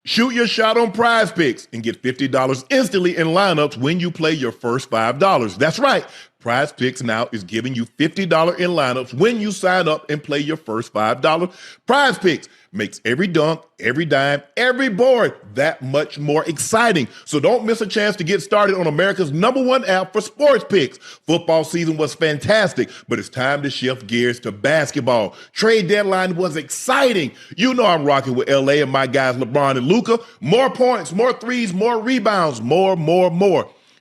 Shoot your shot on Prize Picks and get $50 instantly in lineups when you play your first $5. That's right. Prize Picks now is giving you $50 in lineups when you sign up and play your first $5. Prize Picks makes every dunk, every dime, every board that much more exciting. So don't miss a chance to get started on America's #1 app for sports picks. Football season was fantastic, but it's time to shift gears to basketball. Trade deadline was exciting. You know I'm rocking with LA and my guys LeBron and Luka. More points, more threes, more rebounds, more.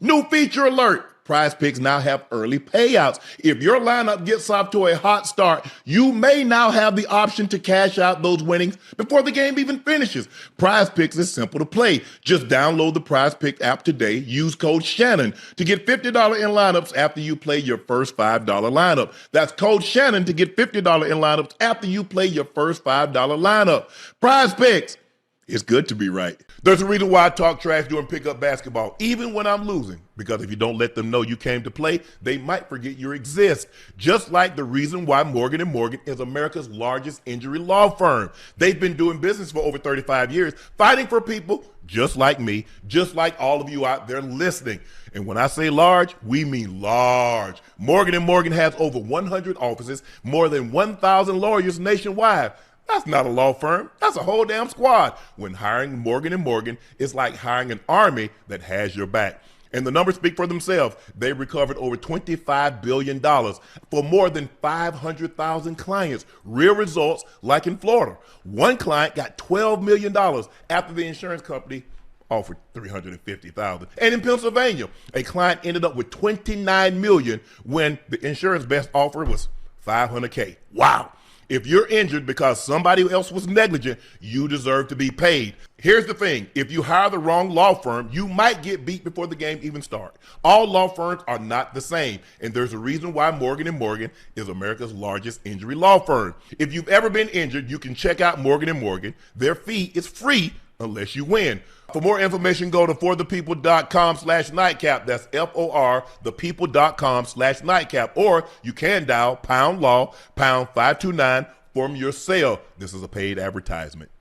New feature alert. Prize Picks now have early payouts. If your lineup gets off to a hot start, you may now have the option to cash out those winnings before the game even finishes. Prize Picks is simple to play. Just download the Prize Picks app today. Use code Shannon to get $50 in lineups after you play your first $5 lineup. That's code Shannon to get $50 in lineups after you play your first $5 lineup. Prize Picks. It's good to be right. There's a reason why I talk trash during pickup basketball, even when I'm losing, because if you don't let them know you came to play, they might forget you exist. Just like the reason why Morgan & Morgan is America's largest injury law firm. They've been doing business for over 35 years, fighting for people just like me, just like all of you out there listening. And when I say large, we mean large. Morgan & Morgan has over 100 offices, more than 1,000 lawyers nationwide. That's not a law firm. That's a whole damn squad. When hiring Morgan & Morgan, it's like hiring an army that has your back. And the numbers speak for themselves. They recovered over $25 billion for more than 500,000 clients. Real results like in Florida. One client got $12 million after the insurance company offered $350,000. And in Pennsylvania, a client ended up with $29 million when the insurance best offer was $500K. Wow. If you're injured because somebody else was negligent, you deserve to be paid. Here's the thing. If you hire the wrong law firm, you might get beat before the game even starts. All law firms are not the same, and there's a reason why Morgan & Morgan is America's largest injury law firm. If you've ever been injured, you can check out Morgan & Morgan. Their fee is free unless you win. For more information, go to forthepeople.com/nightcap. That's FOR, thepeople.com/nightcap. Or you can dial #law, #529 from your cell. This is a paid advertisement.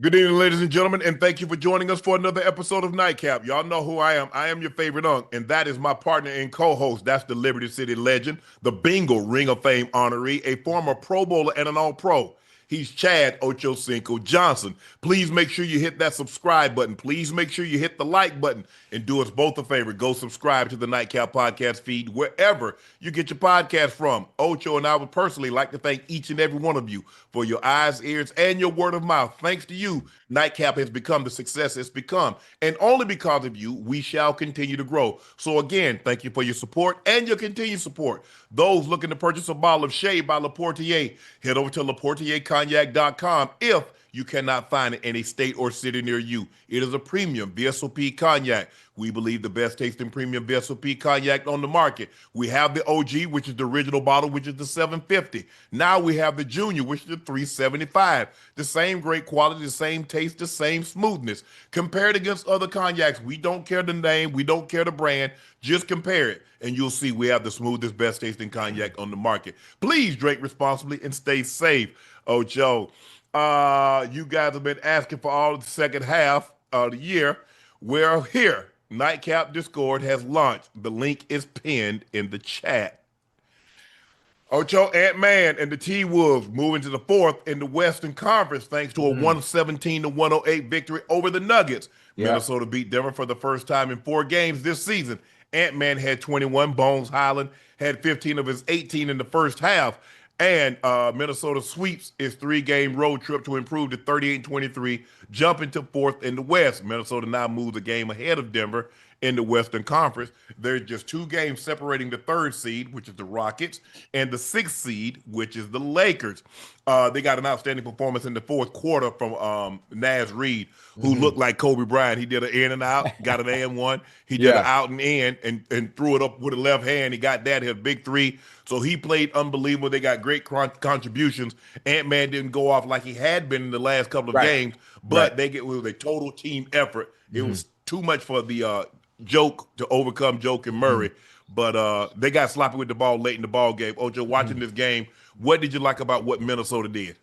Good evening, ladies and gentlemen, and thank you for joining us for another episode of Nightcap. Y'all know who I am. I am your favorite Unc, and that is my partner and co-host. That's the Liberty City legend, the Bingo Ring of Fame honoree, a former Pro Bowler and an All-Pro. He's Chad Ochocinco Johnson. Please make sure you hit that subscribe button. Please make sure you hit the like button and do us both a favor. Go subscribe to the Nightcap podcast feed wherever you get your podcast from. Ocho and I would personally like to thank each and every one of you for your eyes, ears, and your word of mouth. Thanks to you, Nightcap has become the success it's become. And only because of you, we shall continue to grow. So again, thank you for your support and your continued support. Those looking to purchase a bottle of Shade by Laportier, head over to LaportierCognac.com if you cannot find it in a state or city near you. It is a premium VSOP cognac. We believe the best tasting premium VSOP cognac on the market. We have the OG, which is the original bottle, which is the $750. Now we have the Junior, which is the $375. The same great quality, the same taste, the same smoothness. Compared against other cognacs, we don't care the name, we don't care the brand. Just compare it, and you'll see we have the smoothest, best tasting cognac on the market. Please drink responsibly and stay safe. Oh, Joe. You guys have been asking for all the second half of the year. We're here. Nightcap Discord has launched. The link is pinned in the chat. Ocho, Ant-Man, and the T-Wolves moving to the fourth in the Western Conference thanks to a 117-108 victory over the Nuggets. Yeah. Minnesota beat Denver for the first time in 4 games this season. Ant-Man had 21. Bones Highland had 15 of his 18 in the first half. And Minnesota sweeps its 3-game road trip to improve to 38-23, jumping to 4th in the West. Minnesota now moves a game ahead of Denver in the Western Conference. There's just 2 games separating the 3rd seed, which is the Rockets, and the 6th seed, which is the Lakers. They got an outstanding performance in the 4th quarter from Naz Reid, who looked like Kobe Bryant. He did an in and out, got an and one. He did an Yeah. out and in, and threw it up with the left hand. He got that, hit a big 3. So he played unbelievable. They got great contributions. Ant-Man didn't go off like he had been in the last couple of Right. games, Right. but it was a total team effort. It was too much for the Joke to overcome Joke and Murray, but they got sloppy with the ball late in the ball game. Ocho, watching this game, what did you like about what Minnesota did?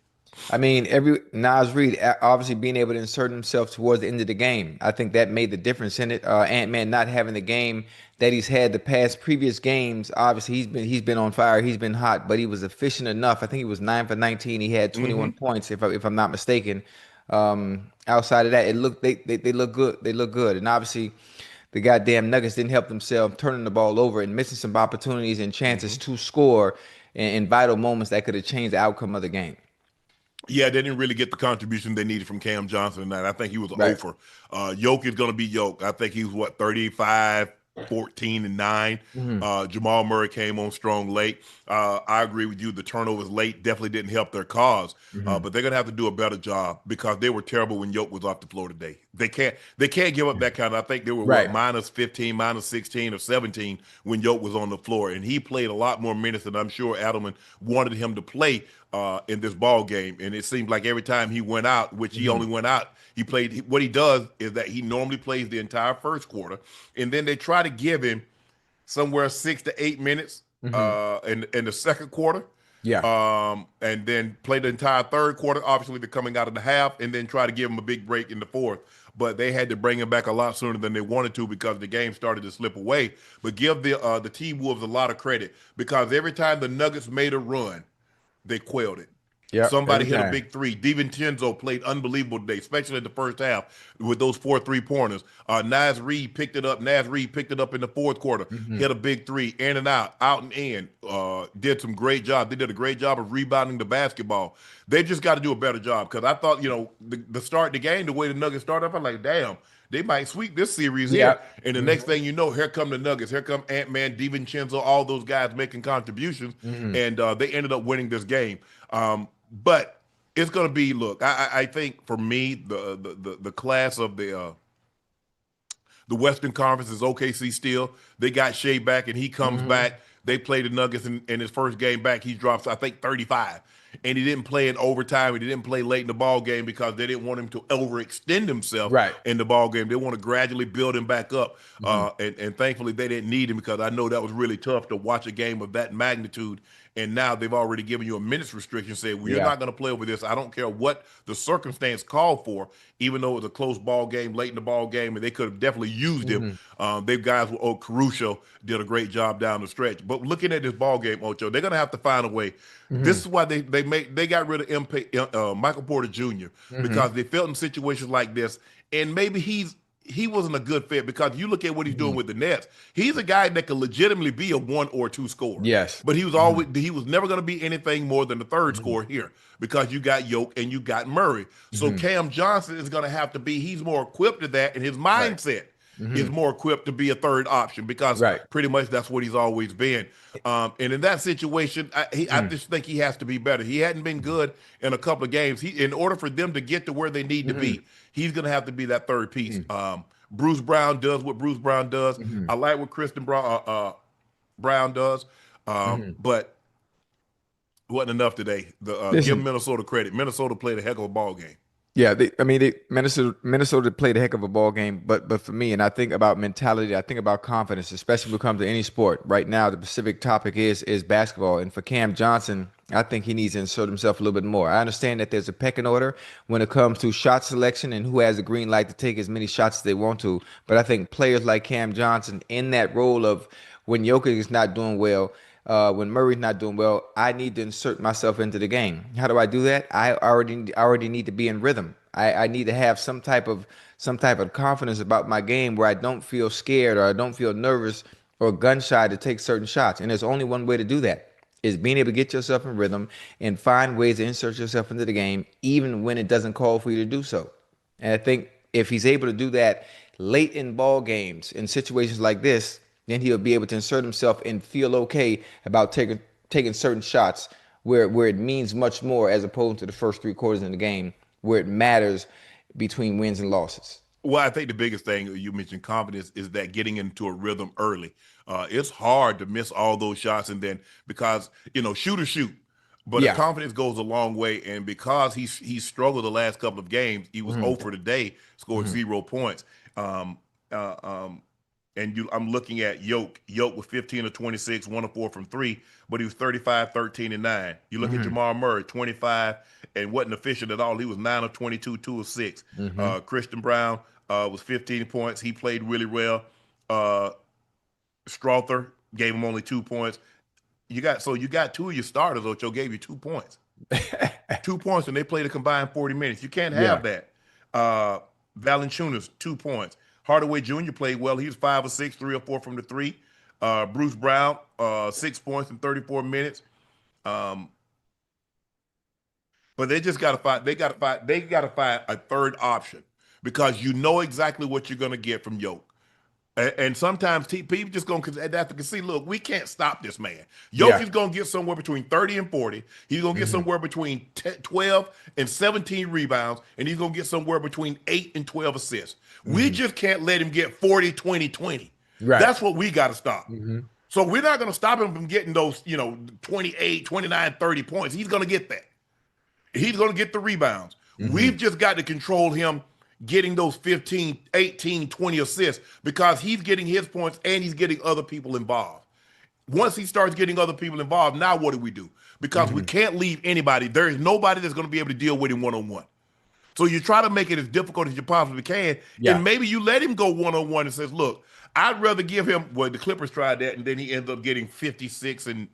I mean, every Nas Reed obviously being able to insert himself towards the end of the game. I think that made the difference in it. Ant-Man not having the game that he's had the past previous games. Obviously, he's been on fire. He's been hot, but he was efficient enough. I think he was 9 for 19. He had 21 points, if I'm not mistaken. Outside of that, they look good. They look good, and obviously, the goddamn Nuggets didn't help themselves turning the ball over and missing some opportunities and chances to score in vital moments that could have changed the outcome of the game. Yeah, they didn't really get the contribution they needed from Cam Johnson tonight. I think he was Right. over. Yoke is going to be Yoke. I think he was, 35, 14, and 9. Jamal Murray came on strong late. I agree with you. The turnovers late definitely didn't help their cause. But they're going to have to do a better job because they were terrible when Yoke was off the floor today. They can't give up that kind of. I think they were Right. minus 15, minus 16 or 17 when Yoke was on the floor, and he played a lot more minutes than I'm sure Adelman wanted him to play in this ball game. And it seemed like every time he went out, which he only went out, he played. What he does is that he normally plays the entire 1st quarter, and then they try to give him somewhere 6 to 8 minutes in the 2nd quarter. Yeah. And then play the entire 3rd quarter, obviously they're coming out of the half, and then try to give him a big break in the 4th. But they had to bring him back a lot sooner than they wanted to because the game started to slip away. But give the T-Wolves a lot of credit because every time the Nuggets made a run, they quelled it. Yep. Somebody Every hit a time. big 3. DiVincenzo played unbelievable today, especially in the 1st half with those 4 3-pointers. Naz Reid picked it up. Naz Reid picked it up in the 4th quarter, hit a big 3, in and out, out and in. Did some great job. They did a great job of rebounding the basketball. They just got to do a better job because I thought, the start of the game, the way the Nuggets started, I'm like, damn, they might sweep this series here. Yep. And the next thing you know, here come the Nuggets. Here come Ant-Man, DiVincenzo, all those guys making contributions. And they ended up winning this game. But it's going to be, look, I think for me, the class of the Western Conference is OKC still. They got Shea back, and he comes back. They play the Nuggets in his first game back. He drops, I think, 35. And he didn't play in overtime. He didn't play late in the ball game because they didn't want him to overextend himself Right. in the ball game. They want to gradually build him back up. And thankfully, they didn't need him because I know that was really tough to watch a game of that magnitude. And now they've already given you a minutes restriction, say, well, you're not going to play over this. I don't care what the circumstance called for, even though it was a close ball game, late in the ball game, and they could have definitely used him. They've guys, Caruso did a great job down the stretch. But looking at this ball game, Ocho, they're going to have to find a way. This is why they got rid of Michael Porter Jr. Because they felt in situations like this, and maybe he wasn't a good fit because you look at what he's doing with the Nets. He's a guy that could legitimately be a 1 or 2 scorer. Yes. But he was never going to be anything more than the 3rd scorer here because you got Yoke and you got Murray. So Cam Johnson is going to have to be, he's more equipped to that, and his mindset is more equipped to be a 3rd option because pretty much that's what he's always been. And in that situation, I just think he has to be better. He hadn't been good in a couple of games. In order for them to get to where they need to be, he's going to have to be that 3rd piece. Bruce Brown does what Bruce Brown does. I like what Kristen Brown does, but wasn't enough today. Give Minnesota credit. Minnesota played a heck of a ball game. Yeah, Minnesota played a heck of a ball game, but for me, and I think about mentality, I think about confidence, especially when it comes to any sport. Right now, the specific topic is basketball, and for Cam Johnson, I think he needs to insert himself a little bit more. I understand that there's a pecking order when it comes to shot selection and who has the green light to take as many shots as they want to, but I think players like Cam Johnson in that role of when Jokic is not doing well, when Murray's not doing well, I need to insert myself into the game. How do I do that? I already need to be in rhythm. I need to have some type of confidence about my game where I don't feel scared or I don't feel nervous or gun shy to take certain shots. And there's only one way to do that is being able to get yourself in rhythm and find ways to insert yourself into the game, even when it doesn't call for you to do so. And I think if he's able to do that, late in ball games in situations like this, then he'll be able to insert himself and feel okay about taking certain shots where it means much more as opposed to the first 3 quarters in the game where it matters between wins and losses. Well, I think the biggest thing you mentioned confidence is that getting into a rhythm early. It's hard to miss all those shots and then because shoot or shoot, but the Yeah. confidence goes a long way. And because he's struggled the last couple of games, he was Hmm. 0 for today, scored Hmm. 0 points. Um, uh, um, and I'm looking at Yoke. Yoke was 15 of 26, 1 of 4 from three, but he was 35, 13, and 9. You look at Hmm. Jamal Murray, 25, and wasn't efficient at all. He was 9 of 22, 2 of 6. Hmm. Christian Brown was 15 points. He played really well. Uh, Strother gave him only 2 points. You got two of your starters, Ocho gave you 2 points. 2 points, and they played a combined 40 minutes. You can't Yeah. have that. Uh, Valanciunas, 2 points. Hardaway Jr. played well. He was 5 of 6, 3 or 4 from the three. Bruce Brown, 6 points in 34 minutes. Um, but they just got to find. They got to find. They got to find a third option because you know exactly what you're going to get from Yoke. And sometimes people just going to have to see, look, we can't stop this man. Yeah. Jokic's going to get somewhere between 30 and 40. He's going to get Hmm. somewhere between 12 and 17 rebounds, and he's going to get somewhere between 8 and 12 assists. We Hmm. just can't let him get 40, 20, 20. Right. That's what we got to stop. Hmm. So we're not going to stop him from getting those, 28, 29, 30 points. He's going to get that. He's going to get the rebounds. Hmm. We've just got to control him getting those 15, 18, 20 assists because he's getting his points and he's getting other people involved. Once he starts getting other people involved, now what do? Because we Hmm. can't leave anybody. There is nobody that's going to be able to deal with him one-on-one. So you try to make it as difficult as you possibly can, Yeah. and maybe you let him go one-on-one and says, look, I'd rather give him, well, the Clippers tried that, and then he ended up getting 56 and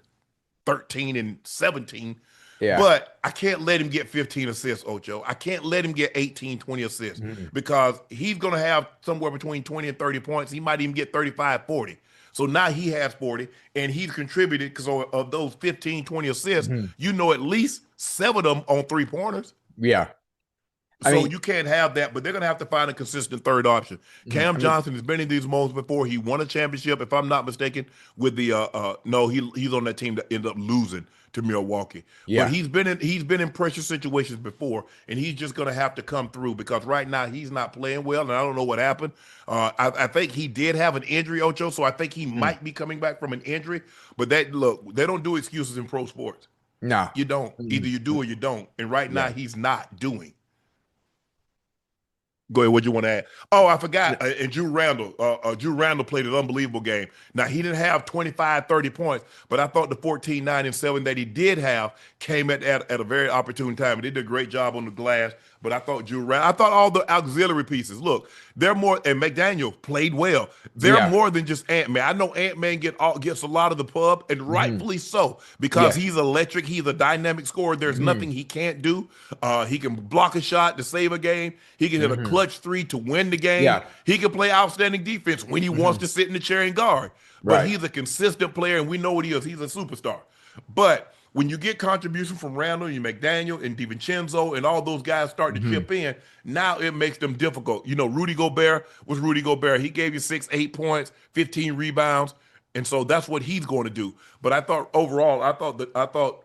13 and 17. Yeah. But I can't let him get 15 assists, Ocho. I can't let him get 18, 20 assists Hmm. because he's going to have somewhere between 20 and 30 points. He might even get 35, 40. So now he has 40, and he's contributed because of those 15, 20 assists, Hmm. at least 7 of them on three-pointers. Yeah. I So mean, you can't have that, but they're going to have to find a consistent third option. mhm. Cam I mean, Johnson has been in these moments before. He won a championship, if I'm not mistaken, with the no, he's on that team that ended up losing to Milwaukee. But yeah. he's been in pressure situations before, and he's just going to have to come through because right now he's not playing well, and I don't know what happened. I think he did have an injury, Ocho, so I think he Mm. might be coming back from an injury. But they don't do excuses in pro sports. Nah. You don't. Either Mm. you do or you don't. And right now Yeah. he's not doing. Go ahead. What you want to add? Oh, I forgot. And Drew Randall. Drew Randall played an unbelievable game. Now, he didn't have 25, 30 points, but I thought the 14, 9, and 7 that he did have came at a very opportune time. He did a great job on the glass, but I thought I thought all the auxiliary pieces, look, they're more, and McDaniel played well. They're Yeah. more than just Ant-Man. I know Ant-Man gets a lot of the pub, and Hmm. rightfully so, because Yeah. he's electric. He's a dynamic scorer. There's Hmm. nothing he can't do. He can block a shot to save a game. He can hit a Hmm. clutch three to win the game. Yeah. He can play outstanding defense when he wants Hmm. to sit in the chair and guard. But Right. he's a consistent player, and we know what he is. He's a superstar. But when you get contribution from Randall, you McDaniel and DiVincenzo and all those guys starting to Hmm. chip in, now it makes them difficult. Rudy Gobert was Rudy Gobert. He gave you 6, 8 points, 15 rebounds. And so that's what he's going to do. But I thought overall, I thought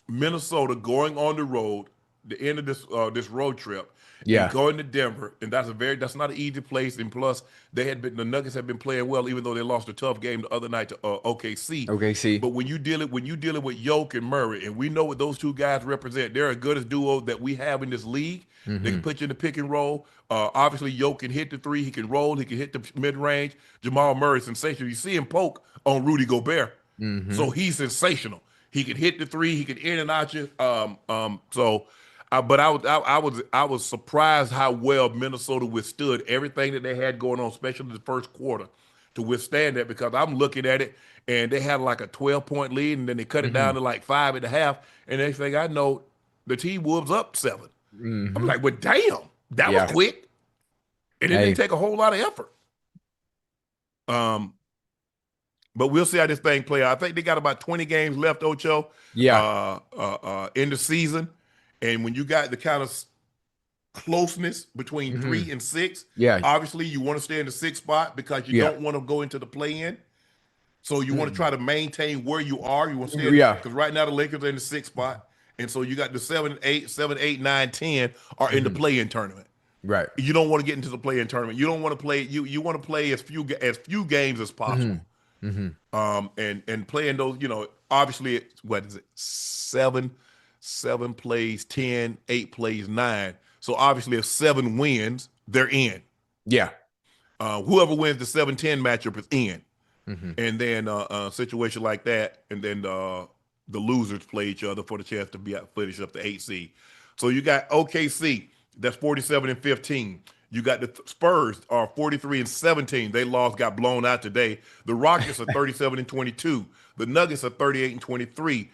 Minnesota going on the road, the end of this road trip, and Yeah. going to Denver, and that's not an easy place. And plus, the Nuggets have been playing well, even though they lost a tough game the other night to OKC. Okay. See. But when you dealing with Yoke and Murray, and we know what those two guys represent, they're as good as duo that we have in this league. They can Hmm. put you in the pick and roll. Obviously, Yoke can hit the three. He can roll. He can hit the mid range. Jamal Murray sensational. You see him poke on Rudy Gobert, so Hmm. he's sensational. He can hit the three. He can in and out you. But I was surprised how well Minnesota withstood everything that they had going on, especially the first quarter, to withstand that. Because I'm looking at it, and they had like a 12-point lead, and then they cut it down Hmm. to like 5.5. And next thing I know, the T-Wolves up 7. I'm Hmm. like, well, damn, that was Yeah. quick, and it didn't Hey. take a whole lot of effort. Um, But we'll see how this thing play out. I think they got about 20 games left, Ocho, Yeah. in the season. And when you got the kind of closeness between 3 and 6. Yeah. Obviously, you want to stay in the 6th spot because you Yeah. don't want to go into the play-in. So you want to try to maintain where you are. You want to stay in, Yeah. because right now the Lakers are in the 6th spot. And so you got the 7, 8, 7, 8, 9, 10 are in the play-in tournament. Right. You don't want to get into the play-in tournament. You don't want to play. You want to play as few games as possible. And playing those. Obviously, what is it? Seven plays 10, 8 plays 9. So obviously, if 7 wins, they're in. Yeah. Whoever wins the 7-10 matchup is in. And then a situation like that, and then the losers play each other for the chance to finish up the 8 seed. So you got OKC, that's 47-15. You got the Spurs are 43-17. They got blown out today. The Rockets are 37-22. The Nuggets are 38-23.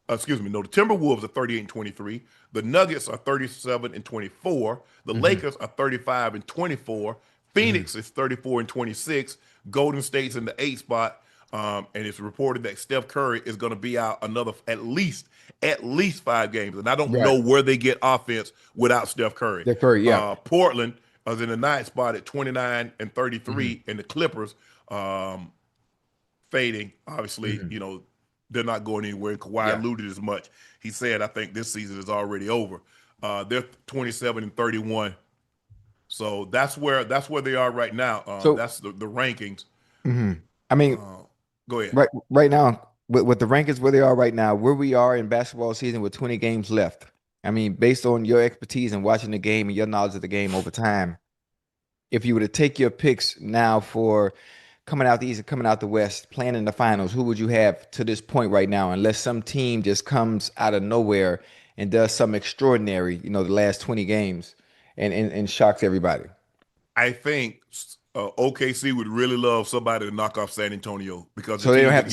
Excuse me, no, the Timberwolves are 38-23. The Nuggets are 37-24. The Lakers are 35-24. Phoenix is 34-26. Golden State's in the 8th spot. And it's reported that Steph Curry is going to be out another at least 5 games. And I don't know where they get offense without Steph Curry. Steph Curry, yeah. Portland is in the 9th spot at 29-33, and the Clippers fading. Obviously, they're not going anywhere. Kawhi alluded as much. He said, I think this season is already over. They're 27-31. So that's where they are right now. That's the rankings. I mean, go ahead. Right now, with the rankings where they are right now, where we are in basketball season with 20 games left. I mean, based on your expertise and watching the game and your knowledge of the game over time, if you were to take your picks now for coming out the East and coming out the West, playing in the finals, who would you have to this point right now? Unless some team just comes out of nowhere and does something extraordinary, the last 20 games and shocks everybody. I think OKC would really love somebody to knock off San Antonio, because So they don't have to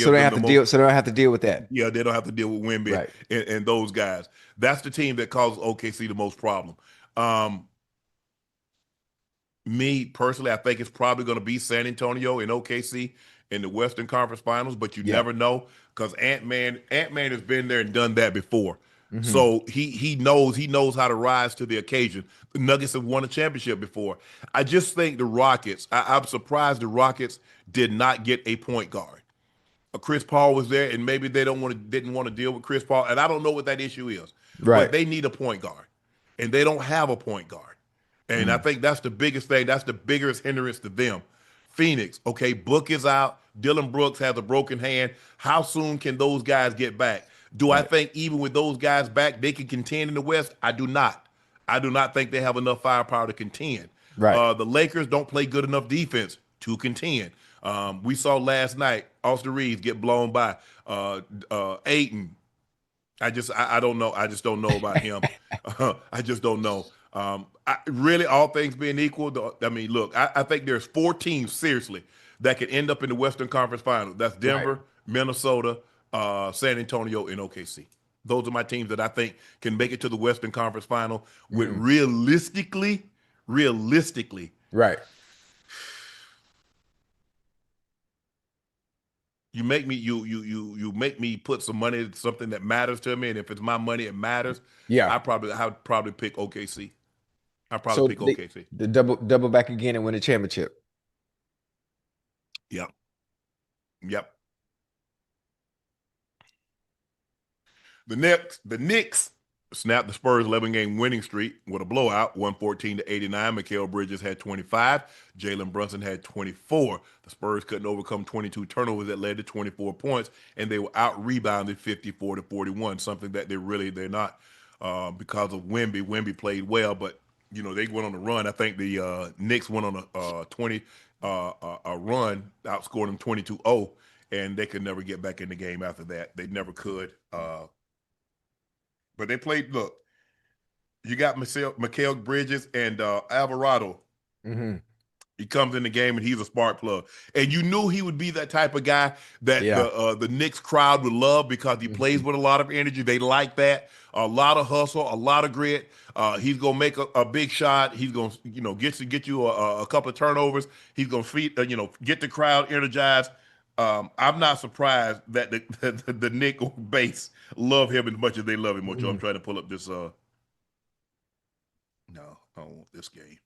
deal with that. Yeah, they don't have to deal with Wemby and those guys. That's the team that causes OKC the most problem. Me personally, I think it's probably going to be San Antonio and OKC in the Western Conference Finals, but you never know, because Ant-Man has been there and done that before. So he knows how to rise to the occasion. The Nuggets have won a championship before. I just think the Rockets, I'm surprised the Rockets did not get a point guard. Chris Paul was there, and maybe they didn't want to deal with Chris Paul, and I don't know what that issue is. Right. But they need a point guard, and they don't have a point guard. And I think that's the biggest thing. That's the biggest hindrance to them. Phoenix, okay, Book is out. Dylan Brooks has a broken hand. How soon can those guys get back? Do I think even with those guys back, they can contend in the West? I do not. I do not think they have enough firepower to contend. Right. The Lakers don't play good enough defense to contend. We saw last night Austin Reeves get blown by Ayton. I don't know. I just don't know about him. I just don't know. Really, all things being equal, look, I think there's 4 teams, seriously, that could end up in the Western Conference Finals. That's Denver, Minnesota, San Antonio, and OKC. Those are my teams that I think can make it to the Western Conference Final with realistically. Right. You make me put some money into something that matters to me, and if it's my money, it matters. Yeah. I'd probably pick OKC. I'd probably pick OKC. The double back again and win a championship. Yep. The Knicks snapped the Spurs 11-game winning streak with a blowout, 114-89. Mikal Bridges had 25. Jalen Brunson had 24. The Spurs couldn't overcome 22 turnovers that led to 24 points, and they were out-rebounded 54-41, something that they're not because of Wemby. Wemby played well, but they went on a run. I think the Knicks went on a run, outscored them 22-0, and they could never get back in the game after that. They never could. But they played. Look, you got Mikal Bridges and Alvarado. He comes in the game and he's a spark plug. And you knew he would be that type of guy that the Knicks crowd would love, because he plays with a lot of energy. They like that. A lot of hustle, a lot of grit. He's gonna make a big shot. He's gonna get you a couple of turnovers. He's gonna get the crowd energized. I'm not surprised that the Knicks base love him as much as they love him. I'm trying to pull up this. No, I don't want this game.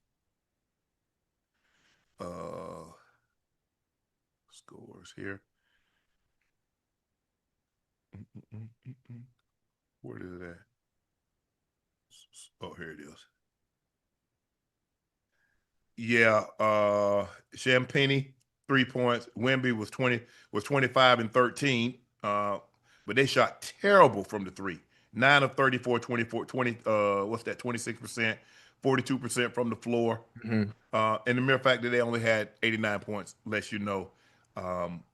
Uh, Scores here. Where is it at? Oh, here it is. Yeah, Champagne 3 points. Wemby was 25 and 13. But they shot terrible from the three. 9 of 34, 24, 20, what's that, 26%, 42% from the floor. Mm-hmm. And the mere fact that they only had 89 points lets you know. Um,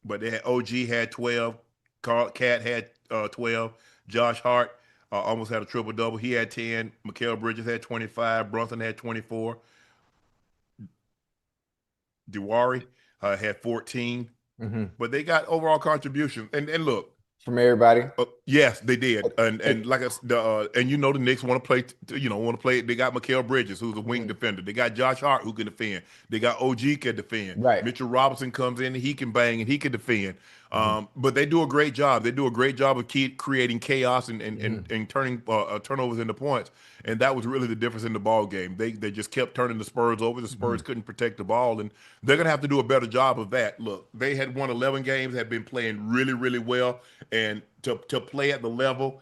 but they had OG had 12, Cat had 12, Josh Hart almost had a triple double. He had 10. Mikal Bridges had 25. Brunson had 24. Dewari had 14. Mm-hmm. But they got overall contribution. And look, From everybody. yes, they did, and Hey, like I and the Knicks want to play, want to play. They got Mikal Bridges, who's a wing mhm. defender. They got Josh Hart, who can defend. They got OG can defend. Right. Mitchell Robinson comes in, he can bang and he can defend. Mm-hmm. But they do a great job. They do a great job of creating chaos and Mm-hmm. turning turnovers into points. And that was really the difference in the ball game. They just kept turning the Spurs over. The Mm-hmm. Spurs couldn't protect the ball, and they're gonna have to do a better job of that. Look, they had won 11 games, had been playing really, really well, and to play at the level.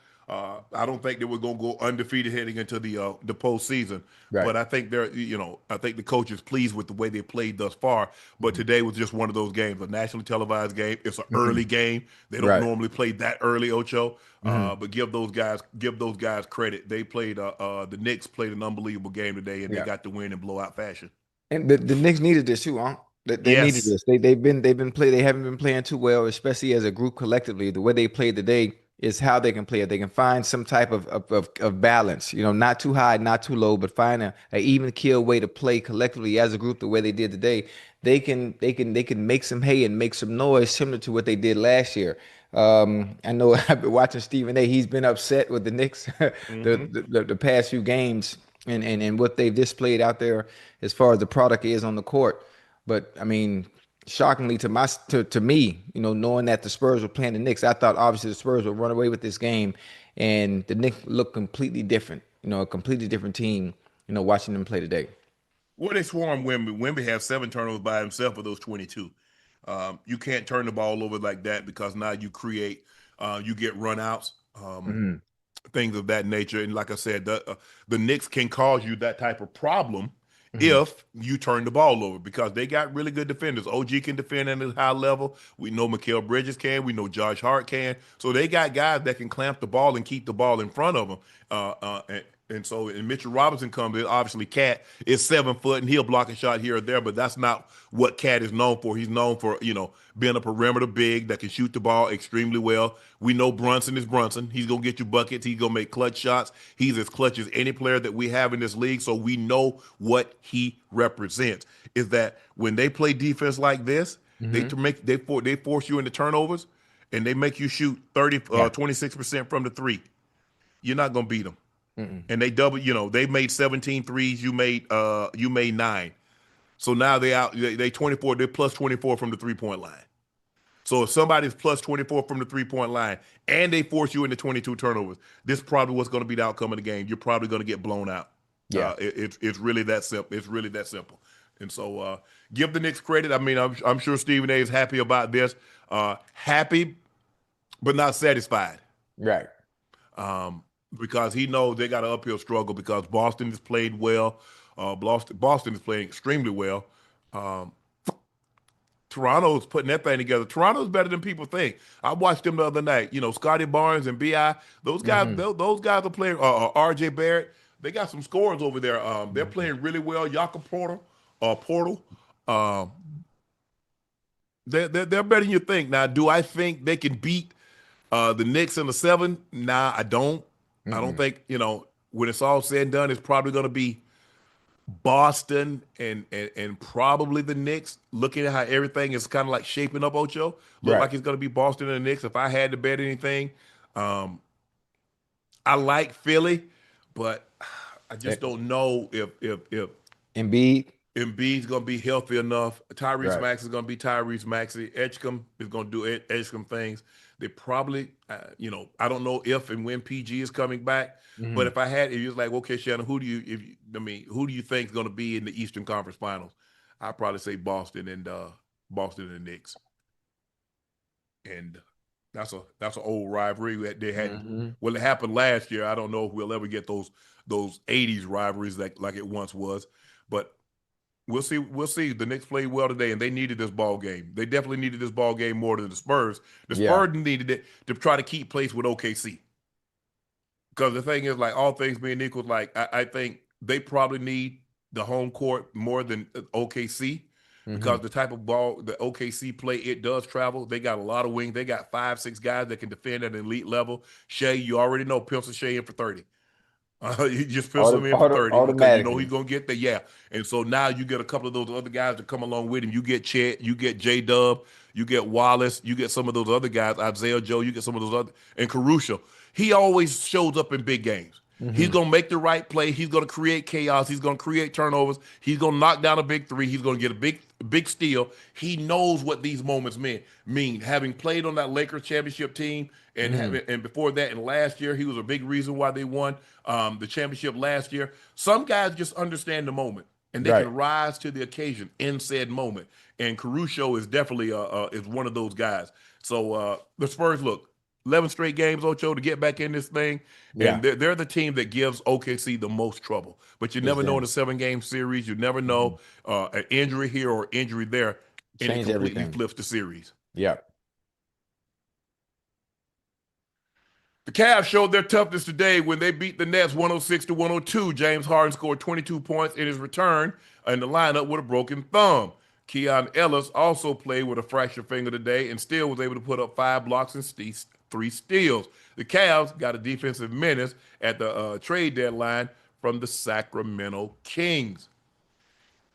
I don't think they were going to go undefeated heading into the postseason, Right. but I think I think the coach is pleased with the way they played thus far. But Mm-hmm. today was just one of those games, a nationally televised game. It's an Mm-hmm. early game. They don't Right. normally play that early, Ocho. Mm-hmm. But give those guys credit. They played the Knicks played an unbelievable game today, and they Yeah. got the win in blowout fashion. And the Knicks needed this too, huh? They needed Yes. this. They haven't been playing too well, especially as a group collectively. The way they played today is how they can play it. They can find some type of balance, not too high, not too low, but find a even keel way to play collectively as a group the way they did today. They can make some hay and make some noise similar to what they did last year. I know I've been watching Stephen A. He's been upset with the Knicks Hmm. the past few games and what they've displayed out there as far as the product is on the court. But I mean, shockingly to me, knowing that the Spurs were playing the Knicks, I thought obviously the Spurs would run away with this game, and the Knicks looked completely different. A completely different team. Watching them play today. Well, they swarm Wemby. Wemby has 7 turnovers by himself of those 22. You can't turn the ball over like that because now you get runouts. Hmm. Things of that nature. And like I said, the Knicks can cause you that type of problem Hmm. if you turn the ball over because they got really good defenders. OG can defend at a high level. We know Mikal Bridges can. We know Josh Hart can. So they got guys that can clamp the ball and keep the ball in front of them. And Mitchell Robinson comes in. Obviously, Cat is 7 foot and he'll block a shot here or there, but that's not what Cat is known for. He's known for being a perimeter big that can shoot the ball extremely well. We know Brunson is Brunson. He's gonna get you buckets. He's gonna make clutch shots. He's as clutch as any player that we have in this league. So we know what he represents. Is that when they play defense like this, they Hmm. to make they force you into turnovers and they make you shoot 30 Yeah. 26% from the three. You're not gonna beat them. Mm-mm. And they made 17 threes, you made 9. So now they 24, they're plus 24 from the 3-point line. So if somebody's plus 24 from the 3-point line and they force you into 22 turnovers, this is probably what's going to be the outcome of the game. You're probably going to get blown out. Yeah. It's really that simple. It's really that simple. And so give the Knicks credit. I mean, I'm sure Stephen A is happy about this. Happy, but not satisfied. Right. Um, because he knows they got an uphill struggle because Boston has played well. Boston is playing extremely well. Um, Toronto's putting that thing together. Toronto's better than people think. I watched them the other night. Scotty Barnes and Bi. Those guys, Hmm. those guys are playing. R.J. Barrett. They got some scores over there. They're Hmm. playing really well. Jakob Portal. Um, they're better than you think. Now, do I think they can beat the Knicks in the 7? Nah, I don't. I don't Mm-mm. think when it's all said and done, it's probably going to be Boston and probably the Knicks. Looking at how everything is kind of like shaping up, Ocho, look Right. like it's going to be Boston and the Knicks. If I had to bet anything, um, I like Philly, but I Eh, just don't know if Embiid. Embiid's going to be healthy enough. Tyrese Right. Maxey is going to be Tyrese Maxey. Edgecombe is going to do Edgecombe things. They probably, I don't know if and when PG is coming back. But Hmm. if you was like, okay, Shannon, who do you think is going to be in the Eastern Conference Finals? I'd probably say Boston and Knicks. And that's an old rivalry that they had. Hmm. Well, it happened last year. I don't know if we'll ever get those '80s rivalries like it once was, but we'll see. We'll see. The Knicks played well today, and they needed this ball game. They definitely needed this ball game more than the Spurs. The Yeah. Spurs needed it to try to keep pace with OKC. Because the thing is, like all things being equal, like I think they probably need the home court more than OKC because Hmm. the type of ball the OKC play, it does travel. They got a lot of wings. They got 5, 6 guys that can defend at an elite level. Shea, you already know, pencil Shea in for 30. You just pencil him in for 30 because you know he's Automatically. gonna get there. Yeah. And so now you get a couple of those other guys to come along with him. You get Chet, you get J Dub, you get Wallace, you get some of those other guys, Isaiah Joe, you get some of those other and Caruso. He always shows up in big games. He's Hmm. gonna make the right play. He's gonna create chaos. He's gonna create turnovers. He's gonna knock down a big three. He's gonna get a big steal. He knows what these moments mean. Having played on that Lakers championship team Hmm. and before that and last year, he was a big reason why they won the championship last year. Some guys just understand the moment and they Right. can rise to the occasion in said moment. And Caruso is definitely is one of those guys. So the Spurs look 11 straight games, Ocho, to get back in this thing. And Yeah. they're the team that gives OKC the most trouble. But you It's never know in them. a 7-game series. You never Hmm. know an injury here or injury there, and it Change completely everything. flips the series. Yeah. The Cavs showed their toughness today when they beat the Nets 106 to 102. James Harden scored 22 points in his return in the lineup with a broken thumb. Keon Ellis also played with a fractured finger today and still was able to put up 5 blocks and 3 steals. The Cavs got a defensive menace at the trade deadline from the Sacramento Kings.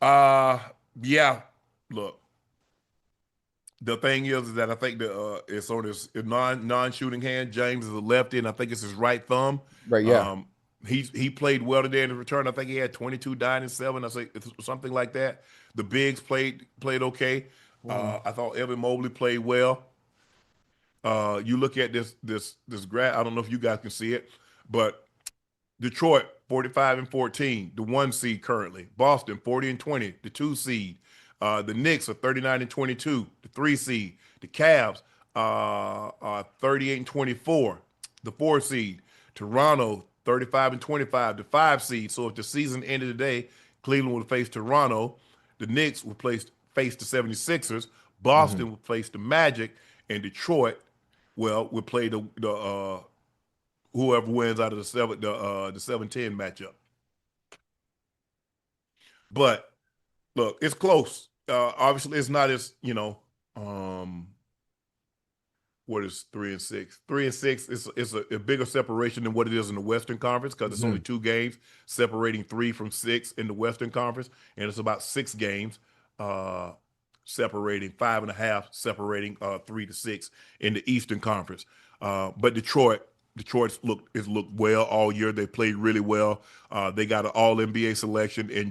Uh, yeah, look, the thing is that I think that it's on his non-shooting hand. James is a lefty, and I think it's his right thumb. Right. Yeah. Um, he played well today in his return. I think he had 22, 9, and 7. I say something like that. The bigs played okay. Hmm. I thought Evan Mobley played well. You look at this graph. I don't know if you guys can see it, but Detroit 45 and 14, the 1 seed currently. Boston 40 and 20, the 2 seed. The Knicks are 39 and 22, the 3 seed. The Cavs are 38 and 24, the 4 seed. Toronto 35 and 25, the 5 seed. So if the season ended today, Cleveland would face Toronto. The Knicks would face the 76ers. Hmm. Boston would face the Magic, and Detroit, well, would play the whoever wins out of the 7-10 matchup. But look, it's close. Obviously, it's not as um, what is 3 and 6? 3 and 6 is a bigger separation than what it is in the Western Conference because it's only Hmm. 2 games separating 3 from 6 in the Western Conference, and it's about 6 games uh, separating 5.5 separating 3 to 6 in the Eastern Conference. But Detroit's looked well all year. They played really well. They got an All NBA selection in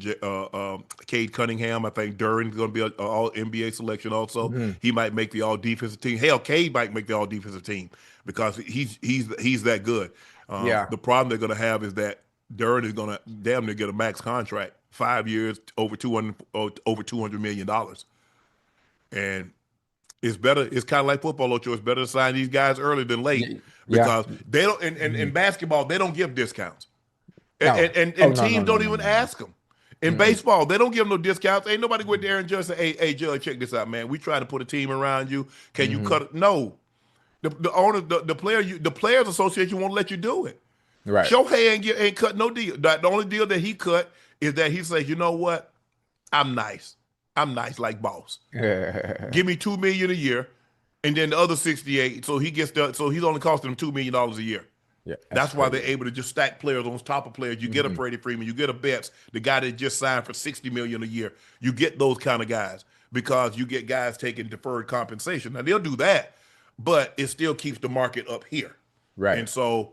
Cade Cunningham. I think Duran's going to be an All NBA selection also. Hmm. He might make the All Defensive team. Hell, Cade might make the All Defensive team because he's that good. Yeah. The problem they're going to have is that Duran is going to damn near get a max contract, 5 years, over $200 million, and it's better. It's kind of like football, Ocho. It's better to sign these guys early than late Yeah. Yeah. because they don't. In Hmm. basketball, they don't give discounts, and, No. and Oh, and no, no, teams no, don't no, even no, no. ask them. In Mm-mm. baseball, they don't give them no discounts. Ain't nobody go there and just say, "Hey, Judge, check this out, man. We trying to put a team around you. Can you Hmm. cut it?" No, the owner, the players association won't let you do it. Right. Shohei ain't cut no deal. The only deal that he cut is that he says, "You know what? I'm nice. I'm nice like boss. Give me 2 million a year, and then the other 68. So he gets so he's only costing them $2 million a year. Yeah, that's That's why they're crazy. able to just stack players on top of players. You get a Hmm. Freddie Freeman, you get a Betts, the guy that just signed for 60 million a year. You get those kind of guys because you get guys taking deferred compensation. Now they'll do that, but it still keeps the market up here. Right. And so,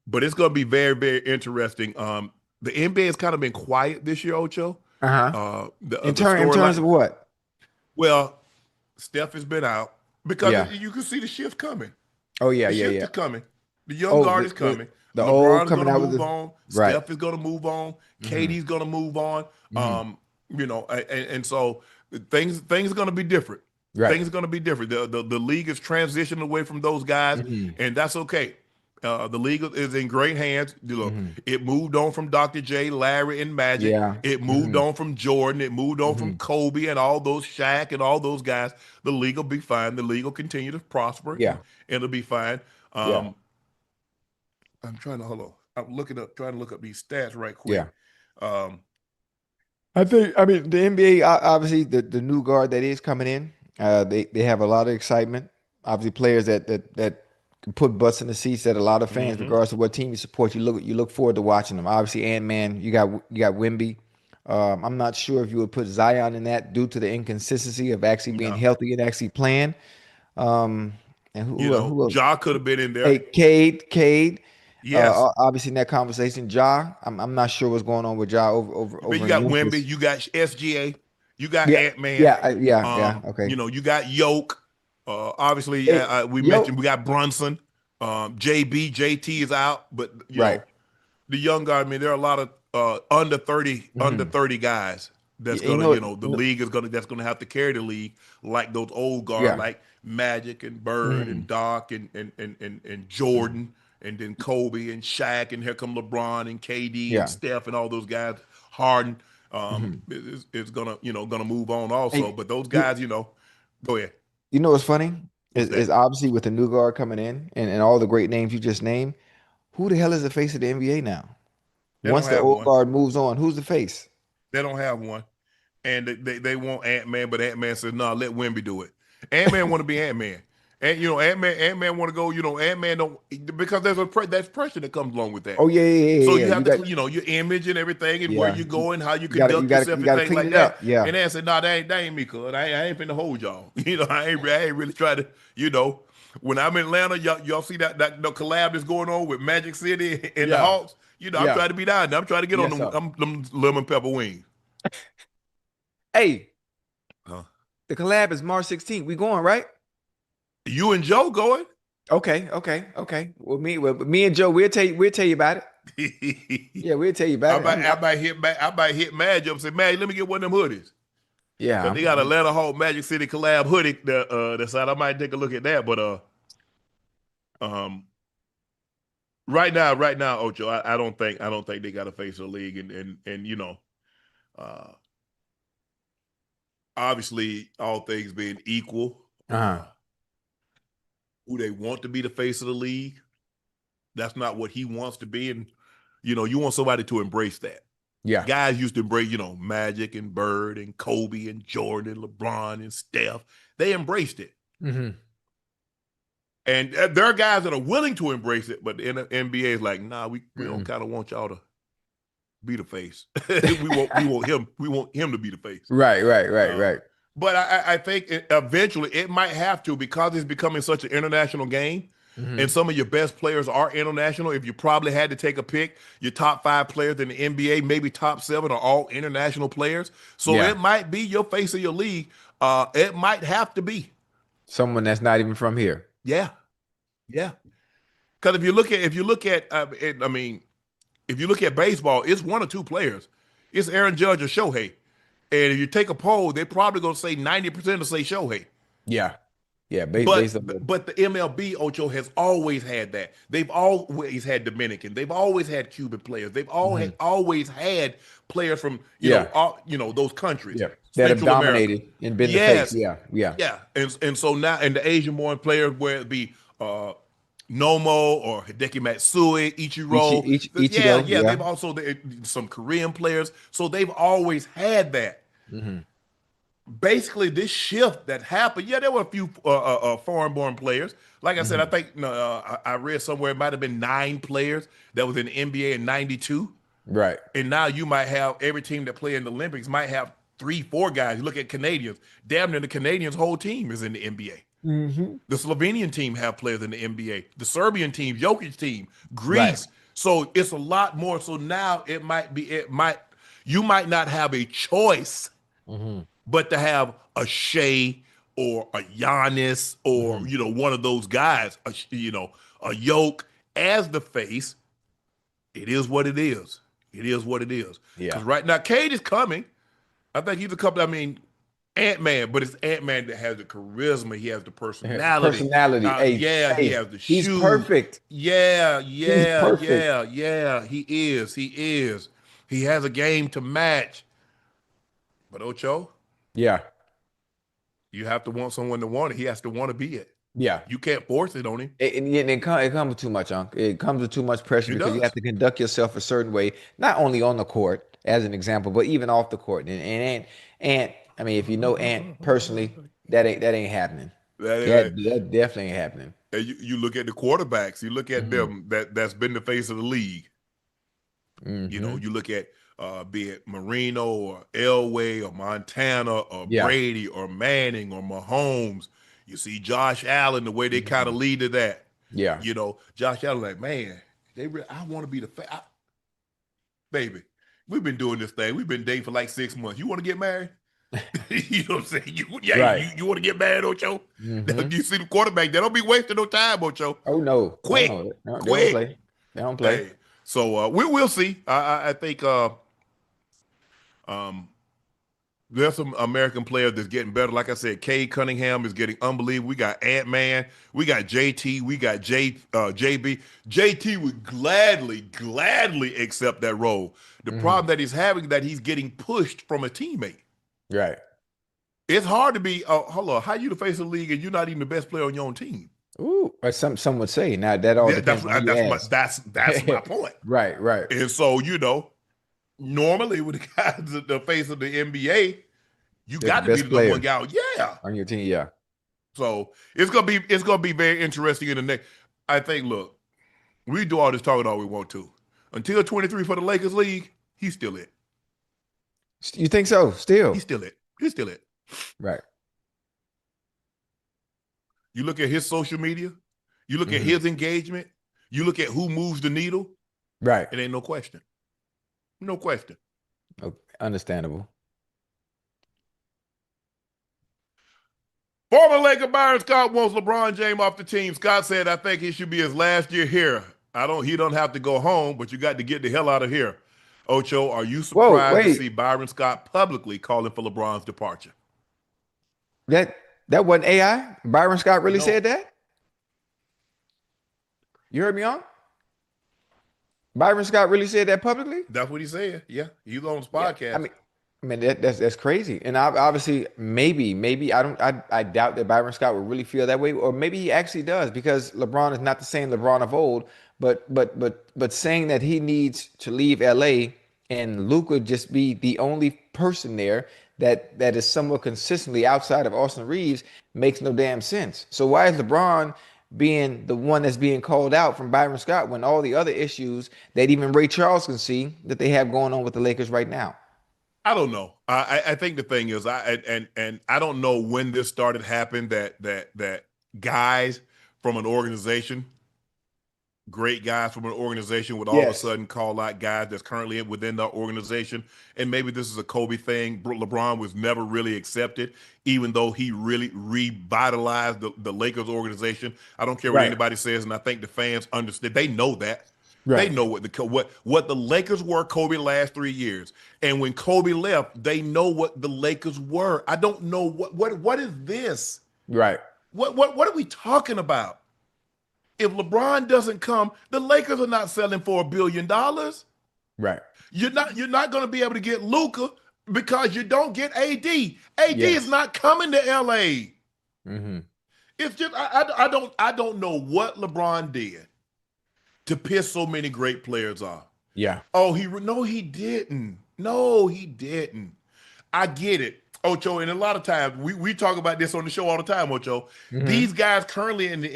but it's going to be very, very interesting. The NBA has kind of been quiet this year, Ocho. Uh-huh. In The terms of storyline. what? Well, Steph has been out because Yeah. you can see the shift coming. Oh yeah, The yeah, shift yeah. is coming. The young Oh, guard is coming. the old LeBron is going coming to out with move the on. right. Steph is going to move on. Mm-hmm. KD's going to move on. Mm-hmm. And so things are going to be different. Right. Things are going to be different. The league is transitioning away from those guys, Mm-hmm. and that's okay. The league is in great hands. Look, Mm-hmm. it moved on from Dr. J, Larry, and Magic. Yeah. It moved Mm-hmm. on from Jordan. It moved on from Mm-hmm. Kobe and all those Shaq and all those guys. The league will be fine. The league will continue to prosper, Yeah. and it'll be fine. Yeah. I'm trying to hold on. Trying to look up these stats right quick. Yeah. Um, I mean, the NBA, obviously, the new guard that is coming in, they have a lot of excitement. Obviously, players that can put butts in the seats that a lot of fans, mhm. regardless of what team you support, you look forward to watching them. Obviously, Ant-Man, you got Wemby. I'm not sure if you would put Zion in that due to the inconsistency of actually being No, healthy and actually playing. Um, and who else? Ja could have been in there. Hey, Cade. Yes, Obviously in that conversation, Ja, I'm not sure what's going on with Ja but you over in got Wemby, Memphis. you got SGA, you got Yeah, Ant Man. yeah. Okay. You got Yoke. Obviously, Hey, we yo, mentioned we got Brunson. JB, JT is out, but right. the young guy. I mean, there are a lot of under Hmm. 30 guys that's You gonna, know, the league is gonna that's gonna have to carry the league like those old guard yeah. like Magic and Bird and Hmm. Doc and Jordan and then Kobe and Shaq and here come LeBron and KD and Yeah. Steph and all those guys. Harden Hmm. is gonna gonna move on also, Hey, but those you, guys, go ahead. you know what's funny What's is that? obviously with the new guard coming in and all the great names you just named, who the hell is the face of the NBA now? They don't Once the have old one. guard moves on, who's the face? They don't have one. And they want Ant Man, but Ant Man says, "No, let Wemby do it." Ant Man want to be Ant Man, and Ant Man want to go. Ant Man don't because that's pressure that comes along with that. Oh So yeah. you have You got to, your image and everything, and where yeah. you go and how you You conduct got yourself you and got to things clean like it that. up. Yeah. And Ant said, "No, that ain't me, cuz I ain't finna hold y'all. I ain't really trying to. When I'm in Atlanta, y'all see that the collab that's going on with Magic City and the Yeah. Hawks. I'm Yeah. trying to be down there. I'm trying to get on Yes, sir. them lemon pepper wings." Hey, Huh? the collab is March 16th. We going, right? You and Joe going? Okay. Well, me and Joe, we'll tell you about it. Yeah, we'll tell you about it. I might hit Magic up and say, "Man, let me get one of them hoodies." Yeah, Cause they got a Atlanta Hawk Magic City collab hoodie that side. I might take a look at that. But um right now, Ocho, I don't think they got to face the league and uh obviously all things being equal, uh-huh. who they want to be the face of the league, that's not what he wants to be. And you want somebody to embrace that. Yeah. Guys used to embrace, Magic and Bird and Kobe and Jordan, LeBron and Steph. They embraced it. Hmm. And there are guys that are willing to embrace it, but the NBA is like, nah, we don't Mm-mm. kind of want y'all to be the face. We want him to be the face. Right. But I think eventually it might have to because it's becoming such an international game. And Hmm. some of your best players are international. If you probably had to take a pick, your top 5 players in the NBA, maybe top 7 are all international players. So Yeah. it might be your face of your league. It might have to be. Someone that's not even from here. Yeah, yeah. Because if you look at baseball, it's one or two players. It's Aaron Judge or Shohei. And if you take a poll, they're probably going to say 90% will say Shohei. Yeah. Yeah. Based on But the MLB, Ocho, has always had that. They've always had Dominican. They've always had Cuban players. They've Mhm. always had players from Yeah. those countries, Yeah. That have Central America. dominated and been the face. Yes, Yeah. yeah, and so now and the Asian born players, where it be Nomo or Hideki Matsui, Ichiro, Ichigo. yeah, Yeah. they've also some Korean players, so they've always had that. Hmm. Basically, this shift that happened, yeah, there were a few foreign-born players. Like I said, I Hmm. think I read somewhere it might have been 9 players that was in the NBA in '92, Right. and now you might have every team that play in the Olympics might have 3, 4 guys. You look at Canadians, damn near the Canadians' whole team is in the NBA. Hmm. The Slovenian team have players in the NBA. The Serbian team, Jokic team, Right. Greece. So it's a lot more. So now it might You might not have a choice, Mm-hmm. but to have a Shea or a Giannis or Mm-hmm. one of those guys, a Yoke as the face, it is what it is. It is what it is. Yeah. Because right now, Cade is coming. I think he's a couple. I mean, Ant-Man, but it's Ant-Man that has the charisma. He has the personality. Personality. Hey, Yeah, he hey, has the he's shoes. perfect. Yeah, He's yeah, perfect. yeah, yeah. He is. He is. He has a game to match. But Ocho, Yeah. you have to want someone to want it. He has to want to be it. Yeah. You can't force it on him. It comes with too much, Unc. It comes with too much pressure It because you have does. to conduct yourself a certain way, not only on the court, as an example, but even off the court. And I mean, if you know Ant personally, that ain't happening. That definitely ain't happening. You look at the quarterbacks. You look at Hmm. them. That's been the face of the league. Hmm. You look at be it Marino or Elway or Montana or Yeah. Brady or Manning or Mahomes. You see Josh Allen, the way they kind of Hmm. lead to that. Yeah. Josh Allen, like, man, I want to be baby. We've been doing this thing. We've been dating for like 6 months. You want to get married? You know what I'm saying? Right. You want to get married, Ocho? Hmm. You see the quarterback, they don't be wasting no time, Ocho. Oh no. Oh Quick, no. No, they don't quick. play. They don't play. Hey, so we'll see. I think um, there's some American players that's getting better. Like I said, Cade Cunningham is getting unbelievable. We got Ant Man, we got JT, we got JB. JT would gladly accept that role. The Hmm. problem that he's having that he's getting pushed from a teammate. Right. It's hard to be. Hold on, how you the face of the league and you're not even the best player on your own team? Ooh, or some would say. Now that all Yeah, depends on who you ask. that's my point. Right, right. And so normally with the guys at the face of the NBA, you They're the got to be best the number one player guy. Yeah. on your team. Yeah. So it's gonna be very interesting in the next. I think. Look, we do all this talking all we want to. Until 23 for the Lakers league, he's still it. You think so? He's Still. still it. He's still it. Right. You look at his social media, you look at Hmm. his engagement, you look at who moves the needle. Right. It ain't no question. No question. Okay. Understandable. Former Laker Byron Scott wants LeBron James off the team. Scott said, I think he should be his last year here. He don't have to go home, but you got to get the hell out of here. Ocho, are you Whoa, surprised to wait. see Byron Scott publicly calling for LeBron's departure? That that wasn't AI? Byron Scott really No, said that? You heard me on? Byron Scott really said that publicly? that's what he said. Yeah, he's on his Yeah. I podcast. mean, that's crazy. And obviously, maybe I doubt that Byron Scott would really feel that way, or maybe he actually does because LeBron is not the same LeBron of old. But saying that he needs to leave LA and Luka just be the only person there that is somewhat consistently outside of Austin Reeves makes no damn sense. So why is LeBron being the one that's being called out from Byron Scott when all the other issues that even Ray Charles can see that they have going on with the Lakers right now? I don't know. I think the thing is, and I don't know when this started happening that guys from an organization, great guys from an organization, would all of a Yes. sudden call out guys that's currently within the organization. And maybe this is a Kobe thing. LeBron was never really accepted, even though he really revitalized the Lakers organization. I don't care what Right. anybody says, and I think the fans understand. They know that. They Right. know what the Lakers were Kobe last 3 years, and when Kobe left, they know what the Lakers were. I don't know what is this? Right. What are we talking about? If LeBron doesn't come, the Lakers are not selling for $1 billion. Right. You're not going to be able to get Luka because you don't get AD. AD is Yes. not coming to LA. Hmm. It's just I don't know what LeBron did to piss so many great players off. Yeah. Oh, no, he didn't. No, he didn't. I get it. Ocho, and a lot of times we talk about this on the show all the time, Ocho. Hmm. These guys currently in the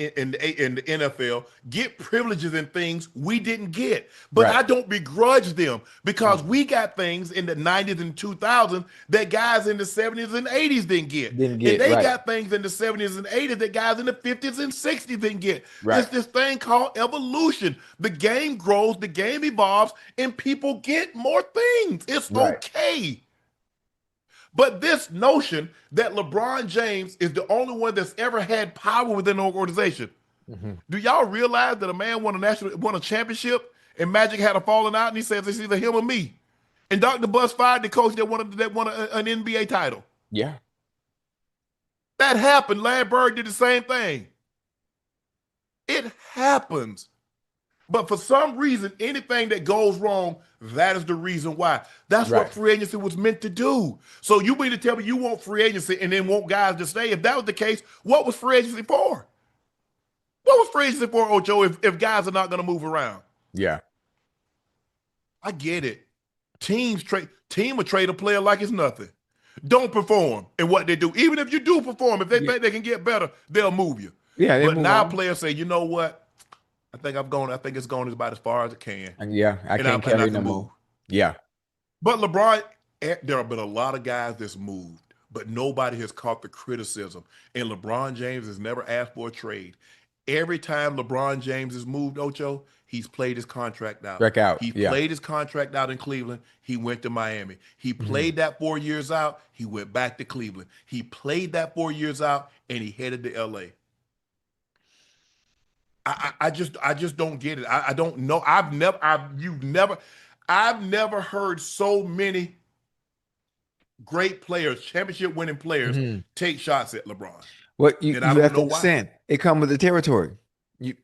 NFL get privileges and things we didn't get, but Right. I don't begrudge them because Mhm. we got things in the 90s and 2000s that guys in the 70s and 80s didn't get, Didn't and get they right. got things in the 70s and 80s that guys in the 50s and 60s didn't get. Right. It's this thing called evolution. The game grows, the game evolves, and people get more things. It's Right. okay. But this notion that LeBron James is the only one that's ever had power within an organization. Hmm. Do y'all realize that a man won a championship and Magic had a falling out and he says it's either him or me? And Dr. Buzz fired the coach that won an NBA title. Yeah. That happened. Larry Bird did the same thing. It happens. But for some reason, anything that goes wrong, that is the reason why. That's what Right. free agency was meant to do. So you mean to tell me you want free agency and then want guys to stay? If that was the case, what was free agency for? What was free agency for, Ocho, if guys are not going to move around? Yeah. I get it. Team will trade a player like it's nothing. Don't perform in what they do. Even if you do perform, if they Yeah. think they can get better, they'll move you. Yeah. They But move now on. players say, you know what? I think it's going about as far as it can. And yeah, I And I, can't and I carry no can move. more. Yeah. But LeBron, there have been a lot of guys that's moved, but nobody has caught the criticism. And LeBron James has never asked for a trade. Every time LeBron James has moved, Ocho, he's played his contract out. Back out. He Yeah. played his contract out in Cleveland. He went to Miami. He Hmm. played that 4 years out. He went back to Cleveland. He played that 4 years out, and he headed to LA. I just don't get it. I don't know. I've never heard so many great players, championship winning players, Hmm. take shots at LeBron. What you And I you don't have to know why. understand, it comes with the territory.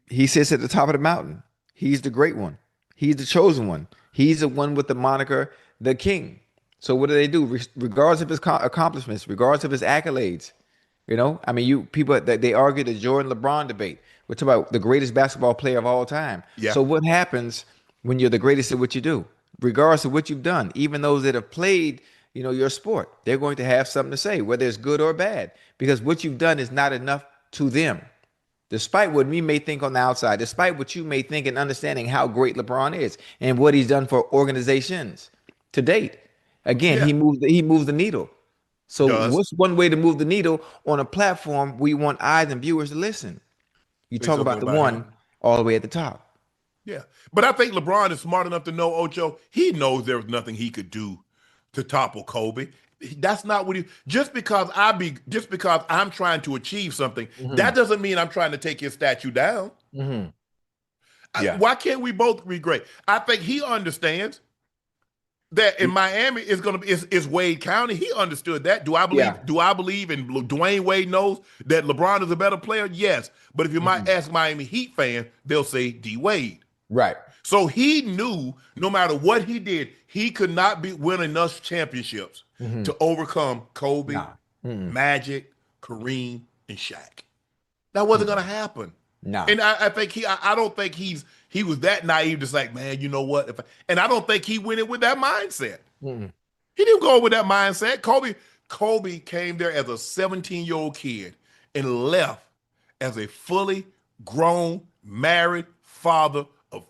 He sits at the top of the mountain. He's the great one. He's the chosen one. He's the one with the moniker, the king. So what do? Regardless of his accomplishments, regardless of his accolades, I mean, you people that they argue the Jordan LeBron debate. We're talking about the greatest basketball player of all time. Yeah. So what happens when you're the greatest at what you do? Regardless of what you've done, even those that have played, your sport, they're going to have something to say, whether it's good or bad, because what you've done is not enough to them. Despite what we may think on the outside, despite what you may think and understanding how great LeBron is and what he's done for organizations to date. Again, Yeah. he moves the needle. He So does. what's one way to move the needle on a platform we want eyes and viewers to listen? You Say talk something about the about him. one all the way at the top. Yeah. But I think LeBron is smart enough to know, Ocho, he knows there was nothing he could do to topple Kobe. That's not what he just because I'm trying to achieve something, that Hmm. doesn't mean I'm trying to take his statue down. Hmm. Yeah. Why can't we both be great? I think he understands that in Miami is Wade County. He understood that. Do I Yeah. believe? Do I believe? And Dwayne Wade knows that LeBron is a better player. Yes, but if you might Hmm. ask Miami Heat fan, they'll say D Wade. Right. So he knew no matter what he did, he could not be win enough championships Hmm. to overcome Kobe, Nah. Mm-mm. Magic, Kareem, and Shaq. That wasn't Mm-mm. going to happen. Nah. And I think I don't think he was that naive, just like, man, you know what? And I don't think he went in with that mindset. Mm-mm. He didn't go with that mindset. Kobe came there as a 17-year-old kid and left as a fully grown, married father of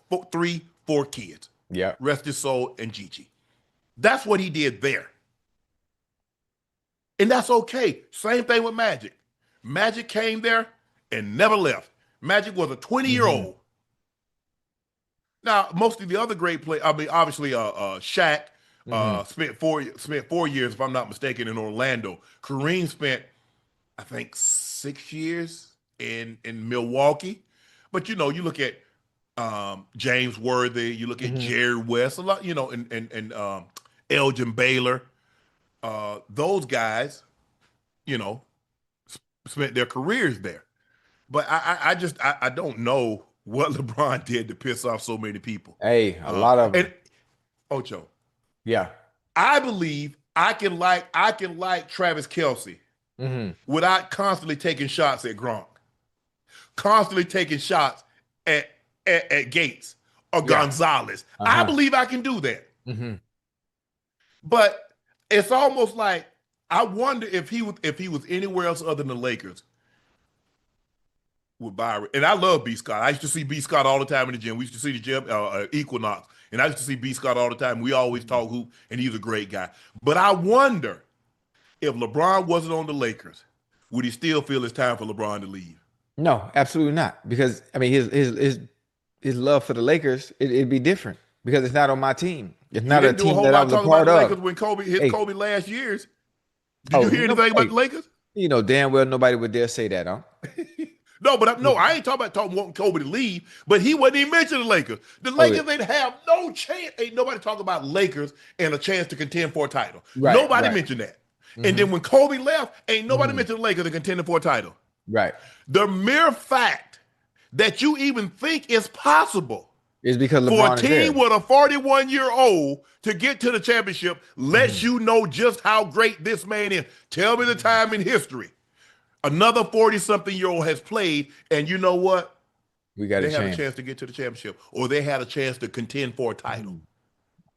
four kids. Yeah. Rest his soul and Gigi. That's what he did there. And that's okay. Same thing with Magic. Magic came there and never left. Magic was a 20-year-old. Hmm. Now, most of the other great players, I mean, obviously, Shaq Hmm. spent 4 years, if I'm not mistaken, in Orlando. Kareem spent, I think, 6 years in Milwaukee. But you look at James Worthy, you look at Hmm. Jerry West, a lot, and Elgin Baylor. Those guys, you know, spent their careers there. But I don't know what LeBron did to piss off so many people. Hey, a lot of them. And Ocho, Yeah. I believe I can like Travis Kelce Hmm. without constantly taking shots at Gronk, constantly taking shots at Gates or Yeah. Gonzalez. I Uh-huh. believe I can do that. Hmm. But it's almost like I wonder if he was anywhere else other than the Lakers with Byron. And I love B Scott. I used to see B Scott all the time in the gym. We used to see the gym Equinox, and I used to see B Scott all the time. We always talk hoop, and he's a great guy. But I wonder if LeBron wasn't on the Lakers, would he still feel it's time for LeBron to leave? No, absolutely not. Because I mean, his love for the Lakers, it'd be different because it's not on my team. It's You not a didn't do a team whole that I lot was a talking about part the of. Lakers when Hey, Kobe last years. Did oh, you hear anything about hey, the Lakers? you know damn well nobody would dare say that, huh? No, but no, I ain't talking wanting Kobe to leave, but he wasn't even mentioning the Lakers. The Oh, yeah. Lakers ain't have no chance. Ain't nobody talking about Lakers and a chance to contend for a title. Right, Nobody right, mentioned that. And then when Kobe left, ain't nobody mentioned the Lakers and contending for a title. right. The mere fact that you even think it's possible It's because for a LeBron is there. team with a 41-year-old to get to the championship lets you know just how great this man is. Tell me the time in history another 40-something-year-old has played, and you know what? We got They a had a chance. chance to get to the championship, or they had a chance to contend for a title.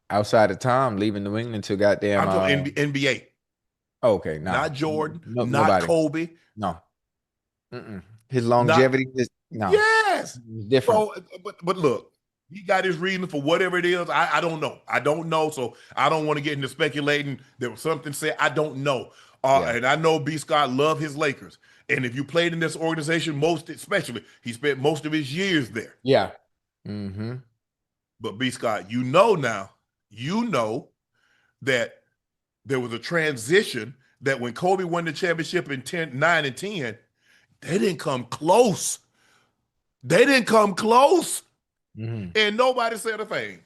Outside of Tom leaving New England to goddamn. I'm talking NBA, Okay, nah, not Jordan, no, not nobody. Kobe. No, his Not longevity is no, yes. it's different. So, but look, he got his reason for whatever it is. I don't know. I don't know. So I don't want to get into speculating. There was something said. I don't know. Yeah, And I know B. Scott loved his Lakers. And if you played in this organization, most especially, he spent most of his years there. yeah. Mm-hmm. But B. Scott, you know now, you know that there was a transition that when Kobe won the championship in 9 and 10, they didn't come close. They didn't come close. Mm-hmm. And nobody said a thing.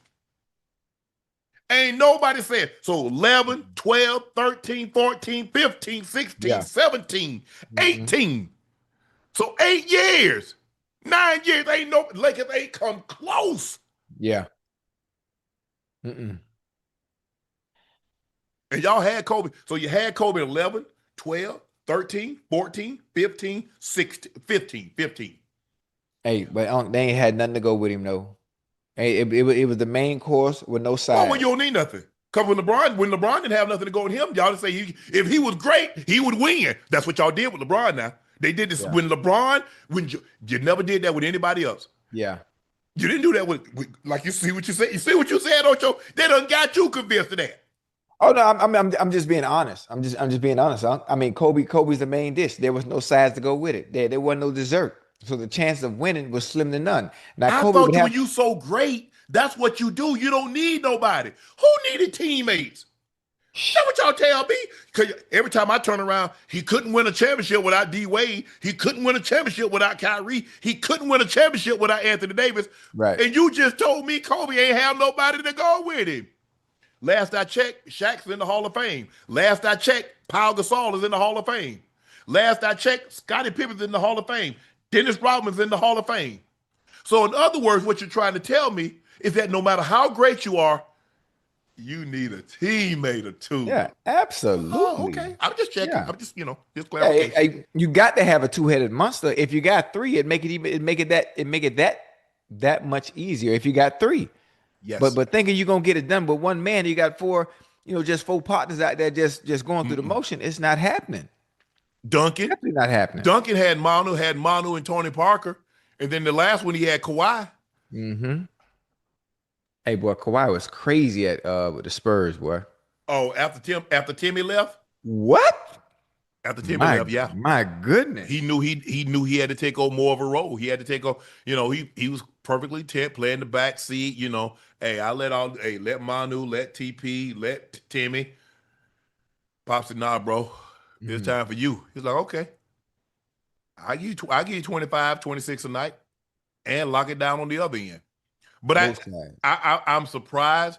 Ain't nobody said. So 11, 12, 13, 14, 15, 16, Yeah. 17, Mm-hmm. 18. So 8 years, 9 years, ain't no Lakers ain't come close. Yeah. Mm-mm. And y'all had Kobe. So you had Kobe 11, 12, 13, 14, 15, 16, 15. Hey, but they ain't had nothing to go with him though. Hey, it was the main course with no Well, when sides. you don't need nothing. Because when LeBron didn't have nothing to go with him, y'all just say if he was great, he would win. That's what y'all did with LeBron now. They did this Yeah. when LeBron, when you never did that with anybody else. Yeah. You didn't do that with like you see what you said. You see what you said, Ocho? They done got you convinced of that. Oh no, I'm just being honest. I'm just being honest. I mean, Kobe's the main dish. There was no sides to go with it. There wasn't no dessert. So the chance of winning was slim to none. Now I Kobe would thought have when you so great, that's what you do. You don't need nobody. Who needed teammates? That's what y'all tell me. Because every time I turn around, he couldn't win a championship without D Wade. He couldn't win a championship without Kyrie. He couldn't win a championship without Anthony Davis. right. And you just told me Kobe ain't have nobody to go with him. Last I checked, Shaq's in the Hall of Fame. Last I checked, Pau Gasol is in the Hall of Fame. Last I checked, Scottie Pippen's in the Hall of Fame. Dennis Rodman's in the Hall of Fame. So in other words, what you're trying to tell me is that no matter how great you are, you need a teammate or two. Yeah, Oh, absolutely. okay. I'm just checking. Yeah. I'm just, just Hey, clarification. hey, you got to have a two-headed monster. If you got three, it make it that much easier if you got three. Yes. But thinking you're gonna get it done with one man, you got four, just four partners out there just going through the motion. It's not happening. Duncan. Definitely not happening. Duncan had Manu and Tony Parker. And then the last one he had Kawhi. Mm-hmm. Hey, boy, Kawhi was crazy at with the Spurs, boy. Oh, after Timmy left? What? After Timmy left, yeah. My goodness. He knew he had to take on more of a role. He had to take on, he was perfectly playing the back seat, Hey, let Manu, let TP, let Timmy. Pop said, nah, bro, it's time for you. He's like, okay. I give you 25, 26 a night and lock it down on the other end. But Both sides. I'm surprised.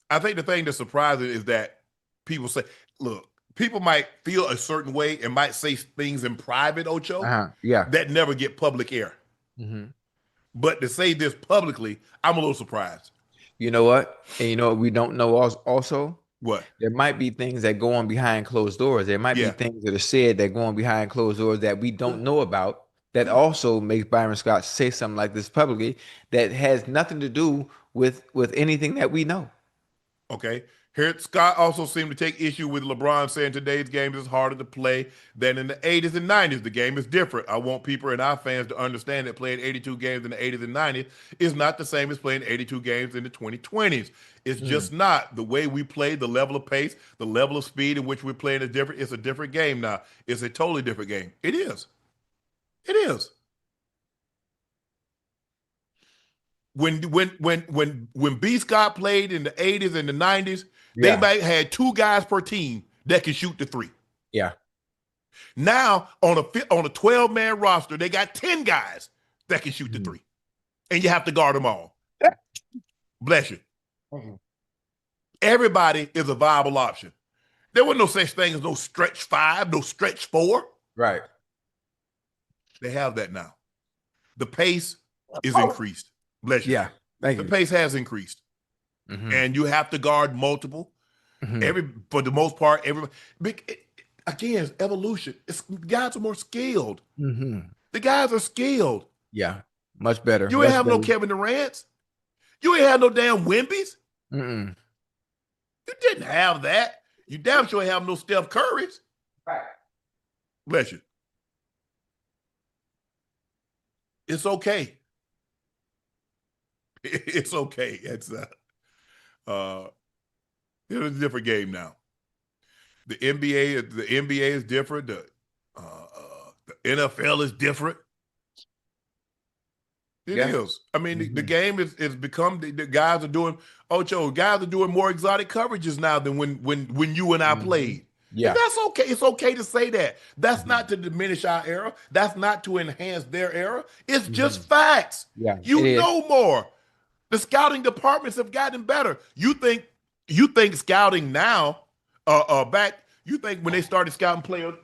I think the thing that's surprising is that people say, look, people might feel a certain way and might say things in private, Ocho, Yeah. that never get public air. Mm-hmm. But to say this publicly, I'm a little surprised. You know what? And you know what we don't know also? What? There might be things that go on behind closed doors. There might be Yeah. things that are said that go on behind closed doors that we don't know about that also makes Byron Scott say something like this publicly that has nothing to do with anything that we know. Okay. Here, Scott also seemed to take issue with LeBron saying today's game is harder to play than in the 80s and 90s. The game is different. I want people and our fans to understand that playing 82 games in the 80s and 90s is not the same as playing 82 games in the 2020s. It's Mm. just not. The way we play, the level of pace, the level of speed in which we're playing is different. It's a different game now. It's a totally different game. It is. It is. When B Scott played in the 80s and the 90s, they Yeah. might had two guys per team that can shoot the three. Yeah. Now on a 12-man roster, they got 10 guys that can shoot the Mhm. three. And you have to guard them all. Bless you. Mhm. Everybody is a viable option. There was no such thing as no stretch five, no stretch four. Right. They have that now. The pace is increased. Bless you. Yeah. Thank The you. pace has increased. Mhm. And you have to guard multiple. Mhm. For the most part, again, it's evolution. Guys are more skilled. Mhm. The guys are skilled. Yeah. Much better. You ain't Much have no better. Kevin Durant's. You ain't have no damn Wimby's. Mm-mm. You didn't have that. You damn sure ain't have no Steph Curry's. Right. Bless you. It's okay. It's okay. Uh it's a different game now. The NBA is different. The NFL is different. It Yeah. is. I mean, the Mhm. game is become the guys are doing Ocho. Guys are doing more exotic coverages now than when you and I Mhm. played. And Yeah. that's okay. It's okay to say that. That's Mhm. not to diminish our era. That's not to enhance their era. It's just Mhm. facts. Yeah. It You is. know more. The scouting departments have gotten better. You think scouting now, back, you think when they started scouting players,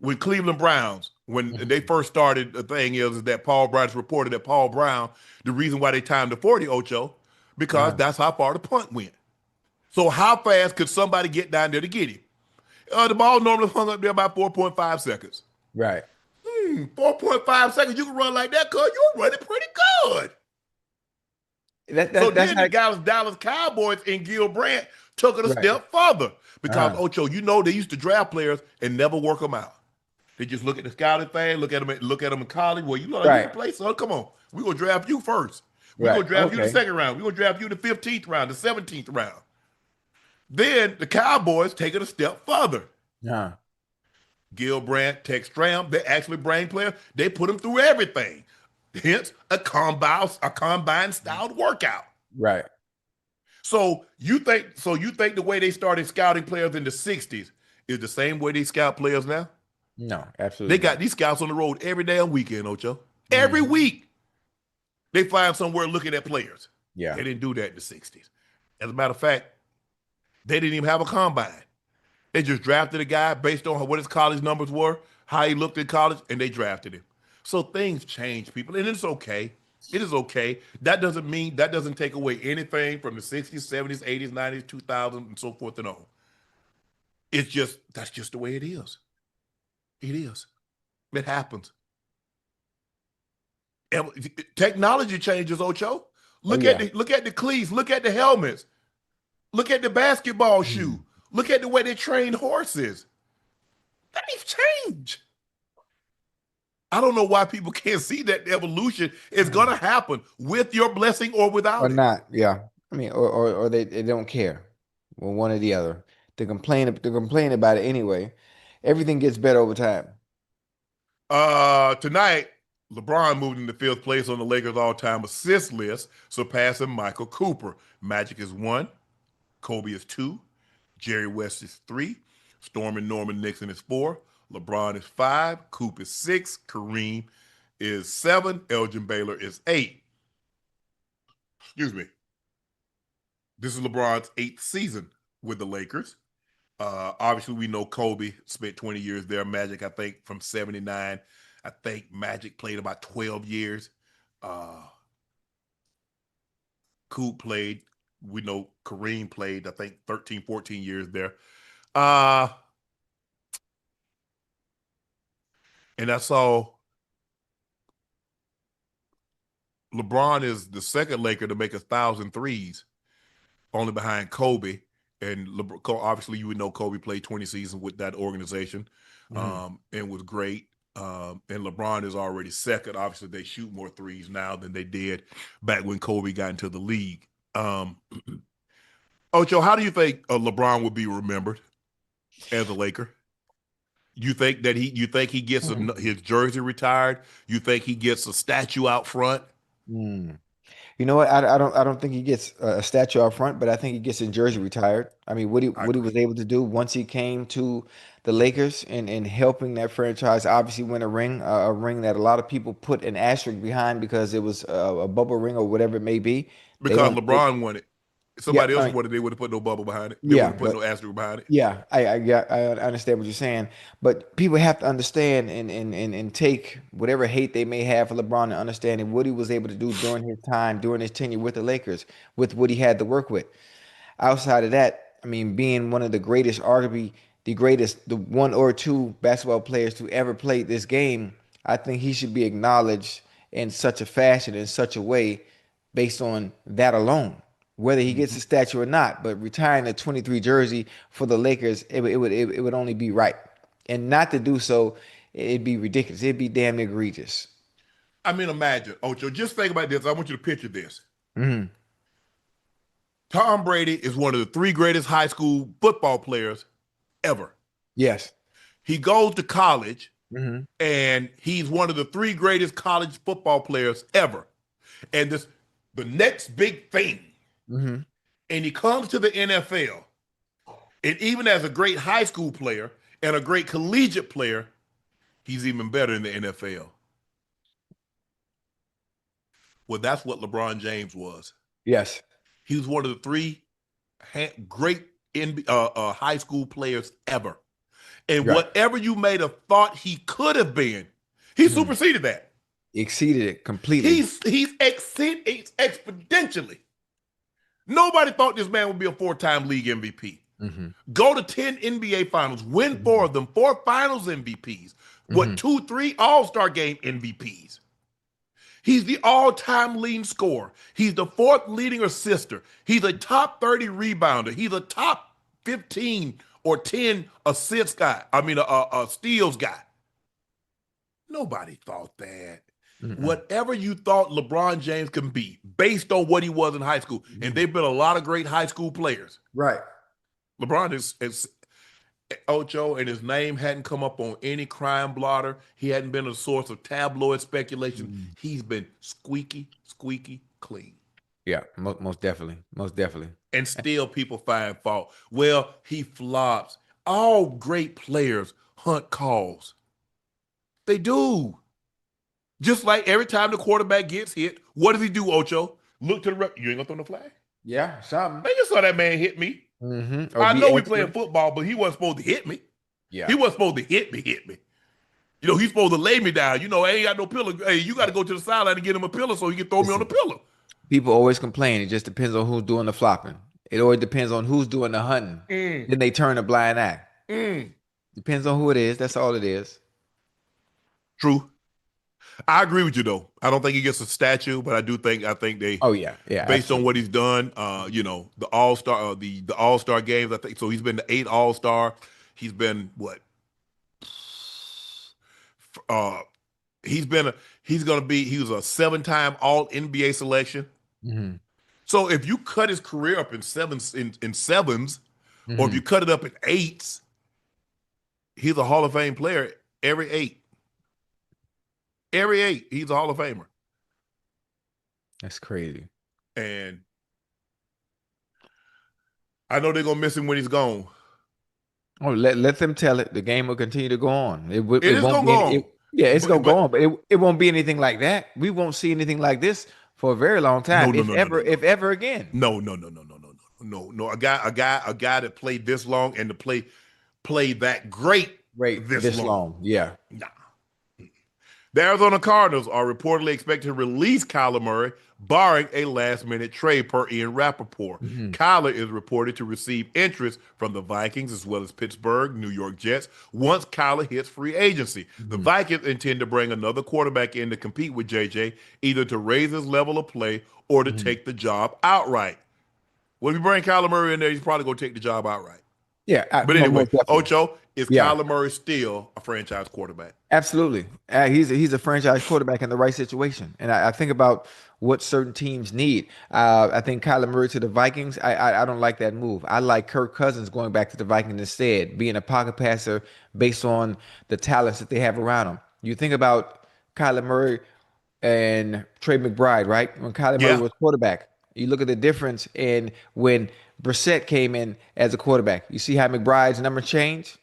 with Cleveland Browns, when they Mhm. first started, the thing is that Paul Brown's reported that Paul Brown, the reason why they timed the 40 Ocho, because Uh-huh. that's how far the punt went. So how fast could somebody get down there to get him? The ball normally hung up there about 4.5 seconds. Right. 4.5 seconds, you can run like that, cuz you're running pretty good. So That's then how. the Dallas Cowboys and Gil Brandt took it a Right. step further because Uh-huh. Ocho, they used to draft players and never work them out. They just look at the scouting thing, look at them in college. Well, you Right. can play, son. Come on. We're gonna draft you first. We're Right. gonna draft you in the Okay. second round. We're gonna draft you in the 15th round, the 17th round. Then the Cowboys take it a step further. Uh-huh. Gil Brandt, Tex Stram, they actually brain players. They put them through everything. Hence a combine styled workout. Right. So you think the way they started scouting players in the 60s is the same way they scout players now? No, They absolutely got not. these scouts on the road every damn weekend, Ocho. Every Mhm. week. They find somewhere looking at players. Yeah. They didn't do that in the 60s. As a matter of fact, they didn't even have a combine. They just drafted a guy based on what his college numbers were, how he looked in college, and they drafted him. So things change, people, and it's okay. It is okay. That doesn't take away anything from the 60s, 70s, 80s, 90s, 2000s, and so forth and on. That's just the way it is. It is. It happens. Technology changes, Ocho. Oh Look at yeah. the cleats, look at the helmets, look at the basketball shoe, Mhm. look at the way they train horses. Things change. I don't know why people can't see that the evolution is gonna happen with your blessing or Or without it. not. Yeah. I mean, or they don't care. Well, one or the other. They complain about it anyway. Everything gets better over time. Tonight, LeBron moved into fifth place on the Lakers all-time assist list, surpassing Michael Cooper. Magic is one, Kobe is two, Jerry West is three, Storm and Norman Nixon is four, LeBron is five, Coop is six, Kareem is seven, Elgin Baylor is eight. Excuse me. This is LeBron's eighth season with the Lakers. Obviously, we know Kobe spent 20 years there. Magic, I think, from 79. I think Magic played about 12 years. Uh, Coop played. We know Kareem played, I think, 13, 14 years there. Uh, and I saw LeBron is the second Laker to make 1,000 threes. only behind Kobe. And obviously, you would know Kobe played 20 seasons with that organization, and was great. And LeBron is already second. Obviously, they shoot more threes now than they did back when Kobe got into the league. Ocho, how do you think LeBron would be remembered as a Laker? You think that you think he gets his jersey retired? You think he gets a statue out front? Mm. You know what? I don't think he gets a statue out front, but I think he gets his jersey retired. I mean, I what he was agree. able to do once he came to the Lakers and helping that franchise obviously win a ring that a lot of people put an asterisk behind because it was a bubble ring or whatever it may be. They Because don't. LeBron won it. If Yeah, somebody I else mean, wanted, they would have put no bubble behind it. They yeah, wouldn't put no but asterisk behind it. yeah, I understand what you're saying, but people have to understand and take whatever hate they may have for LeBron and understanding what he was able to do during his time, during his tenure with the Lakers, with what he had to work with. Outside of that, I mean, being one of the greatest, arguably the greatest, the one or two basketball players to ever play this game, I think he should be acknowledged in such a fashion, in such a way, based on that alone. Whether he gets a statue or not, but retiring the 23 jersey for the Lakers, it would only be right. And not to do so, it'd be ridiculous. It'd be damn egregious. I mean, imagine, Ocho, just think about this. I want you to picture this. Hmm. Tom Brady is one of the three greatest high school football players ever. Yes. He goes to college, Hmm. and he's one of the three greatest college football players ever. And this, the next big thing, Hmm. and he comes to the NFL, and even as a great high school player and a great collegiate player, he's even better in the NFL. Well, that's what LeBron James was. Yes. He was one of the three great high school players ever. And Right. whatever you may have thought he could have been, he Mhm. superseded that. Exceeded it completely. He's exponentially. Nobody thought this man would be a four-time league MVP. Hmm. Go to 10 NBA finals, win four Hmm. of them, four finals MVPs. What, Hmm. 2, 3 All-Star game MVPs. He's the all-time leading scorer. He's the fourth leading assister. He's a top 30 rebounder. He's a top 15 or 10 assist guy. I mean, a steals guy. Nobody thought that. Hmm. Whatever you thought LeBron James can be based on what he was in high school, and Hmm. they've been a lot of great high school players. Right. LeBron is Ocho, and his name hadn't come up on any crime blotter. He hadn't been a source of tabloid speculation. Mm. He's been squeaky, squeaky clean. Yeah, most definitely. Most definitely. And still people find fault. Well, he flops. All great players hunt calls. They do. Just like every time the quarterback gets hit, what does he do, Ocho? Look to the ref. You ain't gonna throw no flag? Yeah, something. Man, you saw that man hit me. Or I be know we playing extra. football, but he wasn't supposed to hit me. Yeah. He wasn't supposed to hit me. You know, he's supposed to lay me down. You know, I ain't got no pillow. Hey, you got to go to the sideline and get him a pillow so he can throw me on the Listen, pillow. people always complain. It just depends on who's doing the flopping. It always depends on who's doing the hunting. Mm, Then they turn a blind eye. mm. Depends on who it is. That's all it is. True. I agree with you though. I don't think he gets a statue, but I think they, Oh yeah, yeah, based on absolutely. what he's done, the All-Star, the All-Star games. I think so. He's been the 8 All-Star. He's been what? Uh, he's been a, he's gonna be. He was a 7-time All NBA selection. Hmm. So if you cut his career up in sevens, or if Hmm. you cut it up in eights, he's a Hall of Fame player every eight. Every eight, he's a Hall of Famer. That's crazy. And I know they're gonna miss him when he's gone. Oh, let them tell it. The game will continue to go on. It It is won't gonna be go any. on, Yeah, it's gonna go but on, but it won't be anything like that. We won't see anything like this for a very long no, time, no, no, no, no, no, if ever again. no, no, no, no, no, no, no, no. A guy that played this long and to play that great Wait, this this long. long. Yeah. Nah. The Arizona Cardinals are reportedly expected to release Kyler Murray, barring a last-minute trade per Ian Rappaport. Hmm. Kyler is reported to receive interest from the Vikings as well as Pittsburgh, New York Jets once Kyler hits free agency. The Hmm. Vikings intend to bring another quarterback in to compete with JJ, either to raise his level of play or to Hmm. take the job outright. Well, if you bring Kyler Murray in there, he's probably gonna take the job outright. Yeah, But anyway, most definitely. Ocho, is Yeah. Kyler Murray still a franchise quarterback? Absolutely. He's a franchise quarterback in the right situation. And I think about what certain teams need. I think Kyler Murray to the Vikings, I don't like that move. I like Kirk Cousins going back to the Vikings instead, being a pocket passer based on the talents that they have around him. You think about Kyler Murray and Trey McBride, right? When Kyler Murray Yeah. was quarterback, you look at the difference in when Brissett came in as a quarterback. You see how McBride's number changed?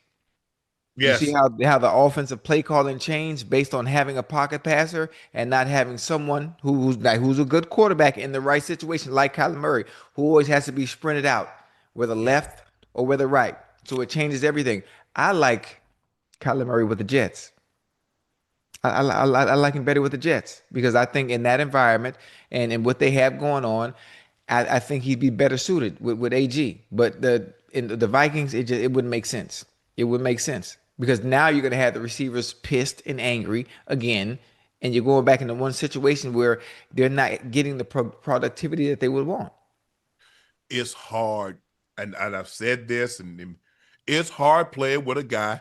You see Yes. how the offensive play calling changed based on having a pocket passer and not having someone who's a good quarterback in the right situation, like Kyler Murray, who always has to be sprinted out, whether Yeah. left or whether right. So it changes everything. I like Kyler Murray with the Jets. I like him better with the Jets because I think in that environment and what they have going on, I think he'd be better suited with AG. But the Vikings, it wouldn't make sense. It would make sense because now you're gonna have the receivers pissed and angry again, and you're going back into one situation where they're not getting the productivity that they would want. It's hard, and I've said this, and it's hard playing with a guy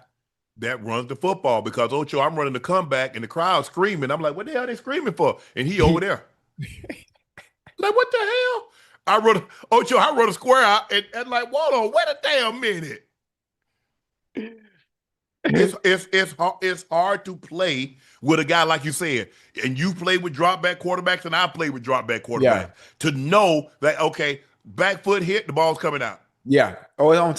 that runs the football because Ocho, I'm running the comeback and the crowd screaming. I'm like, what the hell are they screaming for? And he over there. Like, what the hell? Ocho, I run a square out and like, hold on, wait a damn minute. It's hard to play with a guy like you said, and you play with drop back quarterbacks, and I play with drop back Yeah, quarterbacks to know that okay, back foot hit, the ball's coming out. yeah. Oh, it's on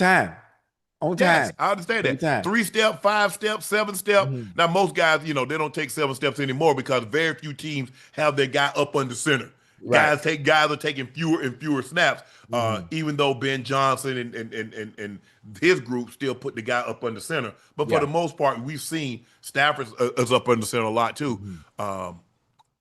Yes, time, I understand every that. time. 3 step, 5 step, 7 step. Mhm. Now, most guys, they don't take 7 steps anymore because very few teams have their guy up under center. Right. Guys are taking fewer and fewer snaps. Mhm. Even though Ben Johnson and his group still put the guy up under center, but for the Yeah. most part, we've seen Stafford is up under center a lot too. Mhm.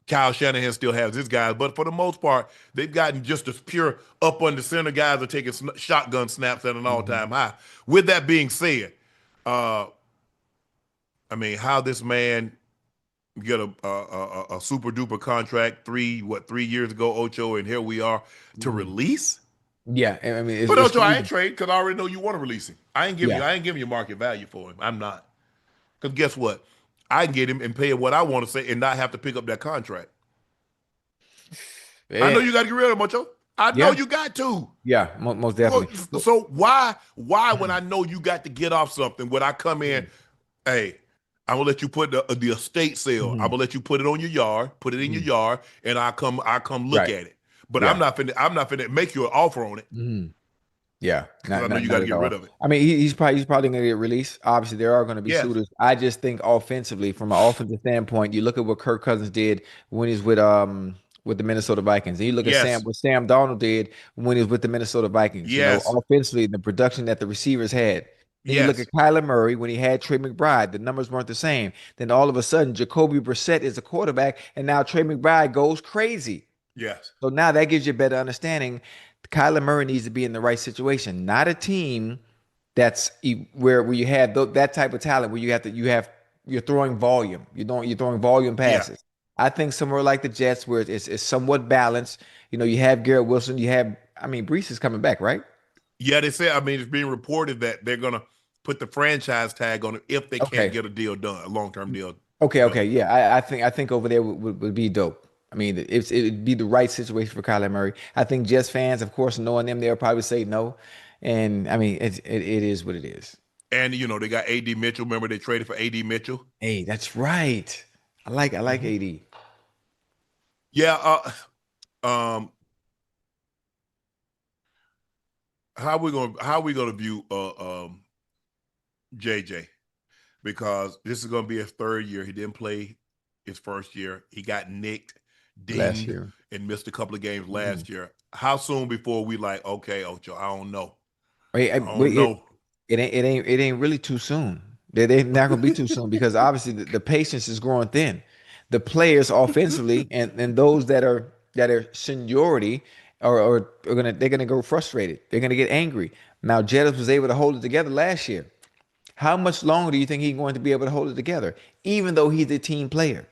Kyle Shanahan still has his guys, but for the most part, they've gotten just as pure up under center guys are taking shotgun snaps at an all Mhm. time high. With that being said, uh, I mean, how this man get a super duper contract 3 years ago, Ocho, and here we are to Mhm. release. Yeah, I mean But it's Ocho, I ain't crazy. trade because I already know you want to release him. Yeah, I ain't giving you market value for him. I'm not. Because guess what? I can get him and pay him what I want to say and not have to pick up that contract. I know yeah, you got to get rid of him, Ocho. I know yeah, you got to. yeah. Most So, definitely. Look, so why when I know you got to get off something, when I come in, mhm, hey, I'm gonna let you put the estate sale. I'm mhm, gonna let you put it on your yard, put it in your mhm. yard, and I come look Right. at it. But Yeah. I'm not finna make you an offer on it Mhm. Yeah. because I know you got Not to at get rid all. of it. I mean, he's probably going to get released. Obviously, there are going to be Yes, suitors. I just think offensively, from an offensive standpoint, you look at what Kirk Cousins did when he's with the Minnesota Vikings. And you look at yes, what Sam Darnold did when he was with the Minnesota Vikings. yes, Offensively, the production that the receivers had. Then you look yes, at Kyler Murray when he had Trey McBride. The numbers weren't the same. Then all of a sudden, Jacoby Brissett is the quarterback, and now Trey McBride goes crazy. yes, So now that gives you a better understanding. Kyler Murray needs to be in the right situation, not a team where you have that type of talent where you're throwing volume. You're throwing volume yeah, passes. I think somewhere like the Jets where it's somewhat balanced. You have Garrett Wilson. I mean, Brees is coming back, right? yeah. They said. I mean, it's being reported that they're gonna put the franchise tag on it if they can't Okay. get a deal done, a long term deal Okay. done. Yeah. I think over there would be dope. I mean, it'd be the right situation for Kyler Murray. I think Jets fans, of course, knowing them, they'll probably say no. And I mean, it is what it is. And they got AD Mitchell. Remember they traded for AD Mitchell. Hey, that's right. I like Mhm. AD. Yeah. Um. How we gonna view JJ, because this is gonna be his third year. He didn't play his first year. He got nicked, Last dinged, year. and missed a couple of games Mhm. last year. How soon before we like, okay, Ocho, I don't know. I Wait, don't know. it ain't really too soon. They not gonna be too soon because obviously the patience is growing thin. The players offensively and those that are seniority they're gonna go frustrated. They're gonna get angry. Now Jettis was able to hold it together last year. How much longer do you think he's going to be able to hold it together, even though he's a team player?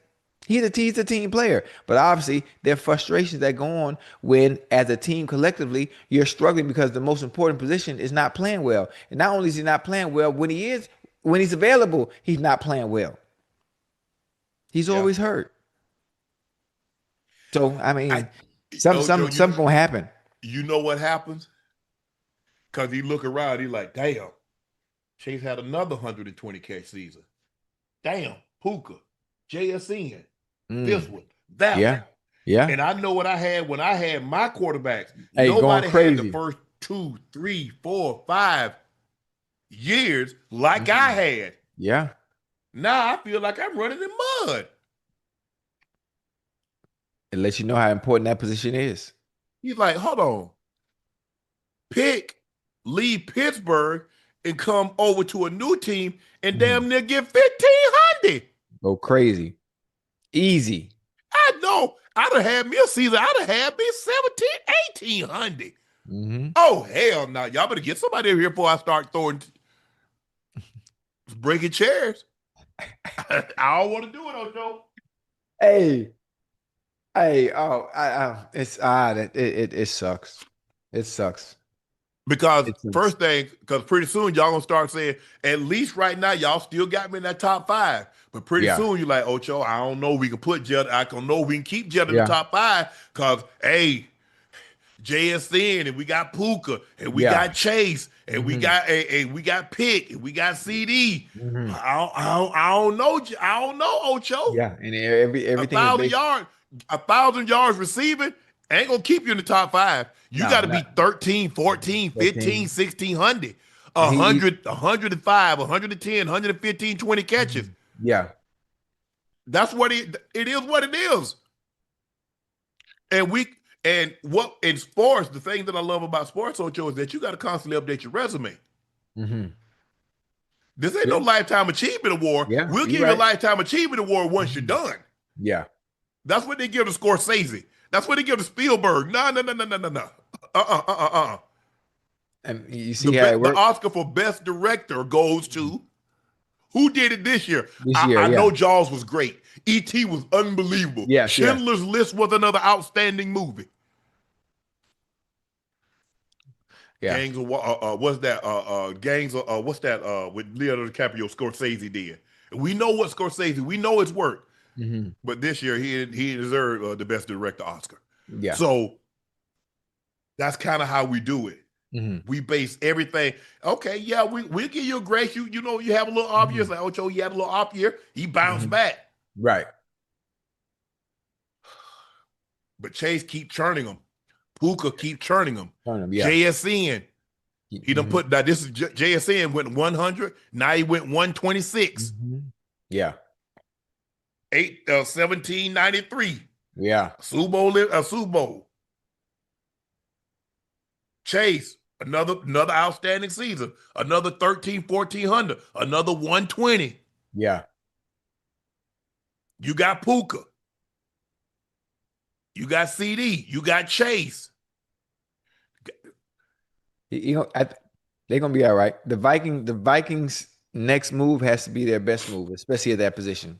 He's a team player, but obviously there are frustrations that go on when, as a team collectively, you're struggling because the most important position is not playing well. And not only is he not playing well, when he's available, he's not playing well. He's Yeah. always hurt. So I I mean, Ocho, something gonna happen. you know what happens? Because he look around, he like, damn, Chase had another 120 catch season. Damn, Puka, JSN, this Mm, one, that one. yeah, yeah. And I know what I had when I had my quarterbacks. Hey, going Nobody had the crazy. first 2, 3, 4, 5 years like I Mhm. had. Yeah. Now I feel like I'm running in mud. It lets you know how important that position is. He's like, hold on, leave Pittsburgh and come over to a new team and Mhm. damn near get 1,500. Go crazy. Easy. I know. I'd have had me a season. I'd have had me 17, 1,800. Hmm. Oh, hell no. Y'all better get somebody over here before I start breaking chairs. I don't want to do it, Ocho. Hey, hey, it's odd. It sucks. It sucks. Because It sucks. first thing, because pretty soon y'all gonna start saying, at least right now, y'all still got me in that top 5. But pretty Yeah. soon you're like, Ocho, I don't know. We can put Jed. I don't know. We can keep Jed in the Yeah. top 5 because hey, JSN and we got Puka and we Yeah. got Chase and we Hmm. got we got Pick and we got CD. Hmm. I don't know. I don't know, Ocho. Yeah. And A everything is thousand based. yards, 1,000 yards receiving ain't gonna keep you in the top 5. You No, got to be not 13, 14, 15, 14. 1,600, And he 100, 105, 110, 115, 20 catches. Mhm. Yeah. That's what it is. What it is. And what in sports, the thing that I love about sports, Ocho, is that you got to constantly update your resume. Hmm. This ain't no Yeah. lifetime achievement award. Yeah. We'll You're give you a right. lifetime achievement award once you're Mhm. done. Yeah. That's what they give to Scorsese. That's what they give to Spielberg. No, no, no, no, no, no, no. Uh. And you The see how it the works Oscar for best director goes to who did it this year? this year. I Yeah. know Jaws was great. E.T. was unbelievable. Yes. Yes. Schindler's List was another outstanding movie. Yeah. Gangs of what's that? Gangs of what's that? With Leonardo DiCaprio, Scorsese did. We know what Scorsese. We know his work. Hmm. But this year he deserved the best director Oscar. Yeah. So that's kind of how we do it. Hmm. We base everything. Okay, yeah, we'll give you a grace. You know you have a little off year. It's Hmm. like Ocho, you had a little off year. He bounced Hmm. back. Right. But Chase keep churning them. Puka keep churning them. Turn them. Yeah. JSN. He done Hmm. put now this is JSN went 100. Now he went 126. Hmm. Yeah. 1793. Yeah. Subo. Chase, another outstanding season. Another 13, 1400. Another 120. Yeah. You got Puka. You got CD. You got Chase. You know, they're gonna be all right. The Vikings' next move has to be their best move, especially at that position.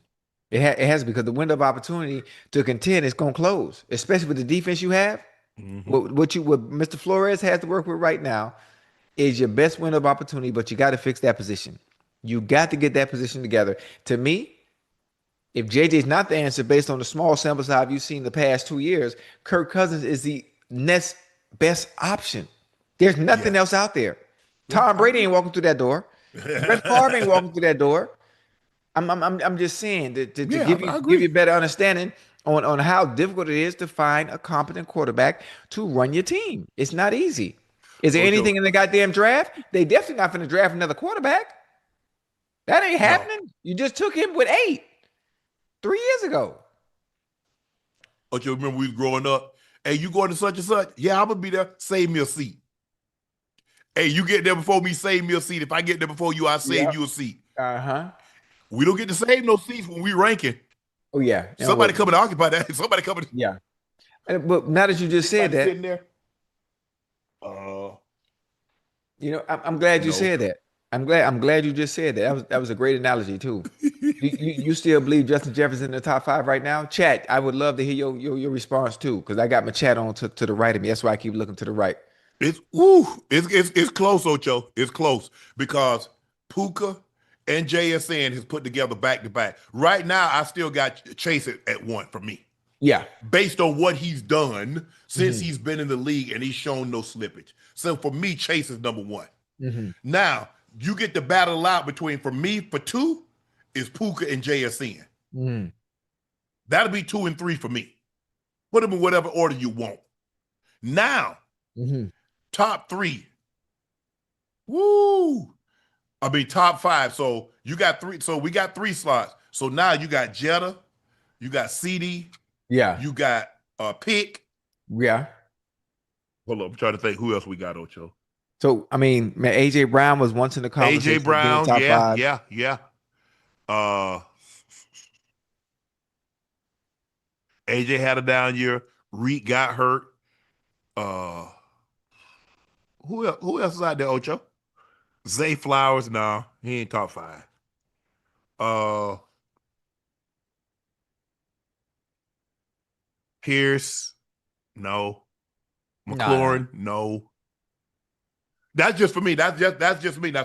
It has because the window of opportunity to contend is gonna close, especially with the defense you have. Mm-hmm. What Mr. Flores has to work with right now is your best window of opportunity, but you got to fix that position. You got to get that position together. To me, if JJ is not the answer based on the small sample size you've seen the past 2 years, Kirk Cousins is the next best option. There's nothing Yeah. else out there. Yeah, Tom I Brady agree. ain't walking through that door. Brett Favre ain't walking through that door. I'm just saying to Yeah, I give you agree. a better understanding on how difficult it is to find a competent quarterback to run your team. It's not easy. Is there anything Ocho, in the goddamn draft? They definitely not going to draft another quarterback. That ain't no. happening. You just took him with 3 years ago. Ocho, remember we was growing up. Hey, you going to such and such? Yeah, I'm gonna be there. Save me a seat. Hey, you get there before me, save me a seat. If I get there before you, I save Yep. you a seat. Uh-huh. We don't get to save no seats when we ranking. Oh yeah. And Somebody coming to occupy that. Somebody coming. yeah. But now that you just said Anybody that, sitting there? Uh, I'm glad you no. said that. I'm glad you just said that. That was a great analogy too. You still believe Justin Jefferson in the top five right now? Chat, I would love to hear your response too, because I got my chat on to the right of me. That's why I keep looking to the right. It's close, Ocho. It's close because Puka and JSN has put together back to back. Right now, I still got Chase at one for me, Yeah. based on what he's done since Hmm. he's been in the league and he's shown no slippage. So for me, Chase is number one. Hmm. Now you get the battle out between for me for two is Puka and JSN. Hmm. That'll be 2 and 3 for me. Put them in whatever order you want. Now, Hmm. top three. Woo! I mean, top five. So you got three. So we got three slots. So now you got Jetta, you got CD, Yeah. you got Pick. Yeah. Hold up, I'm trying to think who else we got, Ocho. So I mean, man, AJ Brown was once in the AJ conversation of being Brown, top yeah, five. yeah, yeah. Uh AJ had a down year. Reed got hurt. Uh who else is out there, Ocho? Zay Flowers, no, he ain't top five. Uh Pierce, no. No, no. McLaurin, no. That's just for me. That's just me. Now,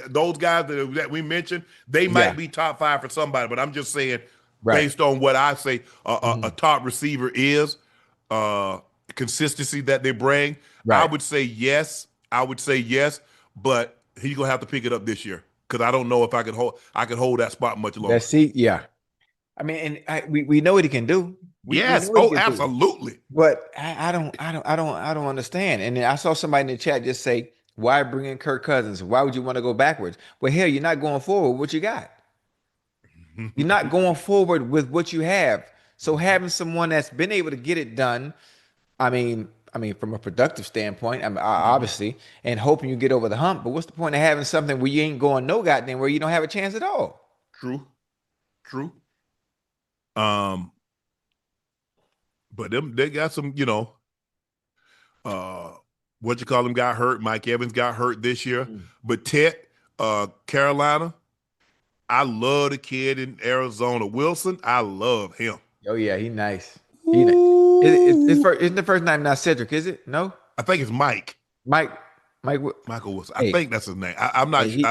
those guys that we mentioned, they Yeah. might be top five for somebody, but I'm just saying, Right. based on what I say, a Hmm. top receiver is uh, consistency that they bring. I Right. would say yes. I would say yes, but he's gonna have to pick it up this year because I don't know if I can hold that spot much That longer. seat. Yeah. I mean, and we know what he can do. We know Yes. what he Oh, can do. absolutely. But I don't understand. And then I saw somebody in the chat just say, "Why bring in Kirk Cousins? Why would you want to go backwards?" Well, hell, you're not going forward with what you got. You're not going forward with what you have. So having someone that's been able to get it done, I mean, from a productive standpoint, Mhm. obviously, and hoping you get over the hump. But what's the point of having something where you ain't going no goddamn where you don't have a chance at all? True. True. Um, but them they got some, uh what you call him got hurt. Mike Evans got hurt this year. Mm. But Ted, Carolina, I love the kid in Arizona. Wilson, I love him. Oh yeah, he nice. He ni- Ooh. isn't the first name not Cedric, is it? No, I think it's Mike. Mike. Mike. Michael Wilson. I Hey, think that's his name. I'm not. hey, he.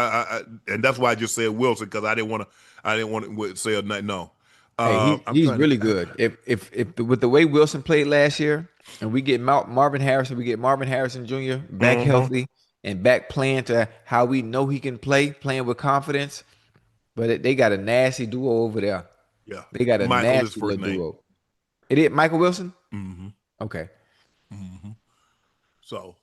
And that's why I just said Wilson because I didn't want to. I didn't want to say a name. No. Hey, I'm he's trying to. really good. If with the way Wilson played last year, and we get Marvin Harrison, we get Marvin Harrison Jr. back Mhm. healthy and back playing to how we know he can play, playing with confidence. But they got a nasty duo over there. Yeah. They got a Michael is nasty first little name. duo. It is Michael Wilson? Hmm. Okay. Hmm. So,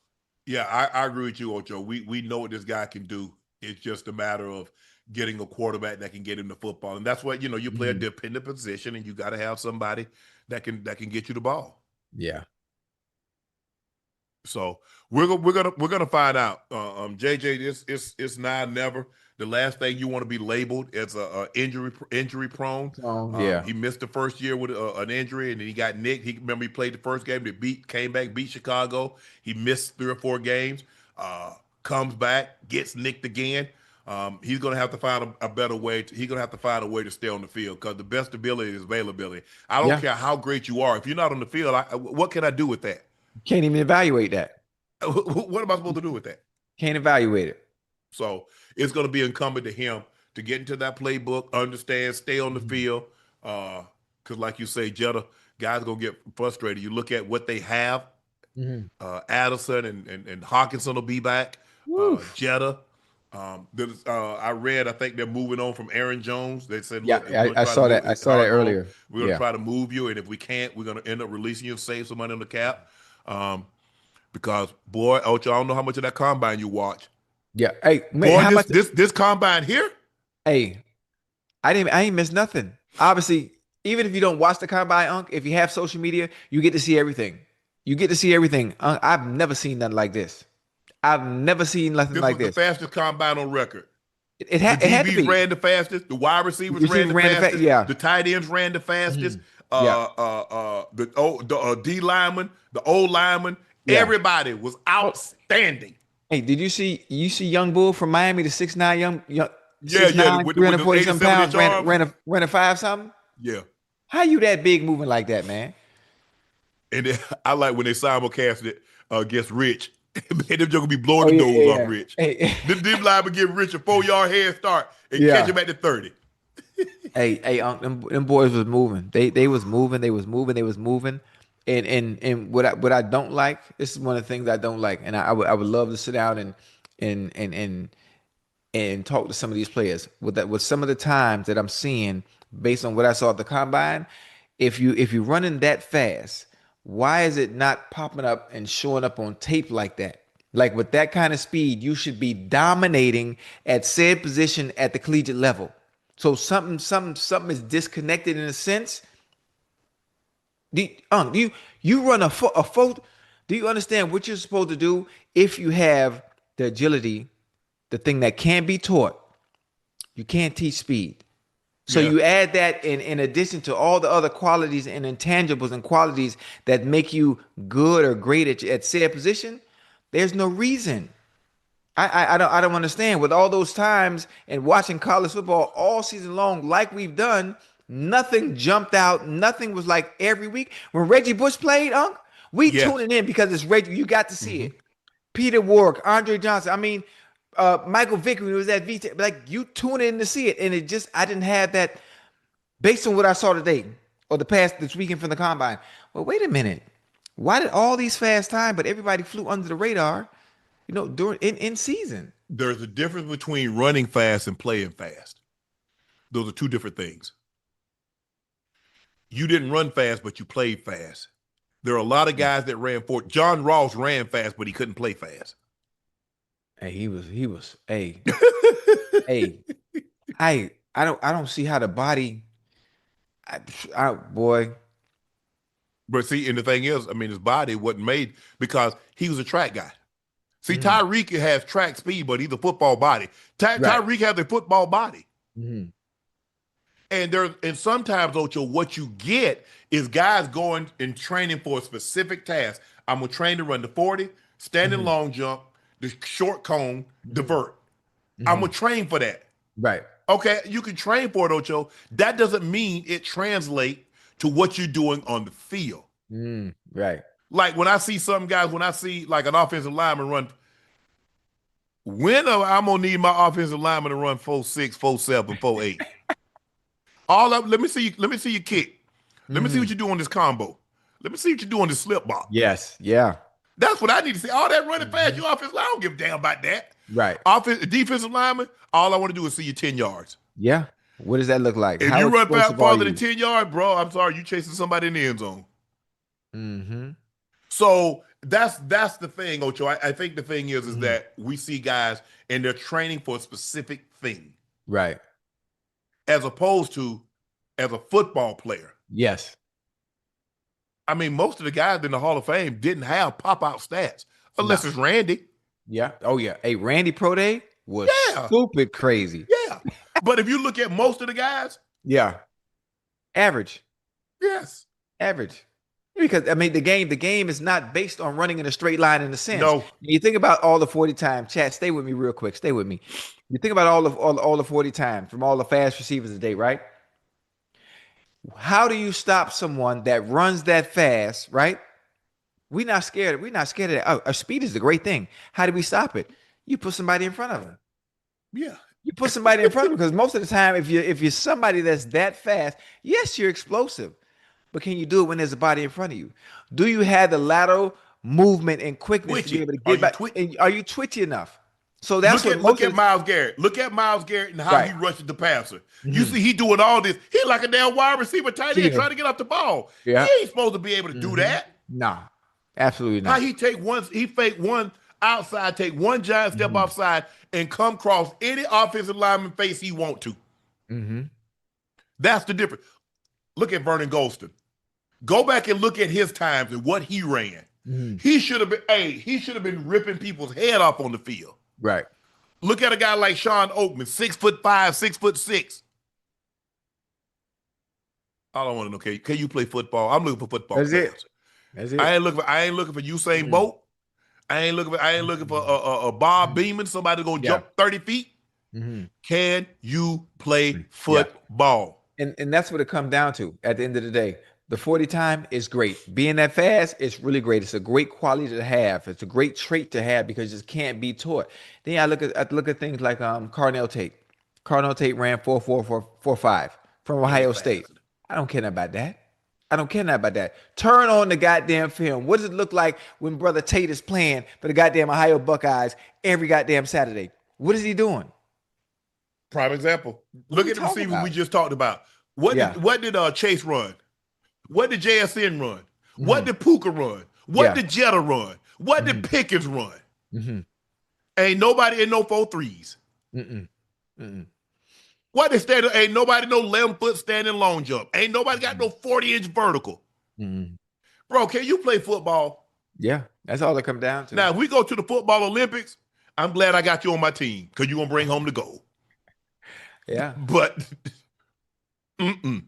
yeah, I agree with you, Ocho. We know what this guy can do. It's just a matter of getting a quarterback that can get him the football, and that's what you play a Mhm. dependent position, and you got to have somebody that can get you the ball. Yeah. So we're gonna find out. JJ, this it's now or never. The last thing you want to be labeled as a injury prone. So yeah. He missed the first year with an injury, and then he got nicked. He played the first game. They came back, beat Chicago. He missed 3 or 4 games. Comes back, gets nicked again. He's gonna have to find a better way. He's gonna have to find a way to stay on the field because the best ability is availability. I don't Yeah. care how great you are. If you're not on the field, what can I do with that? Can't even evaluate that. What am I supposed to do with that? Can't evaluate it. So it's going to be incumbent to him to get into that playbook, understand, stay on the Mhm. field. Because, like you say, Jetta, guys going to get frustrated. You look at what they have. Mhm. Addison and Hawkinson will be back. Woo. Jetta. I read, I think they're moving on from Aaron Jones. They said, Yeah, look, we're going to I try to saw move that. I saw that earlier. We're going to Yeah. try to move you. And if we can't, we're going to end up releasing you and save some money on the cap. Um, because, boy, Ocho, I don't know how much of that combine you watch. Yeah. Hey, man, Boy, how this much? this this combine here, Hey, I ain't missed nothing. Obviously, even if you don't watch the combine, Unc, if you have social media, you get to see everything. You get to see everything. I've never seen nothing like this. I've never seen nothing this like was the this. fastest combine on record. The It had to DBs be. ran the fastest. The wide receivers ran Receiver the ran the fact. fastest. Yeah. The tight ends ran the fastest. Mhm. Yeah. The D lineman, the O lineman, Yeah. everybody was Hold, outstanding. Hey, did you see young bull from Miami, the 6'9" young Yeah, six yeah, nine, with three hundred the forty some 87 pounds, inch arms. ran a five something? Yeah. How you that big moving like that, man? And then, I like when they simulcast it against Rich. Man, them joke be blowing Oh the yeah, nose off yeah. Rich. Hey, Them linemen give Rich a 4 yard head start and catch yeah. him at the 30. Hey, them boys was moving. They was moving. They was moving. They was moving. And what I don't like. This is one of the things I don't like. And I would love to sit down and and and and talk to some of these players with some of the times that I'm seeing based on what I saw at the combine. If you're running that fast, why is it not popping up and showing up on tape like that? Like with that kind of speed, you should be dominating at said position at the collegiate level. So something is disconnected in a sense. Do you run a foot? Do you understand what you're supposed to do if you have the agility, the thing that can be taught? You can't teach speed. So Yeah. you add that in addition to all the other qualities and intangibles and qualities that make you good or great at said position. There's no reason. I don't understand. With all those times and watching college football all season long, like we've done, nothing jumped out. Nothing was like every week. When Reggie Bush played, Unc, we Yes. tuning in because it's Reggie. You got to see Hmm. it. Peter Warwick, Andre Johnson. I mean, Michael Vick when he was at VT. Like you tune in to see it, and it just I didn't have that based on what I saw today or the past this weekend from the combine. Well, wait a minute. Why did all these fast time, but everybody flew under the radar? During in season. There's a difference between running fast and playing fast. Those are two different things. You didn't run fast, but you played fast. There are a lot of guys that ran for John Ross ran fast, but he couldn't play fast. Hey, he was. Hey, I don't see how the body. Boy. But see, and the thing is, I mean, his body wasn't made because he was a track guy. See, Mhm. Tyreek has track speed, but he's a football body. Right. Tyreek has a football body. Mhm. And sometimes, Ocho, what you get is guys going and training for a specific task. I'm gonna train to run the 40, standing Mhm. long jump, the short cone, Mhm. divert. I'm gonna Mhm. train for that. Right. Okay, you can train for it, Ocho. That doesn't mean it translates to what you're doing on the field. Right. Like when I see some guys, when I see like an offensive lineman run, when I'm gonna need my offensive lineman to run 4.6, 4.7, 4.8. All up, let me see you kick. Let me see what Mhm. you do on this combo. Let me see what you do on this slip ball. Yes. Yeah. That's what I need to see. All that running fast, Mhm. your offensive line, I don't give a damn about that. Right. Defensive lineman, all I want to do is see you 10 yards. Yeah. What does that look like? If How you run explosive are farther than you? 10 yards, bro, I'm sorry, you chasing somebody in the end zone. Mm-hmm. So that's the thing, Ocho. I think the thing is Mhm. that we see guys and they're training for a specific thing, Right. as opposed to as a football player. Yes. I mean, most of the guys in the Hall of Fame didn't have pop out stats, No. unless it's Randy. Yeah. Oh yeah. Hey, Randy Pro Day was Yeah, stupid crazy. yeah. But if you look at most of the guys, Yeah. Average. yes, Average. Because I mean the game is not based on running in a straight line in a sense. no, You think about all the 40 times. Chat, stay with me real quick. Stay with me. You think about all the 40 times from all the fast receivers today, right? How do you stop someone that runs that fast, right? We're not scared. We're not scared of that. Oh, our speed is a great thing. How do we stop it? You put somebody in front of them. yeah. You put somebody in front of them because most of the time, if you're somebody that's that fast, yes, you're explosive. But can you do it when there's a body in front of you? Do you have the lateral movement and quickness to be Twitchy. able to Are get you back? twitch? And are you twitchy enough? So that's what Look most at of the Miles Garrett. Look at Miles Garrett and how he right. rushes the passer. You Hmm. see, he doing all this. He like a damn wide receiver, tight end, Cheater. trying to get off the ball. He Yeah. ain't supposed to be able to do Hmm. that. No, absolutely How not. he take one, he fake one outside, take one giant step Hmm. offside, and come across any offensive lineman face he want to. Hmm. That's the difference. Look at Vernon Golston. Go back and look at his times and what he ran. Hmm. He should have been ripping people's head off on the field. Right. Look at a guy like Sean Oakman, 6'5", 6'6". I don't want to know. Can you play football? I'm looking for football That's it. players. That's it. I ain't looking for Usain Mm. Bolt. I ain't looking for a Bob Beeman, somebody gonna Yeah. jump 30 feet. Hmm. Can you play Yeah. football? And that's what it comes down to at the end of the day. The 40 time is great. Being that fast is really great. It's a great quality to have. It's a great trait to have because it just can't be taught. Then I look at things like Carnell Tate. Carnell Tate ran 4.4445 from He ain't Ohio State. fast. I don't care nothing about that. I don't care nothing about that. Turn on the goddamn film. What does it look like when Brother Tate is playing for the goddamn Ohio Buckeyes every goddamn Saturday? What is he doing? Prime example. What are Look we at the talking receivers we about? just talked about. What Yeah. did Chase run? What did JSN run? What Hmm. did Puka run? What Yeah. did Jetta run? What did Hmm. Pickens run? Hmm. Ain't nobody in no 4.3s. Mm-mm. Mm-mm. What they standing? Ain't nobody no 11-foot standing long jump. Ain't nobody got no 40-inch vertical. Mm-mm. Bro, can you play football? Yeah, that's all it comes down to. Now, if we go to the football Olympics, I'm glad I got you on my team because you're gonna bring home the gold. Yeah. But mm-mm.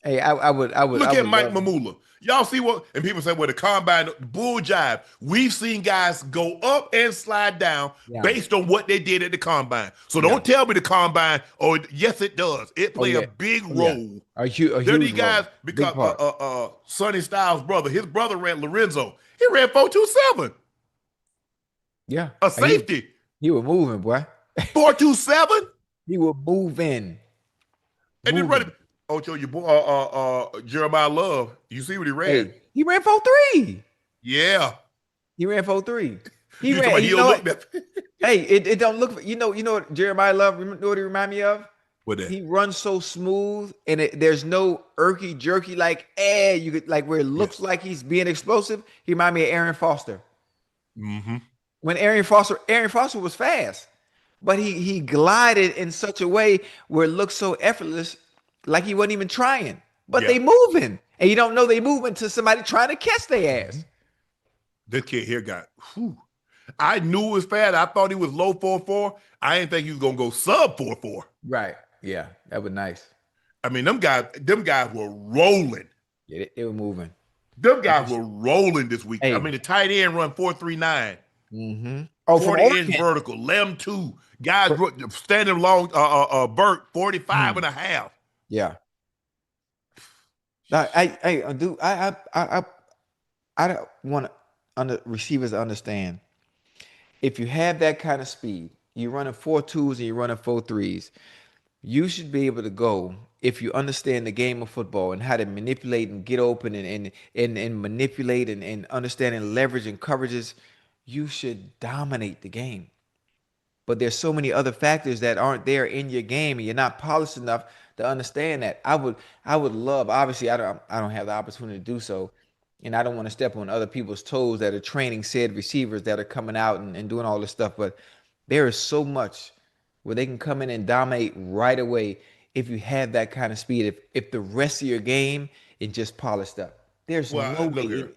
Hey, I Look at would Mike love. Mamula. Y'all see what? And people say, well, the combine, bull jive. We've seen guys go up and slide down Yeah. based on what they did at the combine. So Yeah. don't tell me the combine, oh, yes, it does. It Oh play a yeah. big Oh yeah. role. A There are huge these guys, role. Big because part. Sonny Styles' brother, his brother ran Lorenzo. He ran 4.27, Yeah. a He safety. he was moving, boy. 4.27? He was moving, And then running. moving. Ocho, your boy, Jeremiah Love, you see what he ran? Hey, he ran 4.3. Yeah. He ran 4.3. He You talking ran. about You he know don't look what? that. Hey, it don't look. You know what Jeremiah Love. You know what he remind me of? What that? He runs so smooth, and there's no irky jerky like you could like where it Yeah. looks like he's being explosive. He remind me of Aaron Foster. Mm-hmm. When Aaron Foster was fast, but he glided in such a way where it looked so effortless, like he wasn't even trying. But Yeah. they moving, and you don't know they moving to somebody trying to catch their Mm-hmm. ass. This kid here got, whew. I knew it was fast. I thought he was low 4.4. I didn't think he was gonna go sub 4.4. Right? Yeah, that was nice. I mean, them guys were rolling. Yeah, they were moving. Them That's for guys were sure. rolling this week. I Hey. mean, the tight end run 4.39, Mm-hmm. Oh, from 40-inch Oregon. vertical, lem two. Guys For- standing long, Burt, 45 Mhm. and a half. Yeah. I do. I don't want receivers to understand. If you have that kind of speed, you're running 4.2s and you're running 4.3s. You should be able to go if you understand the game of football and how to manipulate and get open and manipulate and understanding leverage and coverages. You should dominate the game. But there's so many other factors that aren't there in your game, and you're not polished enough to understand that. I would love. Obviously, I don't have the opportunity to do so, and I don't want to step on other people's toes that are training said receivers that are coming out and doing all this stuff. But there is so much where they can come in and dominate right away if you have that kind of speed. If the rest of your game is just polished up, there's Well, no look way. here.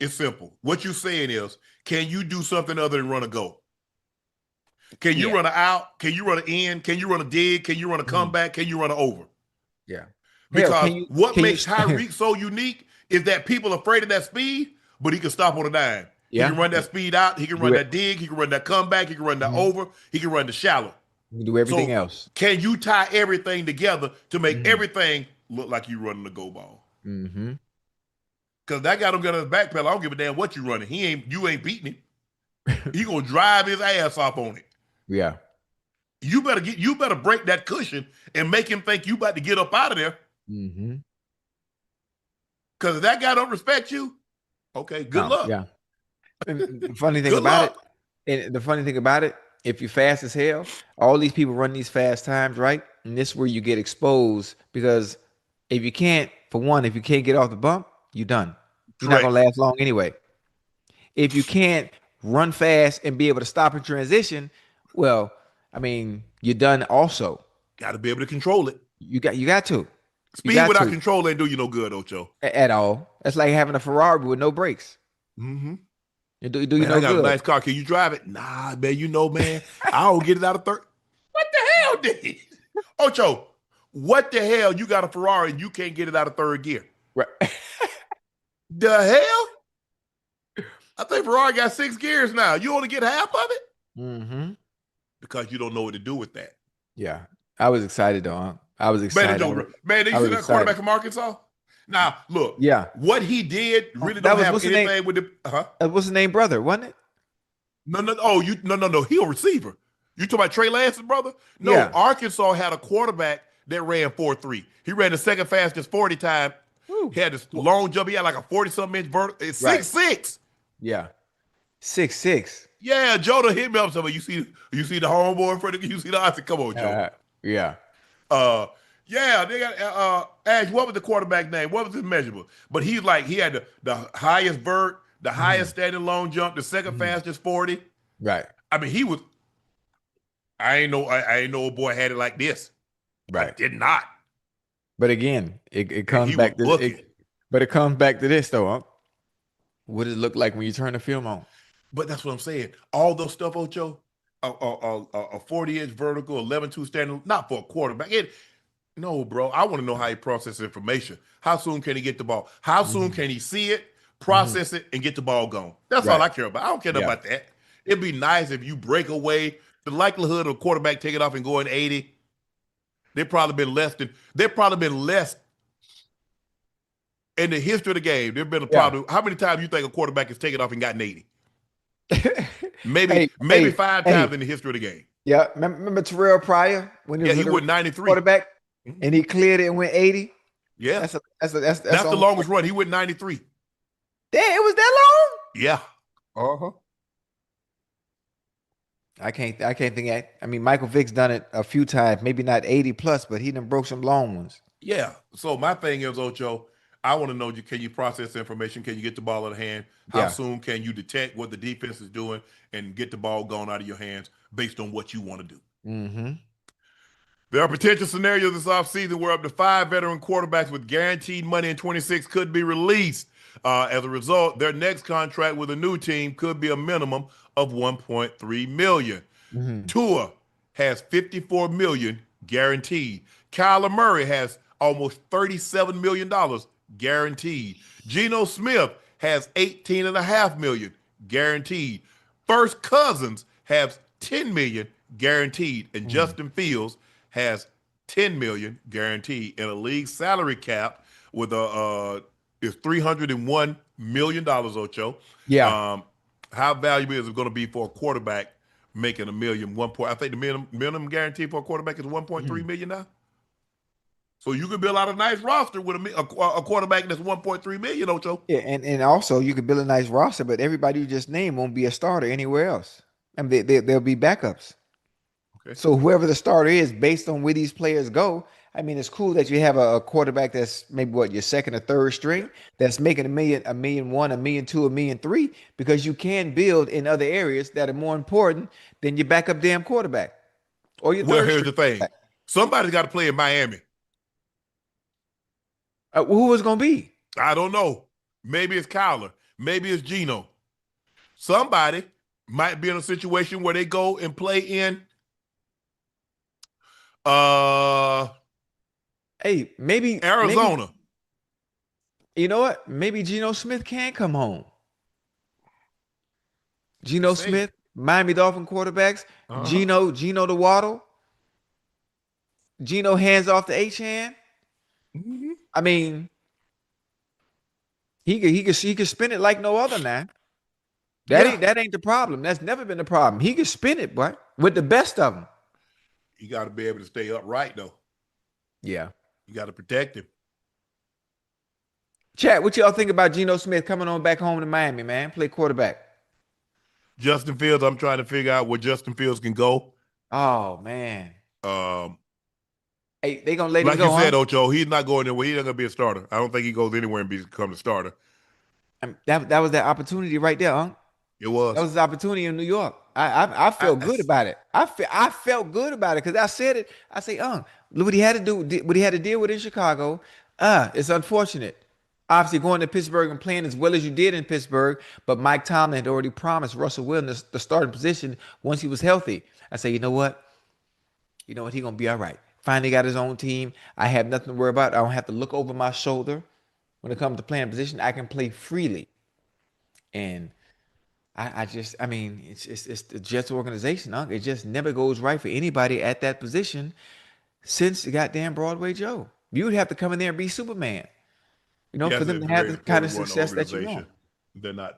It's simple. What you're saying is, can you do something other than run a go? Can you Yeah. run an out? Can you run an in? Can you run a dig? Can you run a Mhm. comeback? Can you run an over? Yeah. Hell, Because can you what can you makes Tyreek so unique is that people are afraid of that speed, but he can stop on a dime. He can yeah, run that speed out. He can run do it. that dig. He can run that comeback. He can run that Mhm. over. He can run the shallow. You can do everything So else. can you tie everything together to make Hmm. everything look like you running the go ball? Hmm. Because that guy don't get on his back pedal. I don't give a damn what you running. You ain't beating him. He gonna drive his ass off on it. Yeah. You better break that cushion and make him think you about to get up out of there. Hmm. Because if that guy don't respect you, okay, good No. luck. Yeah. And the funny thing Good about it, luck. and the funny thing about it, if you're fast as hell, all these people run these fast times, right? And this is where you get exposed because if you can't, for one, if you can't get off the bump, you're done. You're not gonna Correct. last long anyway. If you can't run fast and be able to stop in transition, well, I mean, you're done also. Got to be able to control it. You got to. You Speed got without to control ain't do you no good, Ocho. at all. That's like having a Ferrari with no brakes. Mm-hmm. It do you Man, I no got a good. nice car. Can you drive it? Nah, man. Man, I don't get it out of third. What the hell, did Ocho? What the hell? You got a Ferrari and you can't get it out of third gear? Right. The hell? I think Ferrari got 6 gears now. You only get half of it Mm-hmm. because you don't know what to do with that. Yeah. I was excited though, huh? I was Man, excited. man, I you see was that quarterback excited. from Arkansas? Now, look, Yeah. what he did really That don't was have what's the name? anything with the What's the name, brother? Wasn't it? No, no, oh, no. He a receiver. You talking about Trey Lance's brother? No, Yeah. Arkansas had a quarterback that ran 4.3. He ran the second fastest 40 time. Woo. He had this long jump. He had like a 40-something inch vertical. It's Right. 6'6". Yeah. 6'6". Yeah, Jonah hit me up. So you see the homeboy in front of you. You see the I said, come on, Joe. Yeah. Uh, yeah, they got Ash. What was the quarterback name? What was his measurable? But he had the highest vert, the highest Mhm. standing long jump, the second Mhm. fastest 40. Right. I mean, he was. I ain't know a boy had it like this. I Right. did not, But again, it and comes he was back to booking. but it comes back to this though, huh? What does it look like when you turn the film on? But that's what I'm saying. All those stuff, Ocho, a 40-inch vertical, 11.2 standing, not for a quarterback. No, bro. I want to know how he processes information. How soon can he get the ball? How soon Hmm. can he see it, Hmm. process it, and get the ball gone? That's all Right. I care about. I don't care Yeah. about that. It'd be nice if you break away. The likelihood of a quarterback taking off and going 80, they've probably been less in the history of the game. There've been Yeah. how many times you think a quarterback has taken off and gotten 80? Hey, Maybe hey, five hey. times in the history of the game. Yeah. Remember Terrell Pryor when he Yeah, was he with the went 93. quarterback Mhm. and he cleared it and went 80? Yeah. That's That's the almost longest run. He went 93. damn, it was that Yeah. long? Uh-huh. I can't think I mean Michael Vick's done it a few times, maybe not 80 plus, but he done broke some long ones. Yeah. So my thing is, Ocho, I want to know, can you process information? Can you get the ball in the hand? How Yeah. soon can you detect what the defense is doing and get the ball gone out of your hands based on what you want to do? Mm-hmm. There are potential scenarios this offseason where up to 5 veteran quarterbacks with guaranteed money in 26 could be released. As a result, their next contract with a new team could be a minimum of 1.3 million. Mm-hmm. Tua has 54 million guaranteed. Kyler Murray has almost $37 million guaranteed. Geno Smith has 18.5 million guaranteed. First Cousins has 10 million guaranteed, and Mm-hmm. Justin Fields has 10 million guaranteed. In a league salary cap with a is $301 million, Ocho. Yeah. Um, how valuable is it going to be for a quarterback making a million? I think the minimum guarantee for a quarterback is 1.3 Mhm. million now. So you could build out a nice roster with a quarterback that's 1.3 million, Ocho. Yeah, and also you could build a nice roster, but everybody you just named won't be a starter anywhere else. I mean, they'll be backups. Okay. So whoever the starter is, based on where these players go, I mean, it's cool that you have a quarterback that's maybe what your second or third Yeah. string that's making a million one, a million two, a million three, because you can build in other areas that are more important than your backup damn quarterback or your Well, third here's string the thing. quarterback. Somebody's got to play in Miami. Who was gonna be? I don't know. Maybe it's Kyler. Maybe it's Geno. Somebody might be in a situation where they go and play in uh Hey, maybe Arizona. you know what? Maybe Geno Smith can come home. Geno Just saying. Smith, Miami Dolphin quarterbacks, Uh-huh. Geno the Waddle, Geno hands off the H hand. Mhm. I mean, he could spin it like no other now. Yeah. That ain't the problem. That's never been the problem. He could spin it, boy, with the best of them. You got to be able to stay upright, though. Yeah. You got to protect him. Chad, what y'all think about Geno Smith coming on back home to Miami, man? Play quarterback. Justin Fields, I'm trying to figure out where Justin Fields can go. Oh man. Um, Hey, they gonna let him like you go, huh? said, Ocho, he's not going anywhere. He's not going to be a starter. I don't think he goes anywhere and become a starter. That was that opportunity right there, huh? It That was. was his opportunity in New York. I I, felt good about it. I felt good about it because I said it. I say, look what he had to do, what he had to deal with in Chicago. It's unfortunate. Obviously, going to Pittsburgh and playing as well as you did in Pittsburgh, but Mike Tomlin had already promised Russell Wilson the starting position once he was healthy. I say, you know what? You know what? He gonna be all right. Finally got his own team. I have nothing to worry about. I don't have to look over my shoulder when it comes to playing position. I can play freely. And I mean, it's the Jets organization, Unc. It just never goes right for anybody at that position since the goddamn Broadway Joe. You would have to come in there and be Superman, for Yes, them to it's a have very the kind poorly of run success that you organization. want.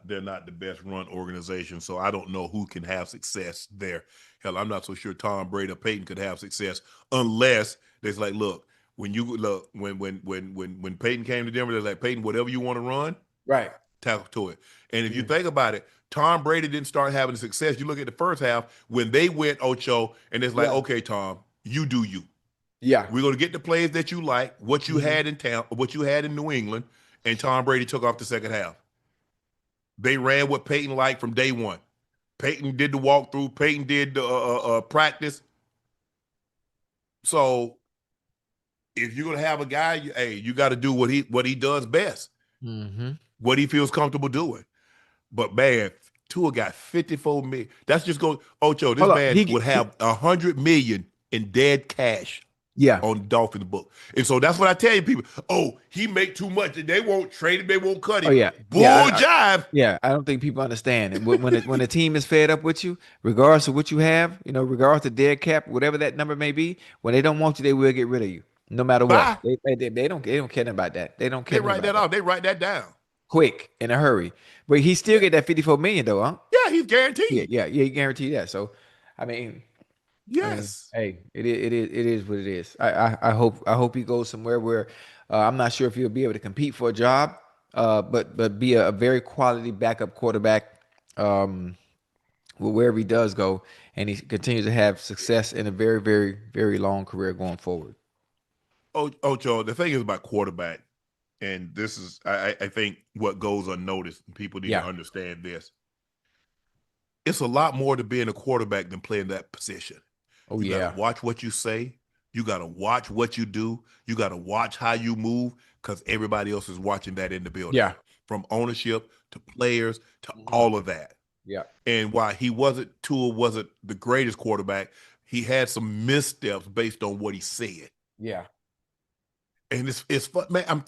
They're not the best run organization. So I don't know who can have success there. Hell, I'm not so sure Tom Brady or Peyton could have success unless there's like, look, when Peyton came to Denver, they're like, Peyton, whatever you want to run, Right. tackle to it. And if you Mm. think about it, Tom Brady didn't start having success. You look at the first half when they went Ocho, and it's like, Yeah. okay, Tom, you do you. Yeah. We're gonna get the plays that you like, what you Mhm. had in town, what you had in New England, and Tom Brady took off the second half. They ran what Peyton liked from day one. Peyton did the walkthrough. Peyton did the practice. So if you're gonna have a guy, you got to do what he does best, Mhm. what he feels comfortable doing. But man, Tua got 54 million. That's just going. Ocho, this Hold up. man would have 100 million in dead cash Yeah. on the Dolphins book. And so that's what I tell you people. Oh, he make too much. They won't trade him. They won't cut Oh him. yeah. Bull jive. Yeah. I don't think people understand. And when the team is fed up with you, regardless of what you have, regardless of dead cap, whatever that number may be, when they don't want you, they will get rid of you, no matter what. Bye. They don't care about that. They don't They care nothing write about that that. off. They write that down. Quick in a hurry. But he still get that 54 million though, huh? Yeah, he's Yeah, guaranteed. yeah, yeah, you guarantee that. So, I mean, Yes. hey, it is what it is. I hope he goes somewhere where I'm not sure if he'll be able to compete for a job, but be a very quality backup quarterback, um, wherever he does go, and he continues to have success in a very, very, very long career going forward. Ocho, the thing is about quarterback, and this is, I think, what goes unnoticed. People need to Yeah. understand this. It's a lot more to being a quarterback than playing that position. Oh You got to yeah. watch what you say. You got to watch what you do. You got to watch how you move because everybody else is watching that in the building, Yeah. from ownership to players to Mhm. all of that. Yeah. And while Tua wasn't the greatest quarterback, he had some missteps based on what he said. Yeah. And it's fun, man.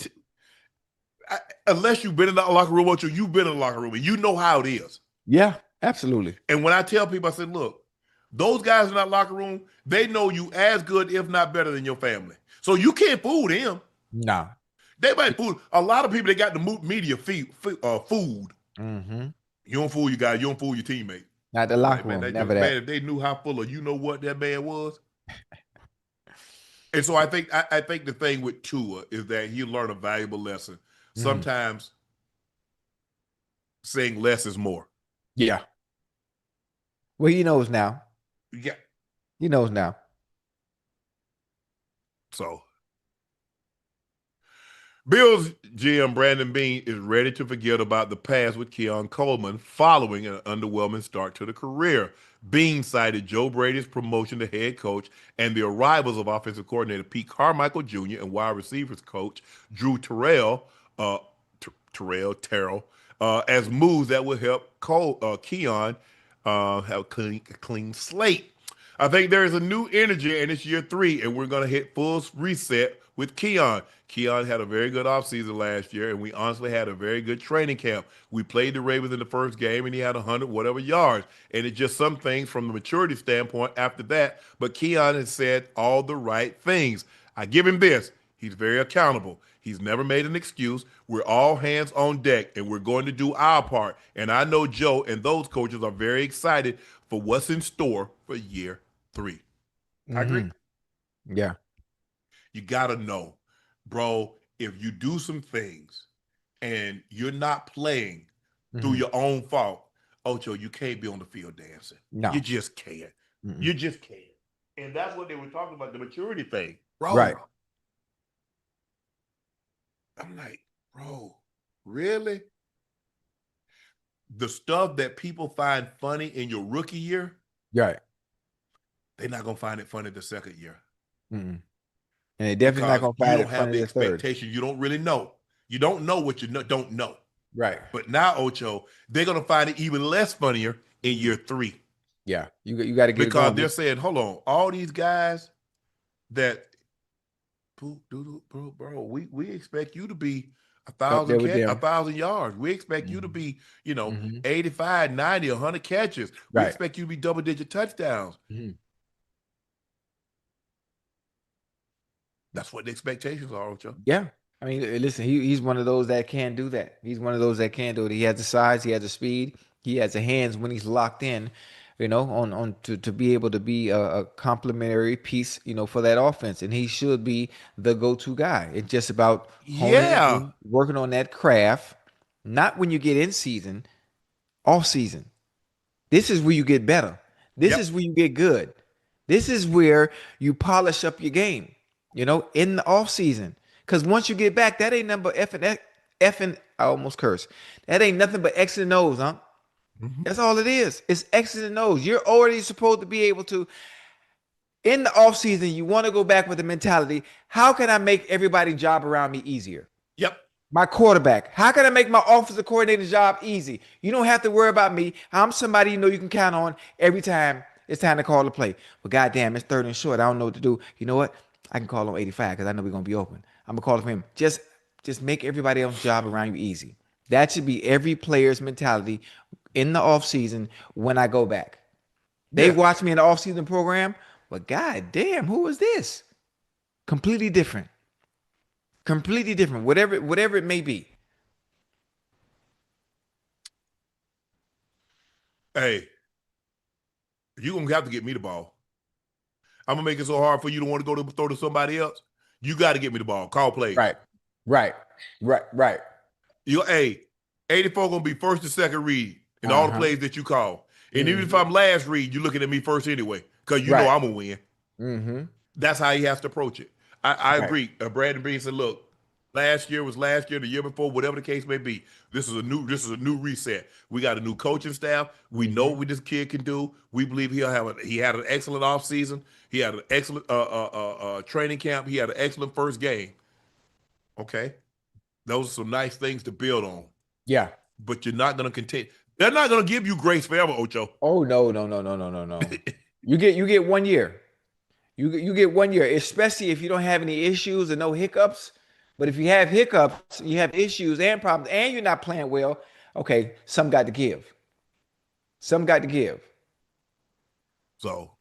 Unless you've been in the locker room, Ocho, you've been in the locker room and you know how it is. Yeah. Absolutely. And when I tell people, I said, look, those guys in that locker room, they know you as good, if not better, than your family. So you can't fool them. Nah. They might fool a lot of people. They got the media fooled. Mm-hmm. You don't fool your guy. You don't fool your teammate. Not the I'm like, locker man, room. Never man, that. if they knew how full of what that man was. And so I think the thing with Tua is that he learned a valuable lesson. Mhm. Sometimes saying less is more. Yeah. Well, he knows now. Yeah. He knows now. So Bills GM Brandon Beane is ready to forget about the past with Keon Coleman following an underwhelming start to the career. Beane cited Joe Brady's promotion to head coach and the arrivals of offensive coordinator Pete Carmichael Jr. and wide receivers coach Drew Terrell, as moves that would help Keon have a clean slate. I think there is a new energy, and it's year 3, and we're going to hit full reset with Keon. Keon had a very good offseason last year, and we honestly had a very good training camp. We played the Ravens in the first game, and he had 100 whatever yards. And it's just some things from the maturity standpoint after that. But Keon has said all the right things. I give him this. He's very accountable. He's never made an excuse. We're all hands on deck, and we're going to do our part. And I know Joe and those coaches are very excited for what's in store for year 3. I agree. Hmm. Yeah. You got to know, bro, if you do some things and you're not playing through Hmm. your own fault, Ocho, you can't be on the field dancing. You No. just can't. Mm-mm. You just can't. And that's what they were talking about, the maturity thing. Right. Bro, I'm like, bro, really? The stuff that people find funny in your rookie year, Right. they're not going to find it funny the second year Mm-mm. And they definitely not because gonna you find don't it have funny the the third. expectation. You don't really know. You don't know what you don't know. Right. But now, Ocho, they're going to find it even less funnier in year 3 Yeah. You got to get it because going. they're saying, hold on, all these guys that, bro, we expect you to be Up there with A them. 1,000 yards. We expect you to Mhm. be, Mhm. 85, 90, 100 catches. We Right. expect you to be double-digit touchdowns. Mhm. That's what the expectations are, Ocho. Yeah. I mean, listen, he's one of those that can do that. He's one of those that can do it. He has the size, he has the speed, he has the hands when he's locked in, on to be able to be a complementary piece, for that offense. And he should be the go-to guy. It's just about honing it Yeah. in, working on that craft, not when you get in season, off season. This is where you get better. This Yep. is where you get good. This is where you polish up your game, in the off season. Because once you get back, that ain't nothing but I almost cursed. That ain't nothing but X and O's, huh? Mhm. That's all it is. It's X's and O's. You're already supposed to be able to, in the off season, you want to go back with the mentality, how can I make everybody's job around me easier? Yep. My quarterback. How can I make my offensive coordinator's job easy? You don't have to worry about me. I'm somebody you can count on every time it's time to call the play. But goddamn, it's third and short. I don't know what to do. You know what? I can call on 85 because I know we're gonna be open. I'm gonna call it for him. Just make everybody else's job around you easy. That should be every player's mentality in the offseason when I go back. They Yeah. watch me in the offseason program, but god damn, who is this? Completely different. Completely different. Whatever it may be. Hey, you're going to have to get me the ball. I'm going to make it so hard for you to want to go to throw to somebody else. You got to get me the ball. Call plays. Right. Right. Right. Hey, 84 going to be first and second read in all the Uh-huh. plays that you call. And even if Hmm. I'm last read, you're looking at me first anyway because you know Right. I'm going to win. Hmm. That's how he has to approach it. I Right. agree. Brandon Bean said, "Look, last year was last year, the year before, whatever the case may be. This is a new reset. We got a new coaching staff. We know Hmm. what this kid can do. We believe he had an excellent offseason. He had an excellent training camp. He had an excellent first game. Okay, those are some nice things to build on. Yeah. But you're not going to continue. They're not going to give you grace forever, Ocho. Oh no, no, no, no, no, no, no. You get 1 year. You get 1 year, especially if you don't have any issues and no hiccups. But if you have hiccups, you have issues and problems, and you're not playing well, okay, some got to give. Some got to give. So,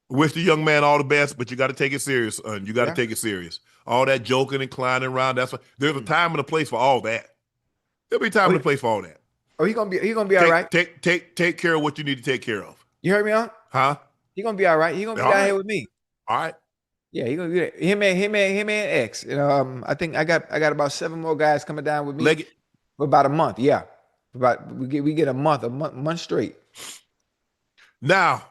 wish the young man all the best, but you got to take it serious, son. You got to Yeah. take it serious. All that joking and clowning around, that's what, there's a Mm. time and a place for all that. There'll be a time Oh, and a place for all that. he gonna be all right. Take care of what you need to take care of. You heard me, huh? Huh? He gonna be all right. He gonna be All down here right. with me. All right. Yeah, he gonna get him and X. I think I got about seven more guys coming down with me Leg it. for about a month. Yeah, about we get a month straight. Now,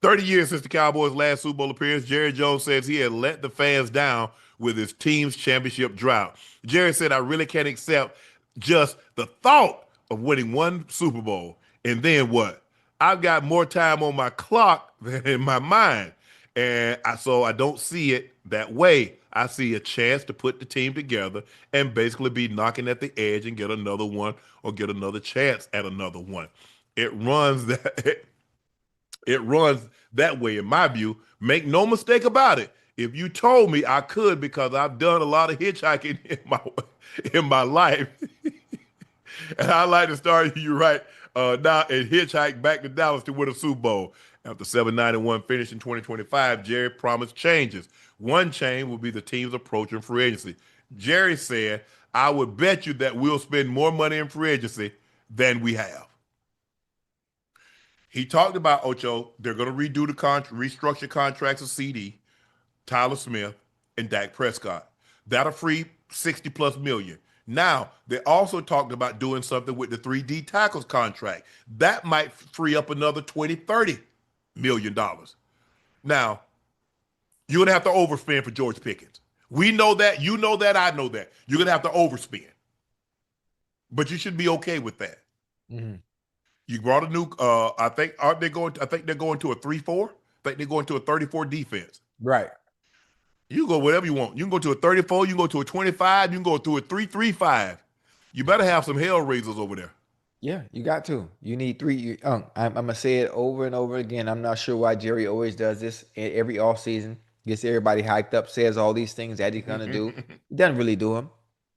30 years since the Cowboys' last Super Bowl appearance, Jerry Jones says he had let the fans down with his team's championship drought. Jerry said, I really can't accept just the thought of winning one Super Bowl. And then what? I've got more time on my clock than in my mind. So I don't see it that way. I see a chance to put the team together and basically be knocking at the edge and get another one or get another chance at another one. It runs that it runs that way in my view. Make no mistake about it. If you told me I could because I've done a lot of hitchhiking in my life, and I like to start you right now and hitchhike back to Dallas to win a Super Bowl. After 791 finish in 2025, Jerry promised changes. One change will be the team's approach in free agency. Jerry said, I would bet you that we'll spend more money in free agency than we have. He talked about Ocho. They're going to redo the restructure contracts of CD, Tyler Smith, and Dak Prescott. That'll free 60 plus million. Now, they also talked about doing something with the 3D tackles contract. That might free up another 20, $30 million. Now, you're going to have to overspend for George Pickens. We know that. You know that. I know that. You're going to have to overspend. But you should be okay with that. Hmm. You brought a new. I think aren't they going? I think they're going to a 3-4. I think they're going to a 34 defense. Right. You go whatever you want. You can go to a 34. You can go to a 25. You can go to a 3-3-5. You better have some hell raisers over there. Yeah, you got to. You need three. I'm gonna say it over and over again. I'm not sure why Jerry always does this every offseason. Gets everybody hyped up, says all these things that he's gonna do. He doesn't really do them.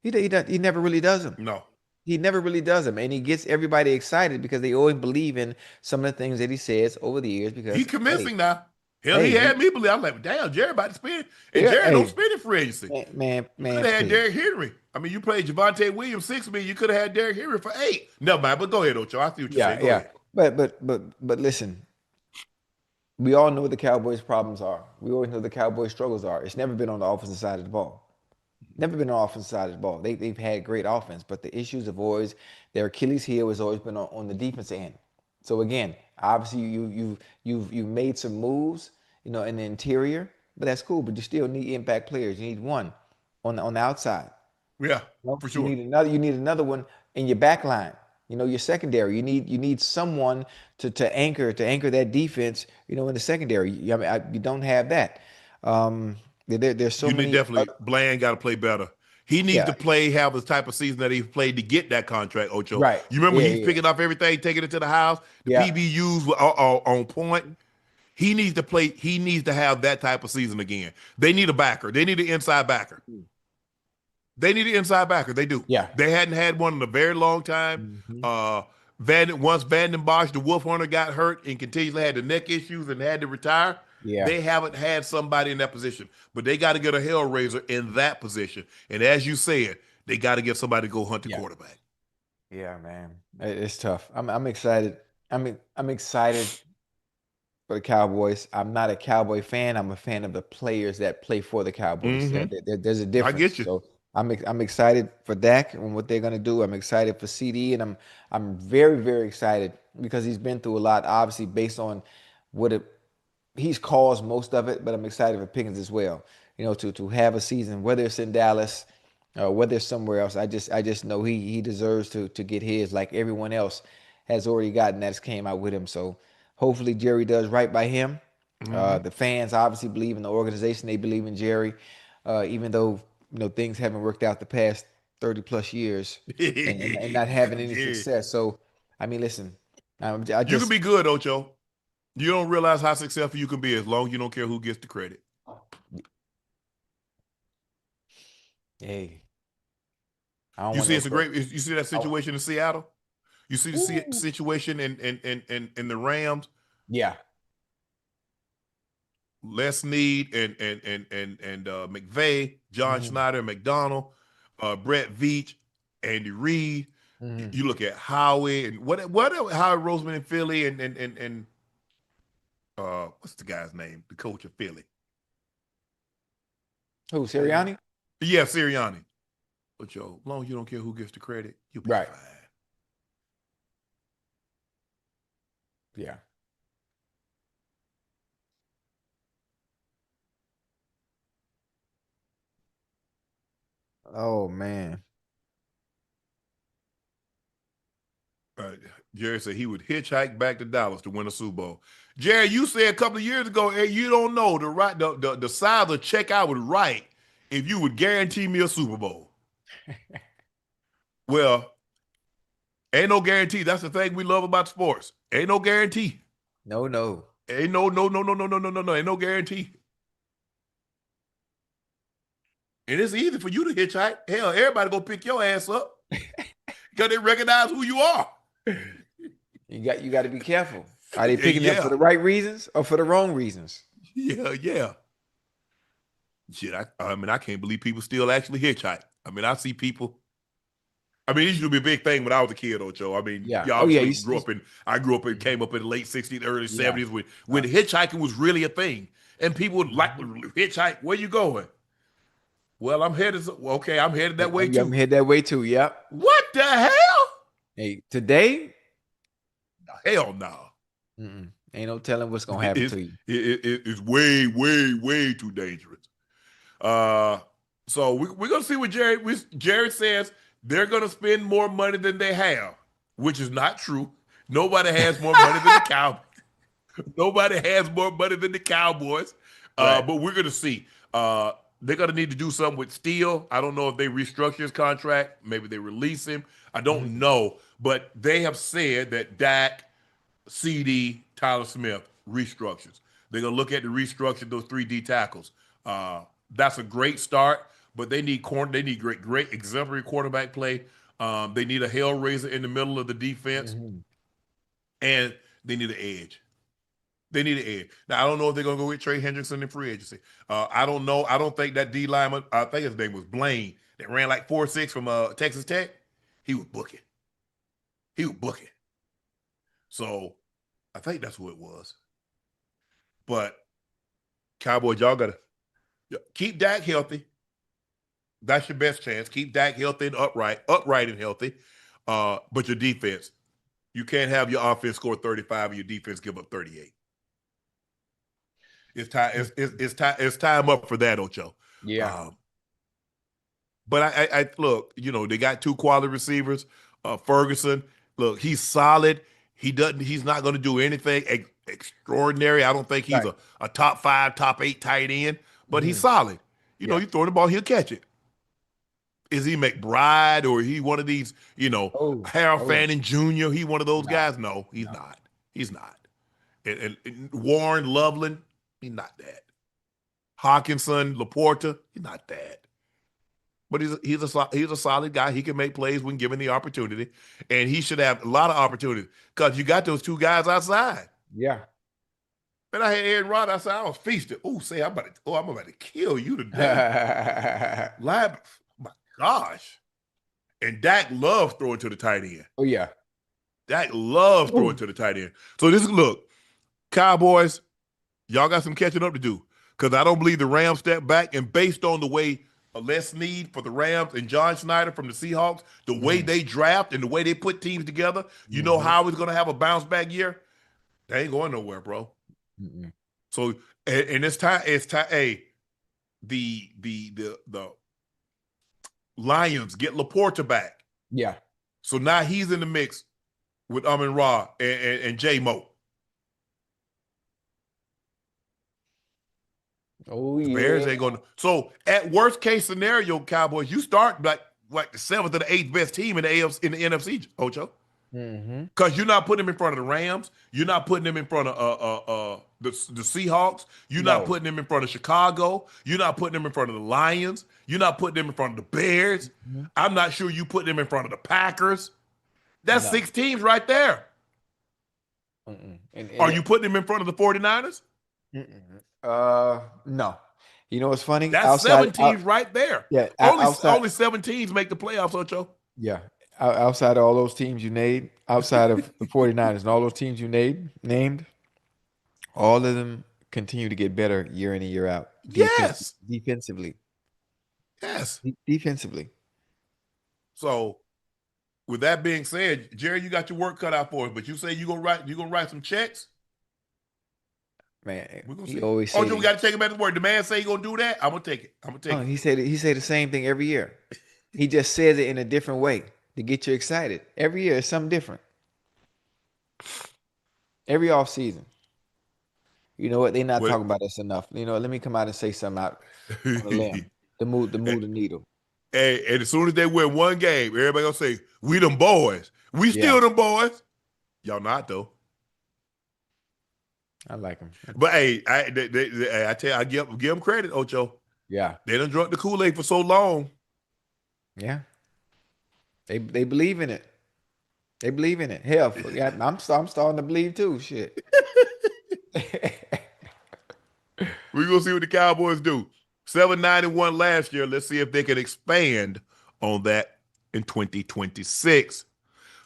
He never really does them. No. He never really does them, and he gets everybody excited because they always believe in some of the things that he says over the years. He Because convincing now. Hell, he he, had me believe. I'm like, damn, Jerry about to spend. And yeah, Jerry don't spend it free agency. You could man, have had please. Derrick Henry. I mean, you played Javonte Williams $6 million. You could have had Derrick Henry for $8 million. Never mind, but go ahead, Ocho. I see what you're Yeah, saying. Go yeah. ahead. But listen, we all know what the Cowboys' problems are. We always know what the Cowboys' struggles are. It's never been on the offensive side of the ball. Never been on the offensive side of the ball. They've had great offense, but the issues have always, their Achilles heel has always been on the defensive end. So again, obviously you've made some moves, in the interior, but that's cool. But you still need impact players. You need one on the outside. Yeah, Well, for sure. you need another one in your back line. Your secondary. You need someone to anchor that defense. In the secondary. You don't have that. There's so You need many. definitely Bland got to play better. He needs Yeah. to have the type of season that he played to get that contract, Ocho. Right. You remember Yeah. he's Yeah. picking up everything, taking it to the house. The Yeah. PBUs were on point. He needs to play. He needs to have that type of season again. They need a backer. They need an inside backer. They need an inside backer. They do. Yeah. They hadn't had one in a very long time. Hmm. Uh, once Vanden Bosch, the Wolf Hunter, got hurt and continuously had the neck issues and had to retire. Yeah. They haven't had somebody in that position, but they got to get a hellraiser in that position. And as you said, they got to get somebody to go hunt the Yeah. quarterback. Yeah, man. It's tough. I'm excited. I'm excited for the Cowboys. I'm not a Cowboy fan. I'm a fan of the players that play for the Cowboys. Mm-hmm. There's a I difference. get you. So I'm excited for Dak and what they're gonna do. I'm excited for CD, and I'm very very excited because he's been through a lot. Obviously, based on what he's caused most of it, but I'm excited for Pickens as well. To have a season, whether it's in Dallas, whether it's somewhere else. I just know he deserves to get his like everyone else has already gotten that's came out with him. So hopefully Jerry does right by him. Mm-hmm. The fans obviously believe in the organization. They believe in Jerry, even though things haven't worked out the past 30 plus years and not having any Yeah. success. So I mean, listen, I You can just be good, Ocho. You don't realize how successful you can be as long as you don't care who gets the credit. hey, I don't You want see, no it's a credit. great. You see that Oh, situation in Seattle. You see the ooh. situation in the Rams. Yeah. Les Snead and McVay, John Hmm. Schneider, McDonald, Brett Veach, Andy Reid. Hmm. You look at Howie and what Howie Roseman in Philly and what's the guy's name? The coach of Philly. Who, Uh, Sirianni? yeah, Sirianni. But as long as you don't care who gets the credit, you'll be Right. fine. Yeah. Oh man. Uh, Jerry said he would hitchhike back to Dallas to win a Super Bowl. Jerry, you said a couple of years ago, hey, you don't know the size of the check I would write if you would guarantee me a Super Bowl. Well, ain't no guarantee. That's the thing we love about sports. Ain't no guarantee. No, no. Ain't no. Ain't no guarantee. And it's easy for you to hitchhike. Hell, everybody go pick your ass up because they recognize who you are. You got to be careful. Are they picking you up for Yeah, the right reasons or for the wrong reasons? yeah. Shit, I mean, I can't believe people still actually hitchhike. I mean, I see people. I mean, it used to be a big thing when I was a kid, Ocho. I mean, Yeah. you Oh yeah. obviously I grew up and Mhm. came up in the late 60s, early Yeah. 70s when Uh, hitchhiking was really a thing. And people would like to mhm. hitchhike. Where you going? Well, I'm headed. Well, okay, I'm headed that way I'm too. head that way too. Yep. What the hell? Hey, today, Hell no. ain't no telling what's gonna happen It's to you. it's way too dangerous. Uh, so we're gonna see what Jared says. They're gonna spend more money than they have, which is not true. Nobody has more money than the Cowboys. Nobody has more money than the Cowboys. Right. But we're gonna see. They're gonna need to do something with Steele. I don't know if they restructure his contract. Maybe they release him. I don't Mhm. know. But they have said that Dak, CD, Tyler Smith restructures. They're gonna look at the restructure those three D tackles. That's a great start, but they need great exemplary quarterback play. They need a hellraiser in the middle of the defense, Hmm. and they need an edge. They need an edge. Now I don't know if they're gonna go with Trey Hendrickson in free agency. I don't know. I don't think that D lineman. I think his name was Blaine that ran like 4.6 from Texas Tech. He was booking. He was booking. So I think that's who it was. But Cowboys, y'all gotta keep Dak healthy. That's your best chance. Keep Dak healthy and upright and healthy. But your defense, you can't have your offense score 35 and your defense give up 38. It's time. It's time up for that, Ocho. Yeah. Um, but I look. They got two quality receivers. Ferguson, look, he's solid. He's not going to do anything extraordinary. I don't think he's Right. a top 5, top 8 tight end, but he's Hmm. solid. Yeah. You throw the ball, he'll catch it. Is he McBride or he one of these, Oh, Harold oh, Fanning Jr.? He one of those no, guys? No, he's no. not. He's not. And Warren Loveland, he's not that. Hawkinson, Laporta, he's not that. But he's a solid guy. He can make plays when given the opportunity, and he should have a lot of opportunities because you got those two guys outside. Yeah. Man, I had Aaron Rodgers outside. I was feasted. I'm about to kill you today. Lab, my gosh. And Dak loves throwing to the tight end. Oh yeah. Dak loves throwing Ooh. to the tight end. So look, Cowboys, y'all got some catching up to do because I don't believe the Rams step back. And based on the way Les Snead for the Rams and John Schneider from the Seahawks, the way Mm-hmm. they draft and the way they put teams together, you know Mm-hmm. Howard's going to have a bounce back year. They ain't going nowhere, bro. Mm-mm. So and it's time. It's time. Hey, the Lions get Laporta back. Yeah. So now he's in the mix with Amon Ra and J Mo. Oh The Bears yeah. ain't going to. So at worst case scenario, Cowboys, you start like the 7th or the 8th best team in the AFC in the NFC, Ocho. Mm-hmm. Because you're not putting them in front of the Rams. You're not putting them in front of the Seahawks. You're not No. putting them in front of Chicago. You're not putting them in front of the Lions. You're not putting them in front of the Bears. Mhm. I'm not sure you put them in front of the Packers. That's No. 6 teams right there. Mm-mm. Are you putting them in front of the 49ers? Mm-mm. No. You know what's funny? That's 7 teams right there. Yeah, outside. Only 7 teams make the playoffs, Ocho. Yeah, outside of all those teams you named, outside of the 49ers and all those teams you named, all of them continue to get better year in and year out. Yes. Defensively, Yes. defensively. So with that being said, Jerry, you got your work cut out for us, but you say you're gonna write some checks. Man, We're gonna he see. always Oh, say we got to take him at his word. The man say he gonna do that. I'm gonna take it. I'm gonna take oh, it. he say the same thing every year. He just says it in a different way to get you excited. Every year it's something different. Every off season. You know what? They're not Well, talking about us enough. You know, let me come out and say something out on a and, limb. The needle. and as soon as they win one game, everybody gonna say, "We them boys. We Yeah, still them boys." Y'all not though. I like him. But hey, I tell you, I give them credit, Ocho. Yeah, They done drunk the Kool-Aid for so long. yeah. They believe in it. They believe in it. Hell, yeah, I'm starting to believe too. Shit. We're gonna see what the Cowboys do. 791 last year. Let's see if they can expand on that in 2026.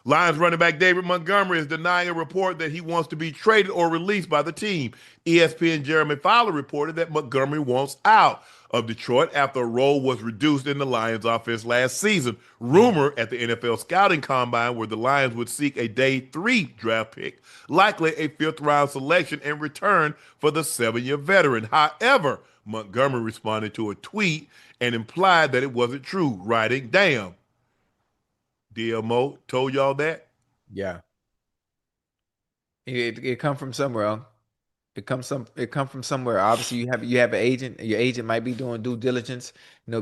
Lions running back David Montgomery is denying a report that he wants to be traded or released by the team. ESPN Jeremy Fowler reported that Montgomery wants out of Detroit after a role was reduced in the Lions offense last season. Rumor at the NFL scouting combine where the Lions would seek a day 3 draft pick, likely a 5th round selection in return for the 7-year veteran. However, Montgomery responded to a tweet and implied that it wasn't true, writing, "Damn, DMO told y'all that." Yeah, it come from somewhere. Huh? It come from somewhere. Obviously, you have an agent. Your agent might be doing due diligence,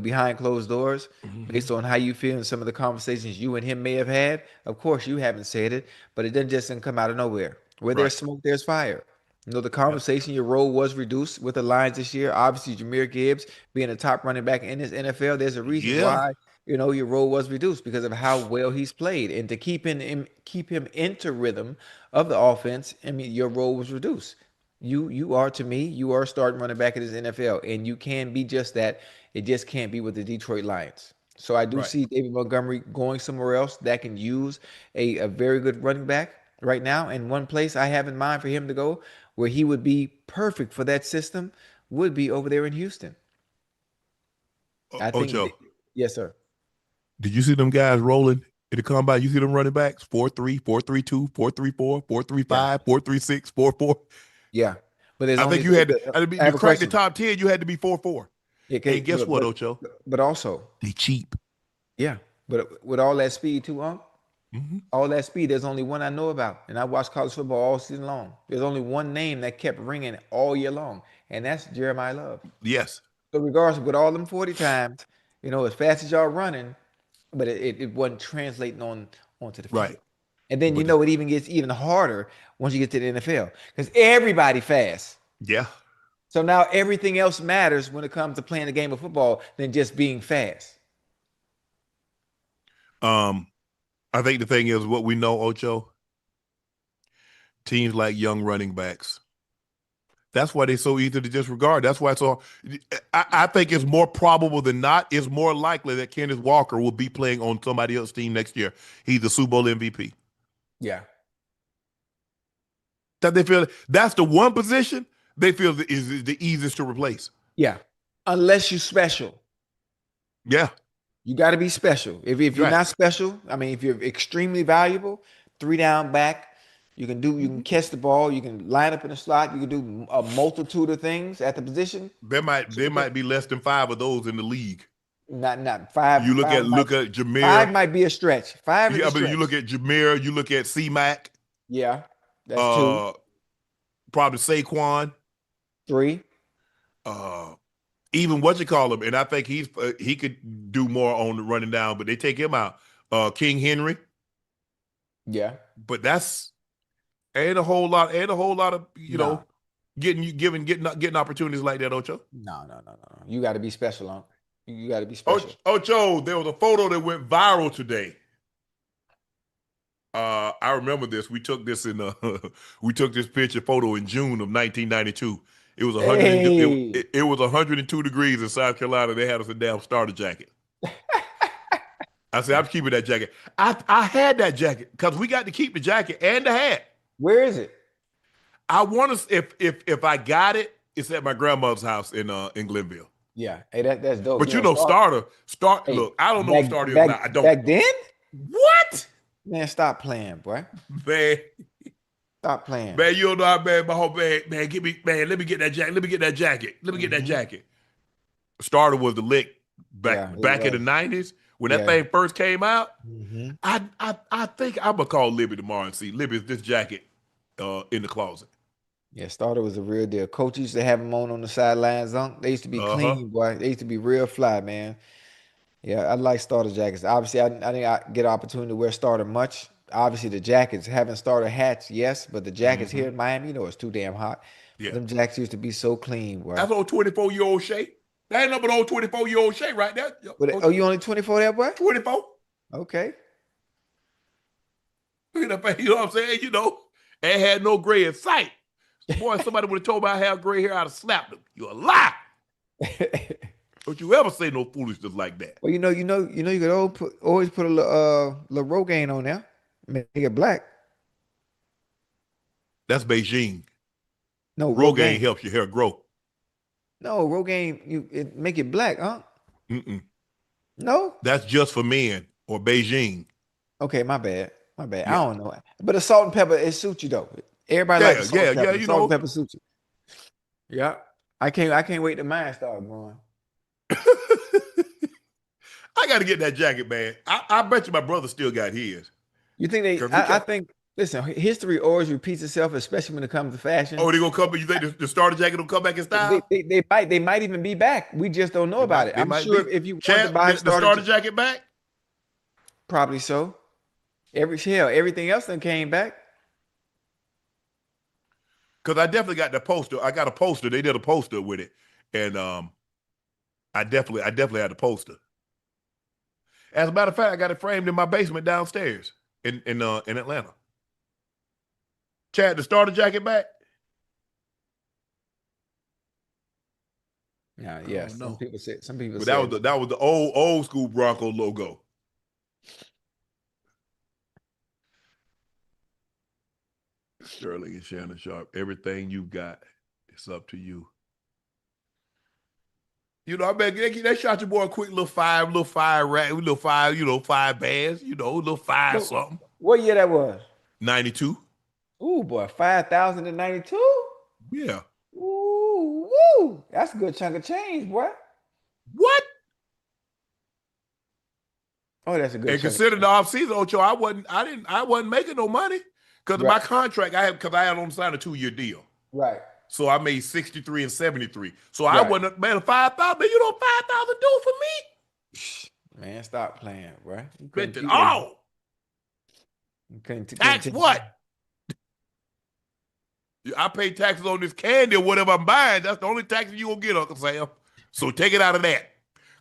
behind closed doors, Mm-hmm. based on how you feel and some of the conversations you and him may have had. Of course, you haven't said it, but it doesn't come out of nowhere. Where there's Right. smoke, there's fire. The conversation, your role was reduced with the Lions this year. Obviously, Jahmyr Gibbs being a top running back in this NFL, there's a reason Yeah. why, your role was reduced because of how well he's played. And to keep him into rhythm of the offense, I mean, your role was reduced. You are, to me, you are a starting running back in this NFL, and you can be just that. It just can't be with the Detroit Lions. So I do Right. see David Montgomery going somewhere else that can use a very good running back right now. And one place I have in mind for him to go where he would be perfect for that system would be over there in Houston. I think, Ocho, yes, sir. did you see them guys rolling in the combine? You see them running backs? 4-3, 4-3-2, 4-3-4, Yeah, 4-3-5, 4-3-6, 4-4. yeah. But there's I think only, you had to, I mean, I to have a crack the question. top 10, you had to be 4-4. Yeah, And okay, guess what, Ocho? but also, They cheap. yeah, but with all that speed too, Hmm. all that speed, there's only one I know about, and I watched college football all season long. There's only one name that kept ringing all year long, and that's Jeremiah Love. Yes. So regardless, with all them 40 times, as fast as y'all running, but it wasn't translating onto the field. Right. And then But it even gets even harder once you get to the NFL because everybody fast. yeah. So now everything else matters when it comes to playing the game of football than just being fast. Um, I think the thing is what we know, Ocho, teams like young running backs. That's why they're so easy to disregard. That's why so I think it's more probable than not, it's more likely that Kenneth Walker will be playing on somebody else's team next year. He's the Super Bowl MVP. Yeah. That they feel that's the one position they feel is the easiest to replace. Yeah. Unless you're special. Yeah. You got to be special. If you're Right. not special, I mean, if you're extremely valuable, three down back, you can Mhm. catch the ball, you can line up in the slot, you can do a multitude of things at the position. There might be less than 5 of those in the league. Not five. You look Five at might look at five Jameer. might be a stretch. Five is Yeah, a I mean you stretch. look at Jameer, you look at C-Mac, Yeah, that's two, uh probably Saquon, three. uh even what you call him, and I think he could do more on the running down, but they take him out. King Henry, Yeah. but that's ain't a whole lot of No, getting opportunities like that, Ocho. no. You got to be special, huh? You got to be special. Ocho, there was a photo that went viral today. I remember this. We took this picture photo in June of 1992. It was 100 Hey, it was 102 degrees in South Carolina. They had us a damn starter jacket. I said, I'm keeping that jacket. I had that jacket because we got to keep the jacket and the hat. where is it? I want to if I got it, it's at my grandmother's house in Glenville. Yeah. Hey, that's dope. But you know, start. Hey, Look, I don't know if back starter is back not. I don't. back then, What man, stop playing, boy. man? Stop playing. Man, you don't know how bad my whole man. Give me man. Let me get that jacket. Let me get that jacket. Let me get that Hmm. jacket. Starter was the lick Yeah, it back in the was. '90s when that Yeah. thing first came out. Hmm. I think I'm gonna call Libby tomorrow and see Libby is this jacket in the closet. Yeah, Starter was a real deal. Coach used to have him on the sidelines. They used to be Uh-huh. clean, boy. They used to be real fly, man. Yeah, I like starter jackets. Obviously, I didn't get an opportunity to wear starter much. Obviously, the jackets, having starter hats, yes, but the jackets here Hmm. in Miami, it's too damn hot. But Yeah. them jackets used to be so clean, boy. That's old 24-year-old Shay. That ain't no but old 24-year-old Shay right there. Oh, you only 24 there, boy? 24. Okay. Look at that face, you know what I'm saying? Ain't had no gray in sight. Boy, somebody would have told me I have gray hair, I'd have slapped them. You a lie. Don't you ever say no foolishness like that. Well, you could always put a little Rogaine on there, make it black. That's Beijing. No, Rogaine Rogaine. helps your hair grow. No, Rogaine, make it black, huh? Mm-mm. No? That's just for men or Beijing. Okay, my bad. My bad. I Yeah. don't know. But the salt and pepper, it suits you though. Everybody like Yeah, the salt yeah, and yeah, pepper. The salt and pepper suits you. Yeah. I can't wait till mine start growing. I got to get that jacket, man. I bet you my brother still got his. You think they Cause he I kept, think listen, history always repeats itself, especially when it comes to fashion. oh, they gonna come. You think the starter jacket will come back in They, style? they, they might even be back. We just don't know They about it. might. They I'm might sure be. if you want to Chad, buy the starter jacket back. probably so. Everything else then came back. Because I definitely got the poster. I got a poster. They did a poster with it, and I definitely had the poster. As a matter of fact, I got it framed in my basement downstairs in Atlanta. Chad, the starter jacket back? Yeah, I yes. don't Some know. people say. Some people But say. that was the old school Bronco logo. Sterling and Shannon Sharpe. Everything you got, it's up to you. You know, I bet they shot your boy a quick little five rack, little five, you know, 5 bands, you know, little five something. What year that was? 92. Ooh, boy, 5,092. Yeah. Ooh, woo! That's a good chunk of change, boy. What? Oh, that's a good And chunk of consider the change. offseason, Ocho, I wasn't making no money. Because Right, my contract, I had on sign a 2-year deal. right, So I made 63 and 73. So I right. wasn't man 5,000. You know 5,000 do for me? Man, stop playing, bro. You couldn't Spent it keep that. all. You couldn't Tax take. what? I pay taxes on this candy or whatever I'm buying. That's the only taxes you gonna get, Uncle Sam. So take it out of that.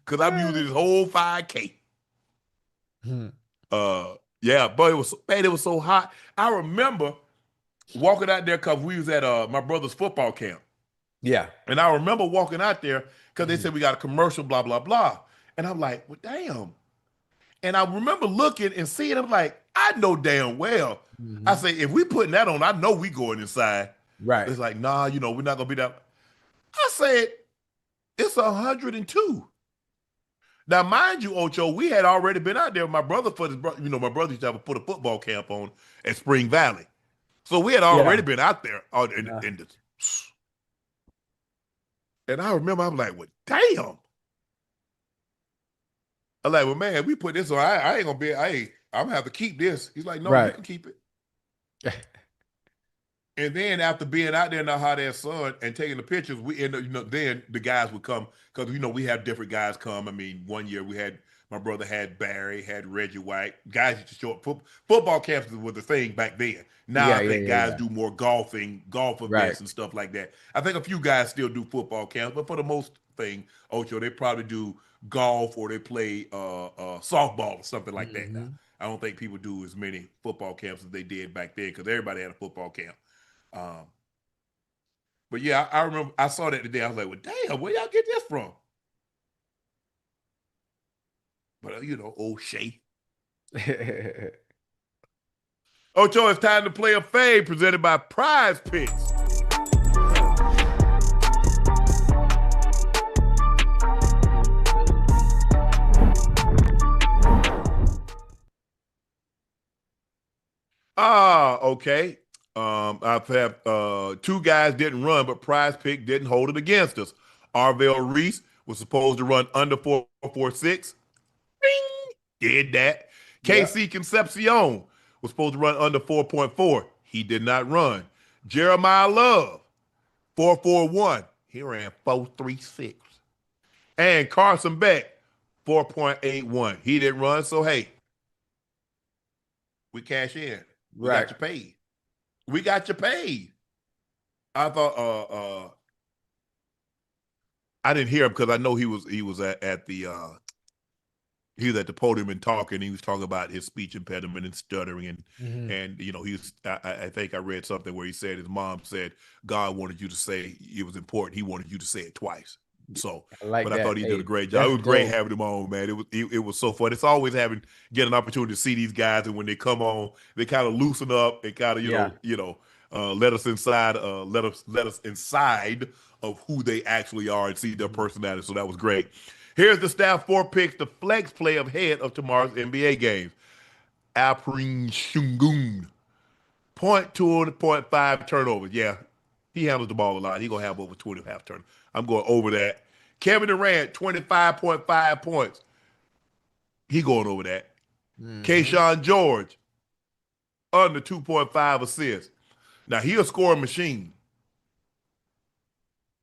Cause I'm using this whole 5K. Hmm. Yeah, but it was so hot. I remember walking out there because we was at my brother's football camp. Yeah. And I remember walking out there because they Mhm. said we got a commercial, blah, blah, blah. And I'm like, well, damn. And I remember looking and seeing them like, I know damn well. I Mhm. say, if we putting that on, I know we going inside. Right. It's like, nah, you know, we're not gonna be that. I said, it's 102. Now, mind you, Ocho, we had already been out there with my brother for this, you know, my brother used to have put a football camp on at Spring Valley. So we had already Yeah. been out there Uh, in the, and I remember I'm like, well, damn. I'm like, well, man, we put this on. I ain't gonna be. I'm gonna have to keep this. He's like, no, you right. can keep it. And then after being out there in the hot ass sun and taking the pictures, we end up, you know, then the guys would come because you know we have different guys come. I mean, one year we had my brother had Barry, had Reggie White. Guys used to show up. Football camps was the thing back then. Now Yeah, I yeah, think yeah, guys yeah. do more golf Right. events and stuff like that. I think a few guys still do football camps, but for the most thing, Ocho, they probably do golf or they play softball or something like that now. Hmm. I don't think people do as many football camps as they did back then because everybody had a football camp. Um, but yeah, I remember I saw that today. I was like, well, damn, where y'all get this from? But you know, old Shay. Ocho, it's time to play a fade presented by Prize Picks. Okay. I've had two guys didn't run, but Prize Pick didn't hold it against us. Arvell Reese was supposed to run under 4.46. Bing! Did that. Yep. KC Concepcion was supposed to run under 4.4. He did not run. Jeremiah Love, 4.41. He ran 4.36. And Carson Beck, 4.81. He didn't run. So hey, we cash in. We got Right. you paid. We got you paid. I thought I didn't hear him because I know he was at the he was at the podium and talking. He was talking about his speech impediment and stuttering, Hmm. and you know he was. I think I read something where he said his mom said God wanted you to say it was important. He wanted you to say it twice. So, I like but I thought that. he did a Hey, great job. It that's was great dope. having him on, man. It was so fun. It's always get an opportunity to see these guys, and when they come on, they kind of loosen up and kind of Yeah. let us inside, let us inside of who they actually are and see their Mhm. personality. So that was great. Here's the staff four picks, the flex play ahead of tomorrow's NBA games. Alperen Şengün, point 2 and point 5 turnovers. Yeah, he handles the ball a lot. He's going to have over 20 half turnovers. I'm going over that. Kevin Durant, 25.5 points. He going over that. Hmm. Kayshawn George, under 2.5 assists. Now, he a scoring machine.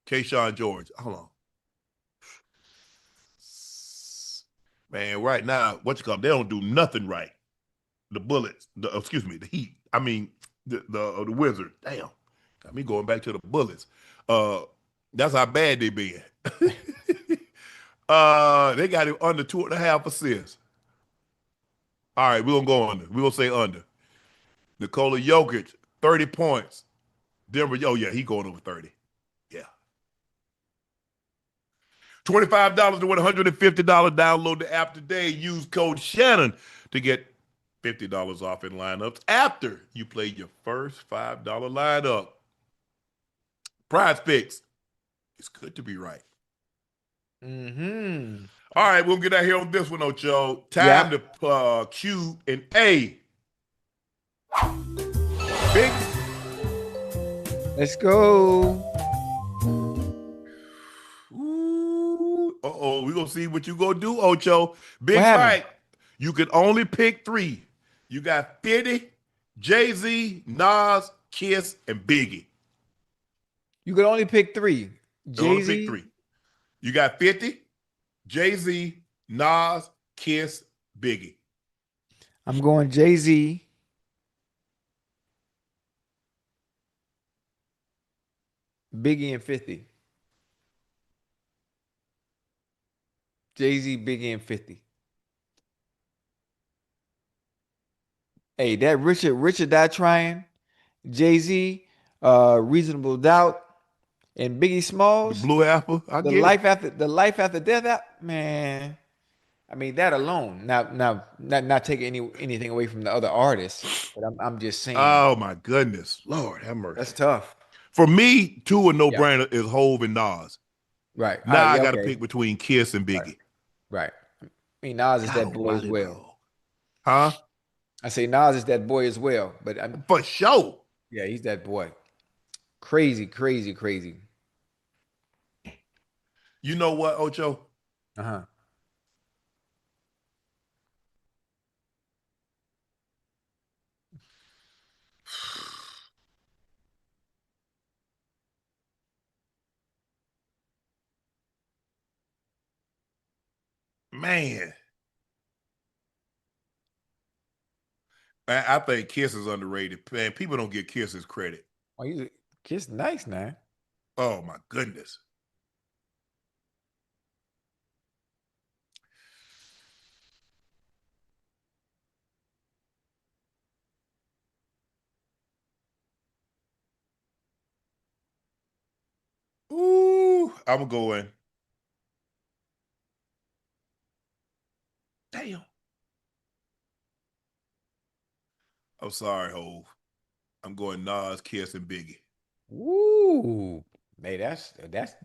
Kayshawn George. Hold on. Man, right now, what you call them? They don't do nothing right. The Bullets, excuse me, the Heat. I mean, the Wizards. Damn, Got me going back to the Bullets. Uh, that's how bad they been. They got him under 2.5 assists. All right, we're gonna go under. We're gonna say under. Nikola Jokic, 30 points. Denver, oh yeah, he going over 30. Yeah. $25 to win $150. Download the app today. Use code Shannon to get $50 off in lineups after you play your first $5 lineup. Prize picks. It's good to be right. Mm-hmm. All right, we'll get out here on this one, Ocho. Time Yeah. to Q and A. Big. Let's go. Ooh. Uh-oh, we're going to see what you going to do, Ocho. Big What happened? fight. You can only pick 3. You got 50, Jay-Z, Nas, Kiss, and Biggie. You could only pick 3. You can only pick Jay-Z. 3. You got 50, Jay-Z, Nas, Kiss, Biggie. I'm going Jay-Z. Biggie and 50. Jay-Z, Biggie and 50. Hey, that Richard Die Trying, Jay-Z, Reasonable Doubt, and Biggie The Smalls, Blue Apple, I the get life it. after death, man. I mean that alone. Now, not taking anything away from the other artists, but I'm just saying Oh, my goodness. Lord have mercy. that's tough. For me, 2 a Yeah, no-brainer is Hove and Nas. right. All Now right, I yeah, got to okay. pick between Kiss and Right, Biggie. right. I mean Nas is God that boy as almighty, well. though. Huh? I say Nas is that boy as well, but For sure. yeah, he's that boy. Crazy, crazy, crazy. You know what, Ocho? Uh-huh. Man, I think Kiss is underrated. Man, people don't give Kiss his credit. Oh, Kiss nice, man. Oh, my goodness. Ooh, I'm going. Damn. I'm sorry, Hove. I'm going Nas, Kiss, and Biggie. Woo. Hey, that's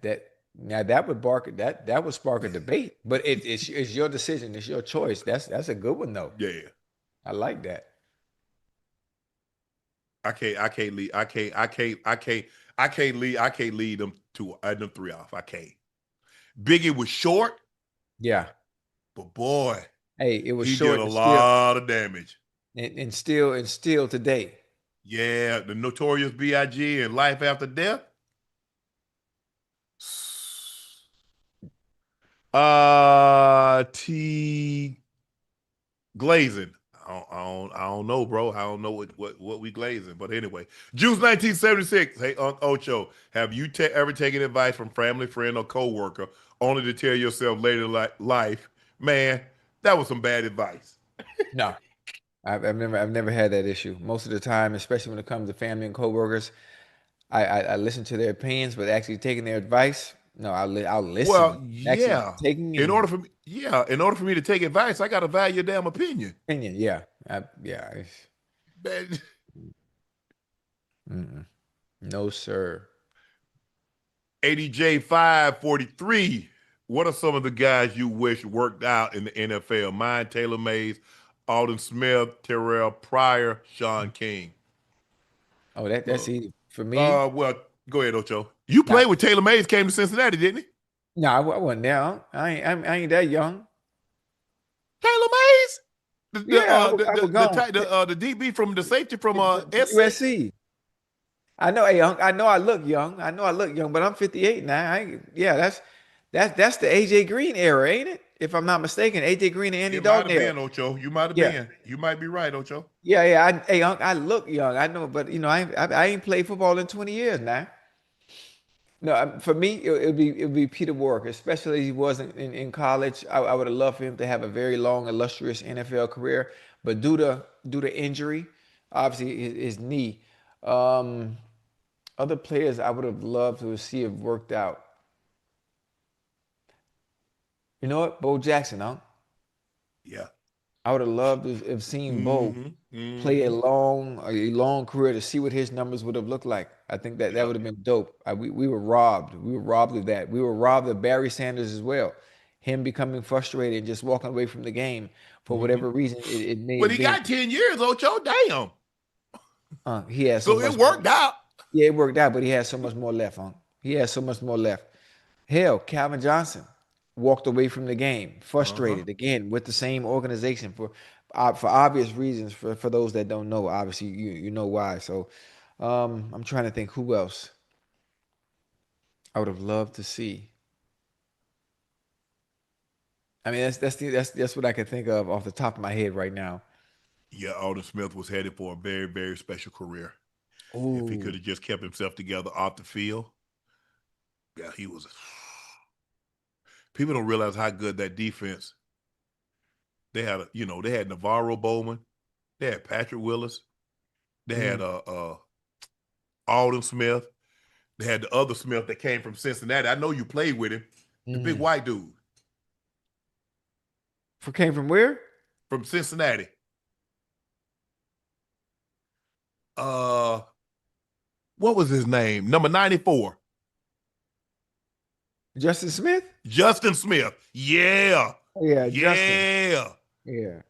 that. Now that would that would spark a debate, but it's your decision, it's your choice. That's a good one though. Yeah. I like that. I can't lead them them 3 off. I can't. Biggie was short, Yeah. but boy, Hey, it was he did short a lot of damage. and still today. Yeah, the Notorious B.I.G. and Life After Death. T glazing. I don't know, bro. I don't know what we glazing. But anyway, Juice 1976. Hey, Unc Ocho, have you ever taken advice from family, friend, or coworker only to tell yourself later life, man, that was some bad advice? No. I've never had that issue. Most of the time, especially when it comes to family and coworkers, I listen to their opinions, but actually taking their advice, no, I'll listen. Well, Actually yeah. taking and In order for me to take advice, I got to value your damn opinion. opinion, yeah. Yeah. Man, Mm-mm. No, sir. ADJ 543. What are some of the guys you wish worked out in the NFL? Mine, Taylor Mays, Alden Smith, Terrell Pryor, Sean King. Oh, that's Uh, easy for me. well, go ahead, Ocho. You Nah, played with Taylor Mays, came to Cincinnati, didn't he? no, I wasn't there. I ain't that young. Taylor Mays? Yeah, I was gone. The DB from the safety from SC? USC. I know, hey, I know I look young. I know I look young, but I'm 58 now. Yeah, that's the AJ Green era, ain't it? if I'm not mistaken. AJ Green and Andy It might have Dalton. been, Ocho. You might have Yeah. been. You might be right, Ocho. Yeah. Hey, Unc, I look young. I know, but I ain't played football in 20 years now. No, for me, it would be Peter Warrick, especially as he was in college. I would have loved for him to have a very long, illustrious NFL career, but due to injury, obviously his knee. Um, Other players I would have loved to see have worked out. You know what? Bo Jackson, huh? Yeah. I would have loved to have seen Bo Mm-hmm. play Mm-hmm. a long career to see what his numbers would have looked like. I think that Yep. would have been dope. We were robbed. We were robbed of that. We were robbed of Barry Sanders as well. Him becoming frustrated and just walking away from the game for Mm-hmm. whatever reason it may But have he been. got 10 years, Ocho. Damn. He had so So it much more. worked out. Yeah, it worked out, but he had so much more left on. He had so much more left. Hell, Calvin Johnson walked away from the game, Uh-huh. frustrated again with the same organization for obvious reasons. For those that don't know, obviously you know why. So, I'm trying to think who else I would have loved to see. I mean, that's what I can think of off the top of my head right now. Yeah, Alden Smith was headed for a very, very special career. If he could Oh, have just kept himself together off the field, yeah, he was. People don't realize how good that defense. They had, they had Navarro Bowman, they had Patrick Willis, they had mm, Alden Smith, they had the other Smith that came from Cincinnati. I know you played with him, the big mm. white dude Came from where? from Cincinnati. Uh, what was his name? Number 94. Justin Smith? Justin Smith. Yeah. Yeah, Justin. Yeah. Yeah.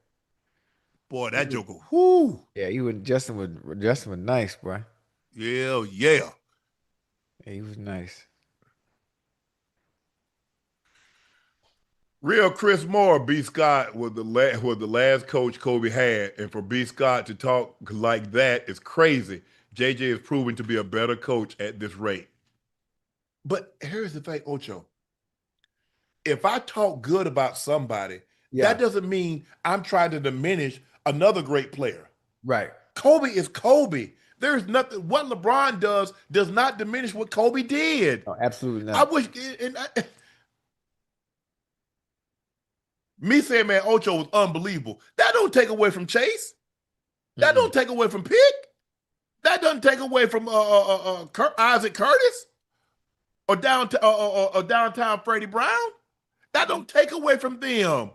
Boy, He that was, joker. Whoo. yeah, Justin was nice, bro. Yeah, yeah. Yeah, he was nice. Real Chris Moore, B. Scott was the last coach Kobe had, and for B. Scott to talk like that is crazy. JJ is proving to be a better coach at this rate. But here's the thing, Ocho. If I talk good about somebody, that Yeah, doesn't mean I'm trying to diminish another great player. right. Kobe is Kobe. There's nothing. What LeBron does not diminish what Kobe did. No, absolutely I not. wish, me saying, man, Ocho was unbelievable. That don't take away from Chase. That Mm-mm. don't take away from Pick. That doesn't take away from Isaac Curtis or downtown Freddie Brown. That don't take away from them.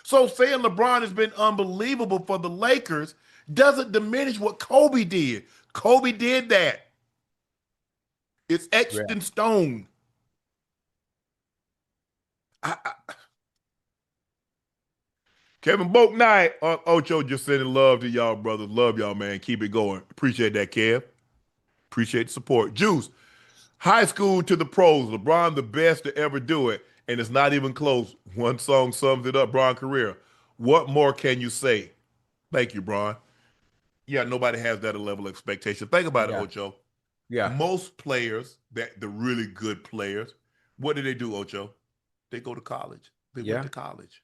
So saying LeBron has been unbelievable for the Lakers doesn't diminish what Kobe did. Kobe did that. It's etched Yeah. in stone. I Kevin Boat Knight, Ocho just sending love to y'all, brothers. Love y'all, man. Keep it going. Appreciate that, Kev. Appreciate the support. Juice, high school to the pros. LeBron the best to ever do it, and it's not even close. One song sums it up, Bron career. What more can you say? Thank you, Bron. Yeah, nobody has that level of expectation. Think about it, Yeah. Ocho. Yeah. Most players, that the really good players, what do, Ocho? They go to college. They went Yeah. to college.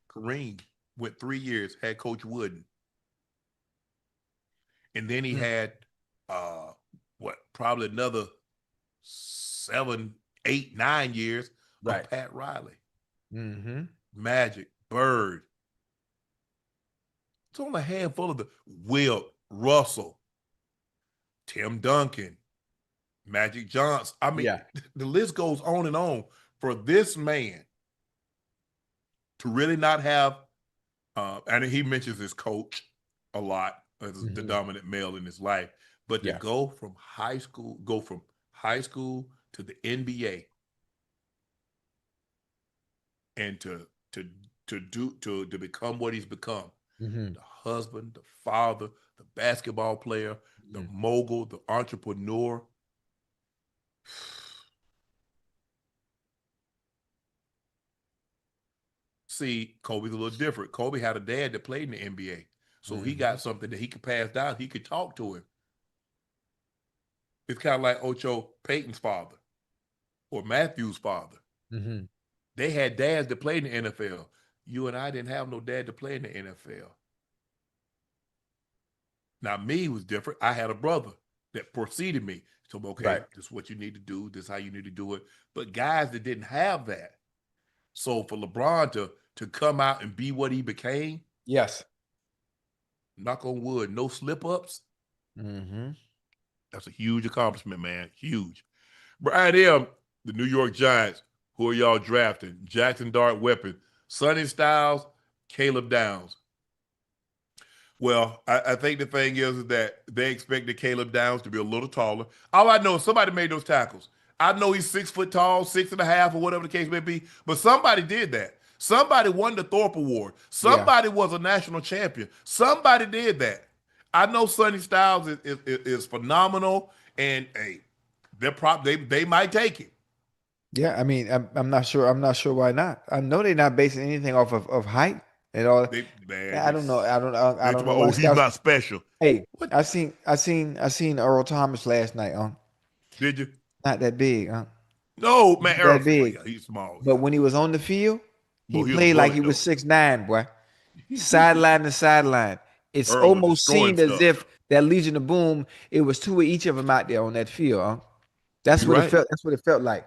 Kareem went 3 years, had Coach Wooden. And then he Mm. had probably another 7, 8, 9 years of Right. Pat Riley, Mm-hmm. Magic, Bird. It's only a handful of the Wilt, Russell, Tim Duncan, Magic Johnson. I mean, Yeah. the list goes on and on. For this man to really not have, and he mentions his coach a lot as the Mm-hmm. dominant male in his life, but to Yeah. go from high school to the NBA and to become what he's become, Mm-hmm. the husband, the father, the basketball player, the Mm-hmm. mogul, the entrepreneur. See, Kobe's a little different. Kobe had a dad that played in the NBA. So he Mm-hmm. got something that he could pass down. He could talk to him. It's kind of like Ocho Payton's father or Matthew's father. Mm-hmm. They had dads that played in the NFL. You and I didn't have no dad to play in the NFL. Now, me was different. I had a brother that preceded me. So, okay, Right. this is what you need to do. This is how you need to do it. But guys that didn't have that. So for LeBron to come out and be what he became, Yes. knock on wood, no slip ups. Mm-hmm. That's a huge accomplishment, man. Huge. Brian M., the New York Giants, who are y'all drafting? Jackson Dart Weapon, Sonny Styles, Caleb Downs. Well, I think the thing is that they expected Caleb Downs to be a little taller. All I know is somebody made those tackles. I know he's 6 foot tall, 6.5, or whatever the case may be, but somebody did that. Somebody won the Thorpe Award. Yeah. Somebody was a national champion. Somebody did that. I know Sonny Styles is phenomenal, and hey, they might take it. Yeah. I mean, I'm not sure. I'm not sure why not. I know they're not basing anything off of height and all. They man, I don't know. I they don't talk know about, why oh, he's scouts. not special. Hey, What I seen Earl Thomas last night. did you? Not that big. No, man, Not Errol. that Well, big. yeah, he's small. But Yeah, when he was on the field, he but he was a played like bullet he was though. 6'9", boy. Sideline to sideline. It's Earl was almost destroying seemed as stuff. if that Legion of Boom, it was two of each of them out there on that field. That's You're what it right. felt. That's what it felt like.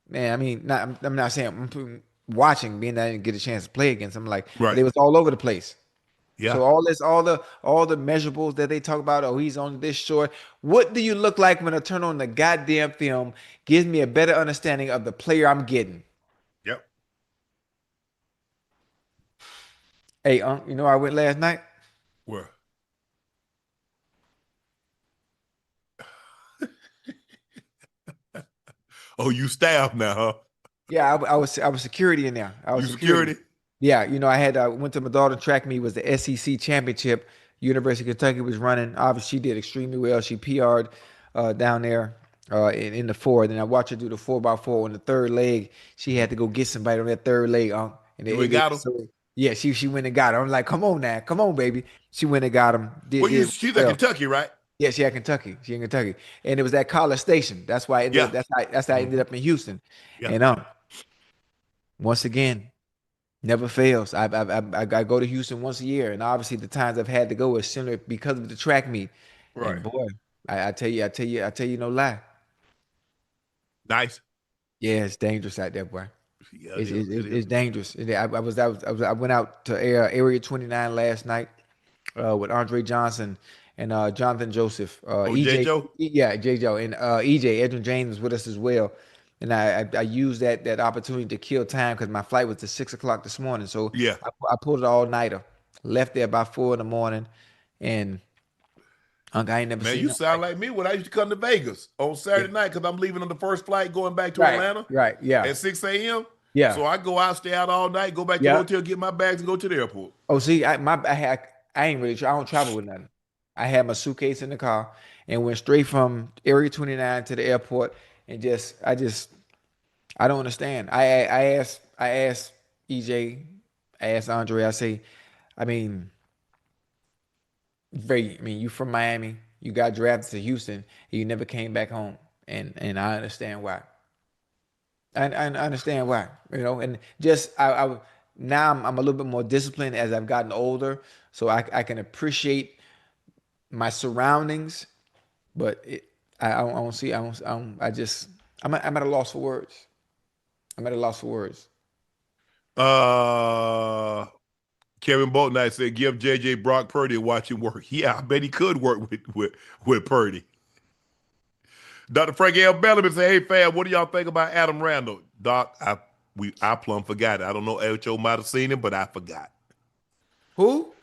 Man, I mean, I'm not saying watching, being that I didn't get a chance to play against them, like, but Right. it was all over the place. Yeah. So all the measurables that they talk about, oh, he's on this short. What do you look like when I turn on the goddamn film? Gives me a better understanding of the player I'm getting. Yep. Hey, you know I went last night. Where? Oh, you staff now, huh? Yeah, I was security in there. I was You security. security? Yeah, I had went to my daughter track meet. Was the SEC championship. University of Kentucky was running. Obviously, she did extremely well. She PR'd down there in the four. Then I watched her do the 4x4 on the third leg. She had to go get somebody on that third leg, and You ain't got him? yeah, she went and got her. I'm like, come on now, come on, baby. She went and got him. Did Well, did she's at well. Kentucky, right? Yeah, she at Kentucky. She in Kentucky, and it was at College Station. That's why I ended up. Yeah. That's how I ended Hmm. up in Houston. Yeah. And once again, never fails. I go to Houston once a year, and obviously the times I've had to go is similar because of the track meet. And Right. boy, I tell you, no lie. Nice. Yeah, it's dangerous out there, boy. Yeah, it It's is. it's, It it's is. it's dangerous. I went out to Area 29 last night with Andre Johnson and Jonathan Joseph, Oh, J. EJ, Joe? yeah, J. Joe, and EJ Edwin James was with us as well. And I used that opportunity to kill time because my flight was at 6 o'clock this morning. So Yeah. I pulled it all nighter. Left there by 4 in the morning, and I ain't never Man, seen you nothing sound like like me when I used to come to Vegas on it. Saturday night because I'm leaving on the first flight going back to Right, Atlanta right, yeah, at 6 a.m. yeah, So I go out, stay out all night, go back to the yeah. hotel, get my bags, and go to the airport. Oh, see, I ain't really I don't travel with nothing. I had my suitcase in the car and went straight from Area 29 to the airport and I don't understand. I asked EJ, I asked Andre, I say, I mean, you from Miami, you got drafted to Houston, and you never came back home. And I understand why. I understand why, and just now I'm a little bit more disciplined as I've gotten older, so I can appreciate my surroundings, but I don't see I'm at a loss for words. I'm at a loss for words. Uh, Kevin Boltnight said, "Give JJ Brock Purdy a watch him work." Yeah, I bet he could work with Purdy. Dr. Frank L. Bellamy said, "Hey fam, what do y'all think about Adam Randall?" Doc, I plumb forgot it. I don't know Ocho might have seen him, but I forgot. Who?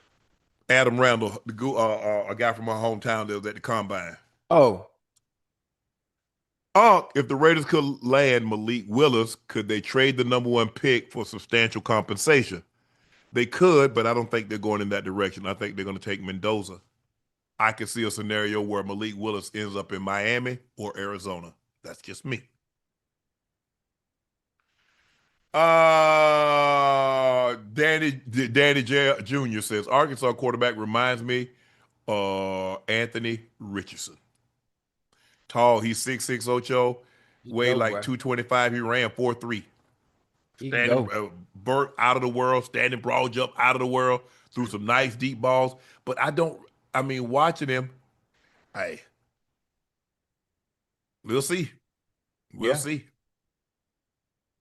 Adam Randall, a guy from my hometown that was at the combine. Oh, If the Raiders could land Malik Willis, could they trade the number one pick for substantial compensation? They could, but I don't think they're going in that direction. I think they're going to take Mendoza. I could see a scenario where Malik Willis ends up in Miami or Arizona. That's just me. Danny Jr. says Arkansas quarterback reminds me Anthony Richardson. Tall, he's 6'6" Ocho, you weighed know, like boy. 225. He ran 4.3. He can Standing go. Burt out of the world, standing broad jump out of the world, threw some nice deep balls. But I don't. I mean, watching him, hey, we'll see. We'll Yeah. see.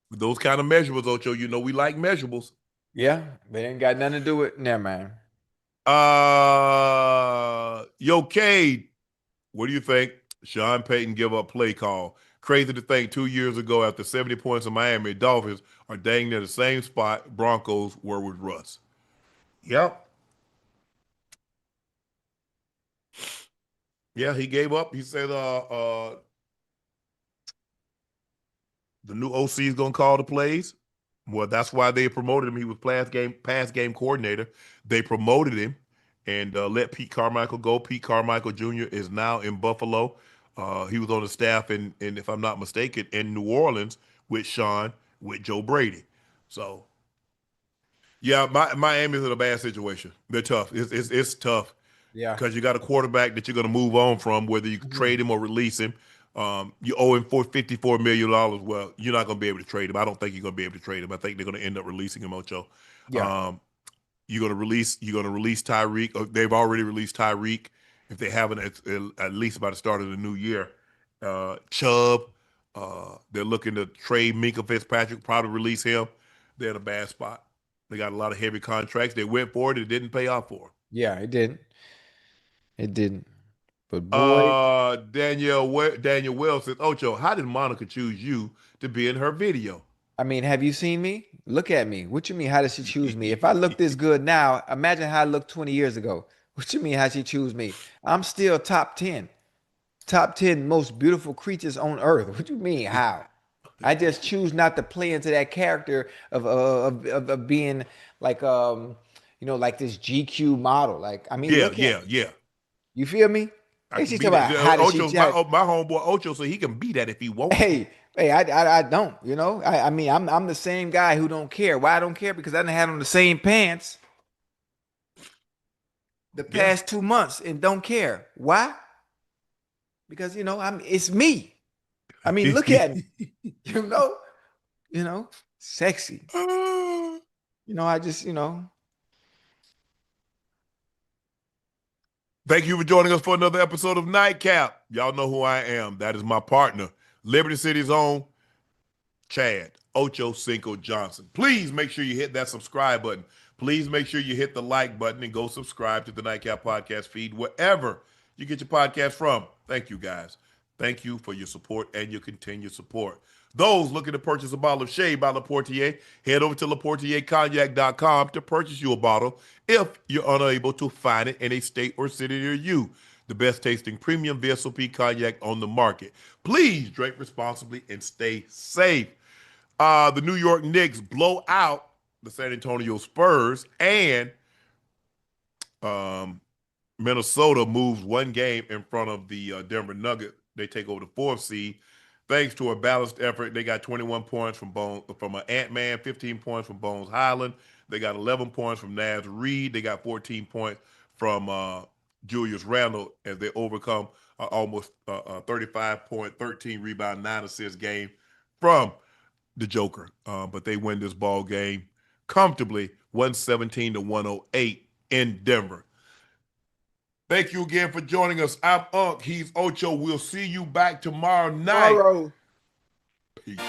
With those kind of measurables, Ocho, you know we like measurables. Yeah. They ain't got nothing to do with never man. Yo, Cade, what do you think? Sean Payton give up play call. Crazy to think 2 years ago, after 70 points in Miami, Dolphins are dang near the same spot Broncos were with Russ. Yep. Yeah, he gave up. He said the new OC is gonna call the plays. Well, that's why they promoted him. He was pass game coordinator. They promoted him and let Pete Carmichael go. Pete Carmichael Jr. is now in Buffalo. He was on the staff in, if I'm not mistaken, in New Orleans with Sean, with Joe Brady. So yeah, Miami's in a bad situation. They're tough. It's tough Yeah. because you got a quarterback that you're going to move on from, whether you Mhm. trade him or release him. You owe him $54 million. Well, you're not going to be able to trade him. I don't think you're going to be able to trade him. I think they're going to end up releasing him, Ocho. Yeah. Um, you're going to release Tyreek. They've already released Tyreek. If they haven't, at least by the start of the new year. Chubb. They're looking to trade Minka Fitzpatrick. Probably release him. They're in a bad spot. They got a lot of heavy contracts. They went for it. It didn't pay off for them. Yeah, it didn't. It didn't. But boy, Daniel Wells says, Ocho, how did Monica choose you to be in her video? I mean, have you seen me? Look at me. What you mean, how does she choose me? If I look this good now, imagine how I looked 20 years ago. What you mean, how she choose me? I'm still top 10. Top 10 most beautiful creatures on earth. What you mean, how? I just choose not to play into that character of being like like this GQ model. Like, I mean, Yeah, look at yeah, me. yeah. You feel me? I And can she's be talking that. about how does she My homeboy Ocho, so he can be that if he wants to. hey, hey, I don't, I mean, I'm the same guy who don't care. Why I don't care? Because I done had on the same pants the Yeah. past 2 months and don't care. Why? Because it's me. I mean, look at me. You know, sexy. I just, Thank you for joining us for another episode of Nightcap. Y'all know who I am. That is my partner, Liberty City's own Chad, Ochocinco Johnson. Please make sure you hit that subscribe button. Please make sure you hit the like button and go subscribe to the Nightcap podcast feed wherever you get your podcast from. Thank you, guys. Thank you for your support and your continued support. Those looking to purchase a bottle of Shea by Laportier, head over to LaportierCognac.com to purchase you a bottle if you're unable to find it in a state or city near you. The best tasting premium VSOP cognac on the market. Please drink responsibly and stay safe. The New York Knicks blow out the San Antonio Spurs, and um, Minnesota moves one game in front of the Denver Nuggets. They take over the fourth seed. Thanks to a balanced effort, they got 21 points from an Ant-Man, 15 points from Bones Highland. They got 11 points from Naz Reid. They got 14 points from Julius Randle as they overcome almost 35-point, 13 rebound, 9 assist game from the Joker. But they win this ball game comfortably, 117 to 108 in Denver. Thank you again for joining us. I'm Unc. He's Ocho. We'll see you back tomorrow night. tomorrow. Peace.